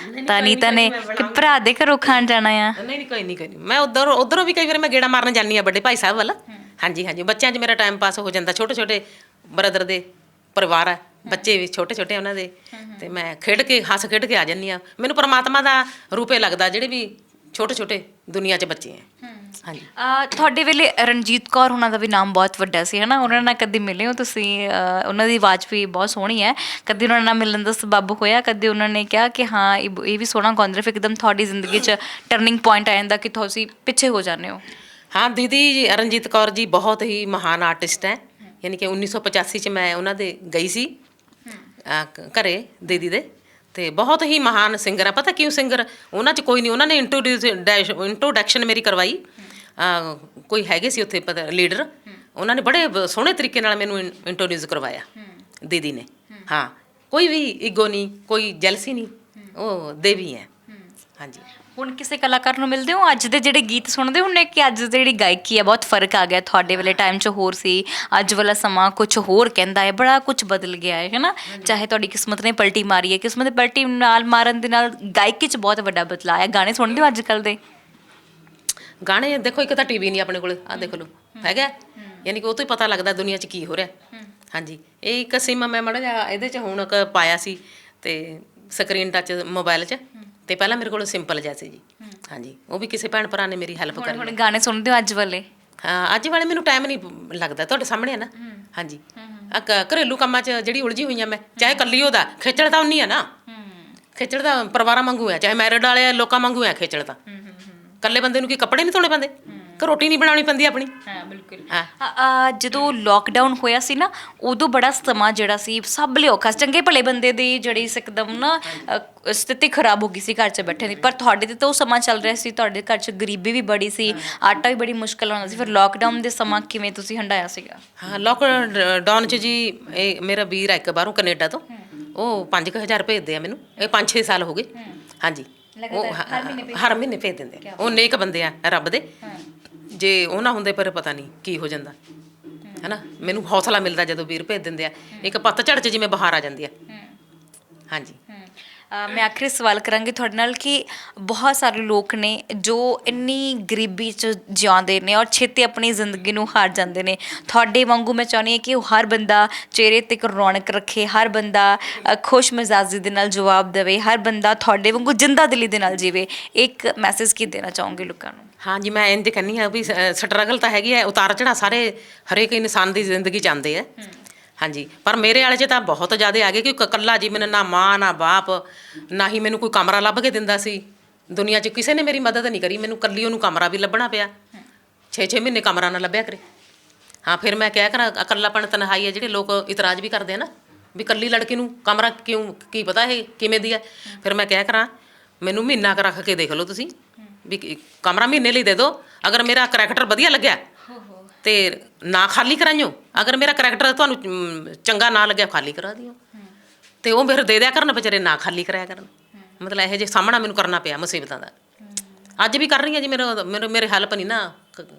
ਤਾਂ ਅਨੀਤਾ ਨੇ ਕਿ ਭਰਾ ਦੇ ਘਰੋਂ ਖਾਣ ਜਾਣਾ ਆ? ਨਹੀਂ ਕੋਈ ਨਹੀਂ, ਮੈਂ ਉੱਧਰੋਂ ਵੀ ਕਈ ਵਾਰ ਮੈਂ ਗੇੜਾ ਮਾਰਨ ਜਾਂਦੀ ਹਾਂ ਵੱਡੇ ਭਾਈ ਸਾਹਿਬ ਵੱਲ। ਹਾਂਜੀ ਹਾਂਜੀ, ਬੱਚਿਆਂ 'ਚ ਮੇਰਾ ਟਾਈਮ ਪਾਸ ਹੋ ਜਾਂਦਾ, ਛੋਟੇ ਬ੍ਰਦਰ ਦੇ ਪਰਿਵਾਰ ਹੈ, ਬੱਚੇ ਵੀ ਛੋਟੇ ਉਹਨਾਂ ਦੇ, ਤੇ ਮੈਂ ਖੇਡ ਕੇ ਹੱਸ ਖੇਡ ਕੇ ਆ ਜਾਂਦੀ ਹਾਂ। ਮੈਨੂੰ ਪਰਮਾਤਮਾ ਦਾ ਰੂਪੇ ਲੱਗਦਾ ਜਿਹੜੇ ਵੀ ਛੋਟੇ ਦੁਨੀਆ 'ਚ ਬੱਚੇ ਹੈ। ਹਾਂਜੀ, ਤੁਹਾਡੇ ਵੇਲੇ ਰਣਜੀਤ ਕੌਰ ਉਹਨਾਂ ਦਾ ਵੀ ਨਾਮ ਬਹੁਤ ਵੱਡਾ ਸੀ, ਹੈ ਨਾ? ਉਹਨਾਂ ਨਾਲ ਕਦੇ ਮਿਲੇ ਹੋ ਤੁਸੀਂ? ਉਹਨਾਂ ਦੀ ਆਵਾਜ਼ ਵੀ ਬਹੁਤ ਸੋਹਣੀ ਹੈ, ਕਦੇ ਉਹਨਾਂ ਨਾਲ ਮਿਲਣ ਦਾ ਸਬੱਬ ਹੋਇਆ? ਕਦੇ ਉਹਨਾਂ ਨੇ ਕਿਹਾ ਕਿ ਹਾਂ ਇਹ ਵੀ ਸੋਹਣਾ ਗਾਉਂਦੇ, ਫਿਰ ਇੱਕਦਮ ਤੁਹਾਡੀ ਜ਼ਿੰਦਗੀ 'ਚ ਟਰਨਿੰਗ ਪੁਆਇੰਟ ਆ ਜਾਂਦਾ ਕਿ ਤੁਸੀਂ ਪਿੱਛੇ ਹੋ ਜਾਂਦੇ ਹੋ? ਹਾਂ ਦੀਦੀ, ਰਣਜੀਤ ਕੌਰ ਜੀ ਬਹੁਤ ਹੀ ਮਹਾਨ ਆਰਟਿਸਟ ਹੈ, ਯਾਨੀ ਕਿ 1985 'ਚ ਮੈਂ ਉਹਨਾਂ ਦੇ ਗਈ ਸੀ ਘਰੇ ਦੀਦੀ ਦੇ, ਤੇ ਬਹੁਤ ਹੀ ਮਹਾਨ ਸਿੰਗਰ ਆ। ਪਤਾ ਕਿਉਂ ਸਿੰਗਰ? ਉਹਨਾਂ 'ਚ ਕੋਈ ਨਹੀਂ, ਉਹਨਾਂ ਨੇ ਇੰਟਰੋਡਕਸ਼ਨ ਮੇਰੀ ਕਰਵਾਈ। ਕੋਈ ਹੈਗੇ ਸੀ ਉੱਥੇ ਪਤਾ ਲੀਡਰ, ਉਹਨਾਂ ਨੇ ਬੜੇ ਸੋਹਣੇ ਤਰੀਕੇ ਨਾਲ ਮੈਨੂੰ ਇੰਟਰੋਡਿਊਸ ਕਰਵਾਇਆ ਦੀਦੀ ਨੇ। ਹਾਂ, ਕੋਈ ਵੀ ਈਗੋ ਨਹੀਂ, ਕੋਈ ਜੈਲਸੀ ਨਹੀਂ, ਉਹ ਦੇਵੀ ਹੈ। ਹਾਂਜੀ। ਹੁਣ ਕਿਸੇ ਕਲਾਕਾਰ ਨੂੰ ਮਿਲਦੇ ਹੋ ਅੱਜ ਦੇ ਜਿਹੜੇ ਗੀਤ ਸੁਣਦੇ ਹੁੰਦੇ ਕਿ ਅੱਜ ਦੀ ਜਿਹੜੀ ਗਾਇਕੀ ਹੈ ਬਹੁਤ ਫਰਕ ਆ ਗਿਆ, ਤੁਹਾਡੇ ਵਾਲੇ ਟਾਈਮ 'ਚ ਹੋਰ ਸੀ, ਅੱਜ ਵਾਲਾ ਸਮਾਂ ਕੁਝ ਹੋਰ ਕਹਿੰਦਾ ਹੈ, ਬੜਾ ਕੁਝ ਬਦਲ ਗਿਆ ਹੈ ਨਾ? ਚਾਹੇ ਤੁਹਾਡੀ ਕਿਸਮਤ ਨੇ ਪਲਟੀ ਮਾਰੀ ਹੈ, ਕਿਸਮਤ ਦੇ ਪਲਟੀ ਨਾਲ ਮਾਰਨ ਦੇ ਨਾਲ ਗਾਇਕੀ 'ਚ ਬਹੁਤ ਵੱਡਾ ਬਦਲਾਅ ਆਇਆ। ਗਾਣੇ ਸੁਣਦੇ ਹੋ ਅੱਜ ਕੱਲ੍ਹ ਦੇ? ਗਾਣੇ ਦੇਖੋ, ਇੱਕ ਤਾਂ ਟੀਵੀ ਨਹੀਂ ਆਪਣੇ ਕੋਲ, ਆਹ ਦੇਖ ਲਓ ਹੈਗਾ, ਯਾਨੀ ਕਿ ਉਹ ਤੋਂ ਹੀ ਪਤਾ ਲੱਗਦਾ ਦੁਨੀਆ 'ਚ ਕੀ ਹੋ ਰਿਹਾ। ਹਾਂਜੀ, ਇਹ ਇੱਕ ਸਿਮ ਮੈਂ ਮਾੜਾ ਜਿਹਾ ਇਹਦੇ 'ਚ ਹੁਣ ਪਾਇਆ ਸੀ, ਤੇ ਸਕਰੀਨ ਟੱਚ ਮੋਬਾਈਲ 'ਚ, ਤੇ ਪਹਿਲਾਂ ਮੇਰੇ ਕੋਲ ਸਿੰਪਲ ਜਿਹਾ ਸੀ ਜੀ। ਹਾਂਜੀ, ਉਹ ਵੀ ਕਿਸੇ ਭੈਣ ਭਰਾ ਨੇ ਮੇਰੀ ਹੈਲਪ ਕਰੀ। ਹੁਣ ਗਾਣੇ ਸੁਣਦੇ ਹੋ ਅੱਜ ਵਾਲੇ? ਹਾਂ, ਅੱਜ ਵਾਲੇ ਮੈਨੂੰ ਟਾਈਮ ਨਹੀਂ ਲੱਗਦਾ, ਤੁਹਾਡੇ ਸਾਹਮਣੇ ਹੈ ਨਾ। ਹਾਂਜੀ, ਘਰੇਲੂ ਕੰਮਾਂ 'ਚ ਜਿਹੜੀ ਉਲਝੀ ਹੋਈ ਹਾਂ ਮੈਂ, ਚਾਹੇ ਇਕੱਲੀ ਉਹਦਾ ਖੇਚਲ ਤਾਂ ਉਨੀ ਆ ਨਾ, ਖੇਚਲ ਤਾਂ ਪਰਿਵਾਰਾਂ ਵਾਂਗੂ ਆ, ਚਾਹੇ ਮੈਰਿਡ ਵਾਲੇ ਲੋਕਾਂ ਵਾਂਗੂ ਆ ਖੇਚਲ ਤਾਂ। ਇਕੱਲੇ ਬੰਦੇ ਨੂੰ ਕੀ ਕੱਪੜੇ ਨਹੀਂ ਧੋਣੇ ਪੈਂਦੇ, ਕਿ ਰੋਟੀ ਨਹੀਂ ਬਣਾਉਣੀ ਪੈਂਦੀ ਆਪਣੀ? ਹਾਂ, ਬਿਲਕੁਲ। ਜਦੋਂ ਲੋਕਡਾਊਨ ਹੋਇਆ ਸੀ ਨਾ, ਉਦੋਂ ਬੜਾ ਸਮਾਂ ਜਿਹੜਾ ਸੀ ਸਭ ਲਈ ਔਖਾ ਸੀ। ਚੰਗੇ ਭਲੇ ਬੰਦੇ ਦੀ ਜਿਹੜੀ ਇੱਕਦਮ ਨਾ ਸਥਿਤੀ ਖਰਾਬ ਹੋ ਗਈ ਸੀ ਘਰ 'ਚ ਬੈਠੇ ਦੀ, ਪਰ ਤੁਹਾਡੇ 'ਤੇ ਤਾਂ ਉਹ ਸਮਾਂ ਚੱਲ ਰਿਹਾ ਸੀ, ਤੁਹਾਡੇ ਘਰ 'ਚ ਗਰੀਬੀ ਵੀ ਬੜੀ ਸੀ, ਆਟਾ ਵੀ ਬੜੀ ਮੁਸ਼ਕਿਲ ਆਉਂਦਾ ਸੀ। ਫਿਰ ਲੋਕਡਾਊਨ ਦੇ ਸਮਾਂ ਕਿਵੇਂ ਤੁਸੀਂ ਹੰਢਾਇਆ ਸੀਗਾ? ਹਾਂ, ਲੋਕਡਾਊਨ 'ਚ ਜੀ ਇਹ ਮੇਰਾ ਵੀਰ ਆ ਇੱਕ ਬਾਹਰੋਂ ਕੈਨੇਡਾ ਤੋਂ, ਉਹ 5,000 ਭੇਜਦੇ ਆ ਮੈਨੂੰ, ਇਹ 5-6 ਸਾਲ ਹੋ ਗਏ। ਹਾਂਜੀ, ਉਹ ਹਰ ਮਹੀਨੇ ਭੇਜ ਦਿੰਦੇ ਆ। ਉਹ ਨੇਕ ਬੰਦੇ ਆ ਰੱਬ ਦੇ, ਜੇ ਉਹ ਨਾ ਹੁੰਦੇ ਪਰ ਪਤਾ ਨਹੀਂ ਕੀ ਹੋ ਜਾਂਦਾ ਹੈ ਨਾ। ਮੈਨੂੰ ਹੌਸਲਾ ਮਿਲਦਾ ਜਦੋਂ ਵੀਰ ਭੇਜ ਦਿੰਦੇ ਆ, ਇੱਕ ਪੱਤਝੜ 'ਚ ਜਿਵੇਂ ਬਹਾਰ ਆ ਜਾਂਦੀ ਆ। ਹਾਂਜੀ। ਮੈਂ ਆਖਰੀ ਸਵਾਲ ਕਰਾਂਗੀ ਤੁਹਾਡੇ ਨਾਲ ਕਿ ਬਹੁਤ ਸਾਰੇ ਲੋਕ ਨੇ ਜੋ ਇੰਨੀ ਗਰੀਬੀ 'ਚ ਜਿਉਂਦੇ ਨੇ ਔਰ ਛੇਤੀ ਆਪਣੀ ਜ਼ਿੰਦਗੀ ਨੂੰ ਹਾਰ ਜਾਂਦੇ ਨੇ। ਤੁਹਾਡੇ ਵਾਂਗੂ ਮੈਂ ਚਾਹੁੰਦੀ ਹਾਂ ਕਿ ਉਹ ਹਰ ਬੰਦਾ ਚਿਹਰੇ 'ਤੇ ਇੱਕ ਰੌਣਕ ਰੱਖੇ, ਹਰ ਬੰਦਾ ਖੁਸ਼ ਮਿਜ਼ਾਜੀ ਦੇ ਨਾਲ ਜਵਾਬ ਦੇਵੇ, ਹਰ ਬੰਦਾ ਤੁਹਾਡੇ ਵਾਂਗੂ ਜ਼ਿੰਦਾ ਦਿਲੀ ਦੇ ਨਾਲ ਜੀਵੇ। ਇੱਕ ਮੈਸੇਜ ਕੀ ਦੇਣਾ ਚਾਹੋਗੇ ਲੋਕਾਂ ਨੂੰ? ਹਾਂਜੀ, ਮੈਂ ਇੰਝ ਕਹਿੰਦੀ ਹਾਂ ਵੀ ਸਟਰਗਲ ਤਾਂ ਹੈਗੀ ਹੈ, ਉਤਾਰ ਚੜ੍ਹਾਅ ਸਾਰੇ ਹਰੇਕ ਇਨਸਾਨ ਦੀ ਜ਼ਿੰਦਗੀ 'ਚ ਆਉਂਦੇ ਆ। ਹਾਂਜੀ, ਪਰ ਮੇਰੇ ਵਾਲੇ 'ਚ ਤਾਂ ਬਹੁਤ ਜ਼ਿਆਦਾ ਆ ਗਏ ਕਿ ਇਕੱਲਾ ਜੀ, ਮੈਨੂੰ ਨਾ ਮਾਂ ਨਾ ਬਾਪ, ਨਾ ਹੀ ਮੈਨੂੰ ਕੋਈ ਕਮਰਾ ਲੱਭ ਕੇ ਦਿੰਦਾ ਸੀ। ਦੁਨੀਆ 'ਚ ਕਿਸੇ ਨੇ ਮੇਰੀ ਮਦਦ ਨਹੀਂ ਕਰੀ, ਮੈਨੂੰ ਇਕੱਲੀ ਉਹਨੂੰ ਕਮਰਾ ਵੀ ਲੱਭਣਾ ਪਿਆ। 6-6 ਮਹੀਨੇ ਕਮਰਾ ਨਾ ਲੱਭਿਆ ਕਰੇ। ਹਾਂ, ਫਿਰ ਮੈਂ ਕਿਹਾ ਕਰਾਂ ਇਕੱਲਾਪਣ ਤਨਹਾਈ ਹੈ, ਜਿਹੜੇ ਲੋਕ ਇਤਰਾਜ਼ ਵੀ ਕਰਦੇ ਆ ਨਾ ਵੀ ਇਕੱਲੀ ਲੜਕੀ ਨੂੰ ਕਮਰਾ ਕਿਉਂ, ਕੀ ਪਤਾ ਇਹ ਕਿਵੇਂ ਦੀ ਹੈ। ਫਿਰ ਮੈਂ ਕਿਹਾ ਕਰਾਂ ਮੈਨੂੰ ਮਹੀਨਾ ਕੁ ਰੱਖ ਕੇ ਦੇਖ ਲਓ ਤੁਸੀਂ, ਵੀ ਕਮਰਾ ਮਹੀਨੇ ਲਈ ਦੇ ਦਿਓ। ਅਗਰ ਮੇਰਾ ਕਰੈਕਟਰ ਵਧੀਆ ਲੱਗਿਆ ਤੇ ਨਾ ਖਾਲੀ ਕਰਾਈਓ, ਅਗਰ ਮੇਰਾ ਕਰੈਕਟਰ ਤੁਹਾਨੂੰ ਚੰਗਾ ਨਾ ਲੱਗਿਆ ਖਾਲੀ ਕਰਾ ਦਿਓ। ਤੇ ਉਹ ਫਿਰ ਦੇ ਦਿਆ ਕਰਨ ਵਿਚਾਰੇ, ਨਾ ਖਾਲੀ ਕਰਾਇਆ ਕਰਨ। ਮਤਲਬ ਇਹੋ ਜਿਹੇ ਸਾਹਮਣਾ ਮੈਨੂੰ ਕਰਨਾ ਪਿਆ ਮੁਸੀਬਤਾਂ ਦਾ। ਅੱਜ ਵੀ ਕਰ ਰਹੀ ਹਾਂ ਜੀ, ਮੇਰੇ ਹੈਲਪ ਨਹੀਂ ਨਾ,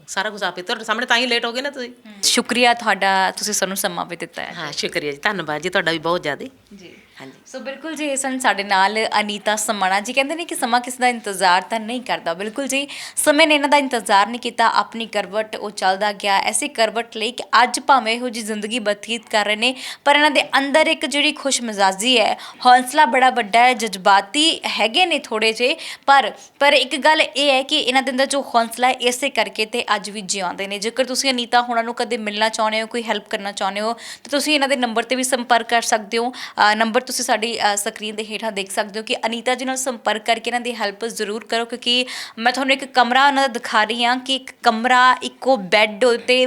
ਸਾਰਾ ਕੁਝ ਆਪੇ ਤੁਹਾਡੇ ਸਾਹਮਣੇ, ਤਾਂ ਹੀ ਲੇਟ ਹੋ ਗਏ ਨਾ ਤੁਸੀਂ। ਸ਼ੁਕਰੀਆ ਤੁਹਾਡਾ, ਤੁਸੀਂ ਸਾਨੂੰ ਸਮਾਂ ਵੀ ਦਿੱਤਾ ਹੈ। ਹਾਂ, ਸ਼ੁਕਰੀਆ ਜੀ, ਧੰਨਵਾਦ ਜੀ ਤੁਹਾਡਾ ਵੀ ਬਹੁਤ ਜ਼ਿਆਦਾ ਜੀ। ਹਾਂਜੀ। ਸੋ ਬਿਲਕੁਲ ਜੀ, ਇਹ ਸਨ ਸਾਡੇ ਨਾਲ ਅਨੀਤਾ ਸਮਣਾ ਜੀ। ਕਹਿੰਦੇ ਨੇ ਕਿ ਸਮਾਂ ਕਿਸੇ ਦਾ ਇੰਤਜ਼ਾਰ ਤਾਂ ਨਹੀਂ ਕਰਦਾ। ਬਿਲਕੁਲ ਜੀ, ਸਮੇਂ ਨੇ ਇਹਨਾਂ ਦਾ ਇੰਤਜ਼ਾਰ ਨਹੀਂ ਕੀਤਾ, ਆਪਣੀ ਕਰਵਟ ਉਹ ਚੱਲਦਾ ਗਿਆ, ਐਸੀ ਕਰਵਟ ਲਈ ਕਿ ਅੱਜ ਭਾਵੇਂ ਇਹੋ ਜਿਹੀ ਜ਼ਿੰਦਗੀ ਬਤੀਤ ਕਰ ਰਹੇ ਨੇ, ਪਰ ਇਹਨਾਂ ਦੇ ਅੰਦਰ ਇੱਕ ਜਿਹੜੀ ਖੁਸ਼ ਮਿਜ਼ਾਜੀ ਹੈ, ਹੌਂਸਲਾ ਬੜਾ ਵੱਡਾ ਹੈ, ਜਜ਼ਬਾਤੀ ਹੈਗੇ ਨੇ ਥੋੜ੍ਹੇ ਜਿਹੇ, ਪਰ ਇੱਕ ਗੱਲ ਇਹ ਹੈ ਕਿ ਇਹਨਾਂ ਦੇ ਅੰਦਰ ਜੋ ਹੌਂਸਲਾ ਹੈ, ਇਸੇ ਕਰਕੇ ਤੇ ਅੱਜ ਵੀ ਜਿਉਂਦੇ ਨੇ। ਜੇਕਰ ਤੁਸੀਂ ਅਨੀਤਾ ਹੋਣਾ ਨੂੰ ਕਦੇ ਮਿਲਣਾ ਚਾਹੁੰਦੇ ਹੋ, ਕੋਈ ਹੈਲਪ ਕਰਨਾ ਚਾਹੁੰਦੇ ਹੋ, ਤਾਂ ਤੁਸੀਂ ਇਹਨਾਂ ਦੇ ਨੰਬਰ 'ਤੇ ਵੀ ਸੰਪਰਕ ਕਰ ਸਕਦੇ ਹੋ। ਨੰਬਰ ਤੁਸੀਂ ਸਾਡੀ ਸਕਰੀਨ ਦੇ ਹੇਠਾਂ ਦੇਖ ਸਕਦੇ ਹੋ ਕਿ ਅਨੀਤਾ ਜੀ ਨਾਲ ਸੰਪਰਕ ਕਰਕੇ ਇਹਨਾਂ ਦੀ ਹੈਲਪ ਜ਼ਰੂਰ ਕਰੋ, ਕਿਉਂਕਿ ਮੈਂ ਤੁਹਾਨੂੰ ਇੱਕ ਕਮਰਾ ਉਹਨਾਂ ਦਾ ਦਿਖਾ ਰਹੀ ਹਾਂ ਕਿ ਇੱਕ ਕਮਰਾ, ਇੱਕੋ ਬੈੱਡ ਉੱਤੇ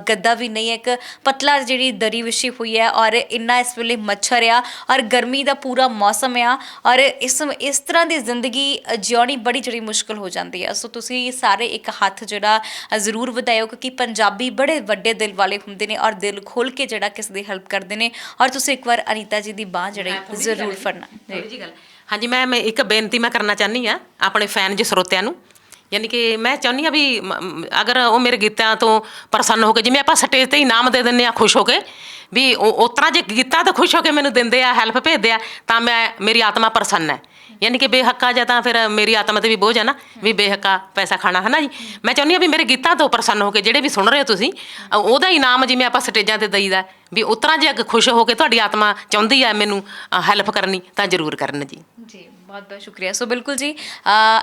ਗੱਦਾ ਵੀ ਨਹੀਂ ਹੈ, ਇੱਕ ਪਤਲਾ ਜਿਹੜੀ ਦਰੀ ਵਿਛੀ ਹੋਈ ਹੈ, ਔਰ ਇੰਨਾ ਇਸ ਵੇਲੇ ਮੱਛਰ ਆ, ਔਰ ਗਰਮੀ ਦਾ ਪੂਰਾ ਮੌਸਮ ਆ, ਔਰ ਇਸ ਤਰ੍ਹਾਂ ਦੀ ਜ਼ਿੰਦਗੀ ਜਿਉਣੀ ਬੜੀ ਜਿਹੜੀ ਮੁਸ਼ਕਿਲ ਹੋ ਜਾਂਦੀ ਹੈ। ਸੋ ਤੁਸੀਂ ਸਾਰੇ ਇੱਕ ਹੱਥ ਜਿਹੜਾ ਜ਼ਰੂਰ ਵਧਾਇਓ, ਕਿਉਂਕਿ ਪੰਜਾਬੀ ਬੜੇ ਵੱਡੇ ਦਿਲ ਵਾਲੇ ਹੁੰਦੇ ਨੇ ਔਰ ਦਿਲ ਖੋਲ੍ਹ ਕੇ ਜਿਹੜਾ ਕਿਸੇ ਦੀ ਹੈਲਪ ਕਰਦੇ ਨੇ। ਔਰ ਤੁਸੀਂ ਇੱਕ ਵਾਰ ਅਨੀਤਾ ਜੀ ਦੀ ਬਾਂਹ ਜਿਹੜੀ ਜ਼ਰੂਰ ਫੜਨਾ ਜੀ। ਹਾਂਜੀ, ਮੈਂ ਇੱਕ ਬੇਨਤੀ ਮੈਂ ਕਰਨਾ ਚਾਹੁੰਦੀ ਹਾਂ ਆਪਣੇ ਫੈਨ ਜੀ ਸਰੋਤਿਆਂ ਨੂੰ, ਯਾਨੀ ਕਿ ਮੈਂ ਚਾਹੁੰਦੀ ਹਾਂ ਵੀ ਅਗਰ ਉਹ ਮੇਰੇ ਗੀਤਾਂ ਤੋਂ ਪ੍ਰਸੰਨ ਹੋ ਕੇ, ਜਿਵੇਂ ਆਪਾਂ ਸਟੇਜ 'ਤੇ ਇਨਾਮ ਦੇ ਦਿੰਦੇ ਹਾਂ ਖੁਸ਼ ਹੋ ਕੇ, ਵੀ ਉਸ ਤਰ੍ਹਾਂ ਜੇ ਗੀਤਾਂ ਤੋਂ ਖੁਸ਼ ਹੋ ਕੇ ਮੈਨੂੰ ਦਿੰਦੇ ਆ, ਹੈਲਪ ਭੇਜਦੇ ਆ, ਤਾਂ ਮੇਰੀ ਆਤਮਾ ਪ੍ਰਸੰਨ ਹੈ। ਯਾਨੀ ਕਿ ਬੇਹੱਕਾ ਜਾਂ ਤਾਂ ਫਿਰ ਮੇਰੀ ਆਤਮਾ 'ਤੇ ਵੀ ਬੋਝ ਹੈ ਨਾ, ਵੀ ਬੇਹੱਕਾ ਪੈਸਾ ਖਾਣਾ ਹੈ ਨਾ ਜੀ। ਮੈਂ ਚਾਹੁੰਦੀ ਹਾਂ ਵੀ ਮੇਰੇ ਗੀਤਾਂ ਤੋਂ ਪ੍ਰਸੰਨ ਹੋ ਕੇ, ਜਿਹੜੇ ਵੀ ਸੁਣ ਰਹੇ ਹੋ ਤੁਸੀਂ, ਉਹਦਾ ਇਨਾਮ ਜਿਵੇਂ ਆਪਾਂ ਸਟੇਜਾਂ 'ਤੇ ਦਈਦਾ, ਵੀ ਉਸ ਤਰ੍ਹਾਂ ਜੇ ਖੁਸ਼ ਹੋ ਕੇ ਤੁਹਾਡੀ ਆਤਮਾ ਚਾਹੁੰਦੀ ਹੈ ਮੈਨੂੰ ਹੈਲਪ ਕਰਨੀ, ਤਾਂ ਜ਼ਰੂਰ ਕਰਨ ਜੀ। ਜੀ, ਬਹੁਤ ਬਹੁਤ ਸ਼ੁਕਰੀਆ। ਸੋ ਬਿਲਕੁਲ ਜੀ,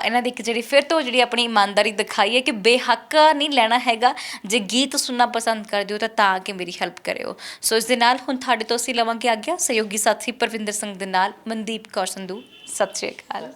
ਇਹਨਾਂ ਦੀ ਇੱਕ ਜਿਹੜੀ ਫਿਰ ਤੋਂ ਜਿਹੜੀ ਆਪਣੀ ਇਮਾਨਦਾਰੀ ਦਿਖਾਈ ਹੈ ਕਿ ਬੇਹੱਕ ਨਹੀਂ ਲੈਣਾ ਹੈਗਾ, ਜੇ ਗੀਤ ਸੁਣਨਾ ਪਸੰਦ ਕਰਦੇ ਹੋ ਤਾਂ ਆ ਕੇ ਮੇਰੀ ਹੈਲਪ ਕਰਿਓ। ਸੋ ਇਸ ਦੇ ਨਾਲ ਹੁਣ ਤੁਹਾਡੇ ਤੋਂ ਅਸੀਂ ਲਵਾਂਗੇ ਆਗਿਆ। ਸਹਿਯੋਗੀ ਸਾਥੀ ਪਰਵਿੰਦਰ ਸਿੰਘ ਦੇ ਨਾਲ ਮਨਦੀਪ ਕੌਰ ਸੰਧੂ। ਸਤਿ ਸ਼੍ਰੀ ਅਕਾਲ।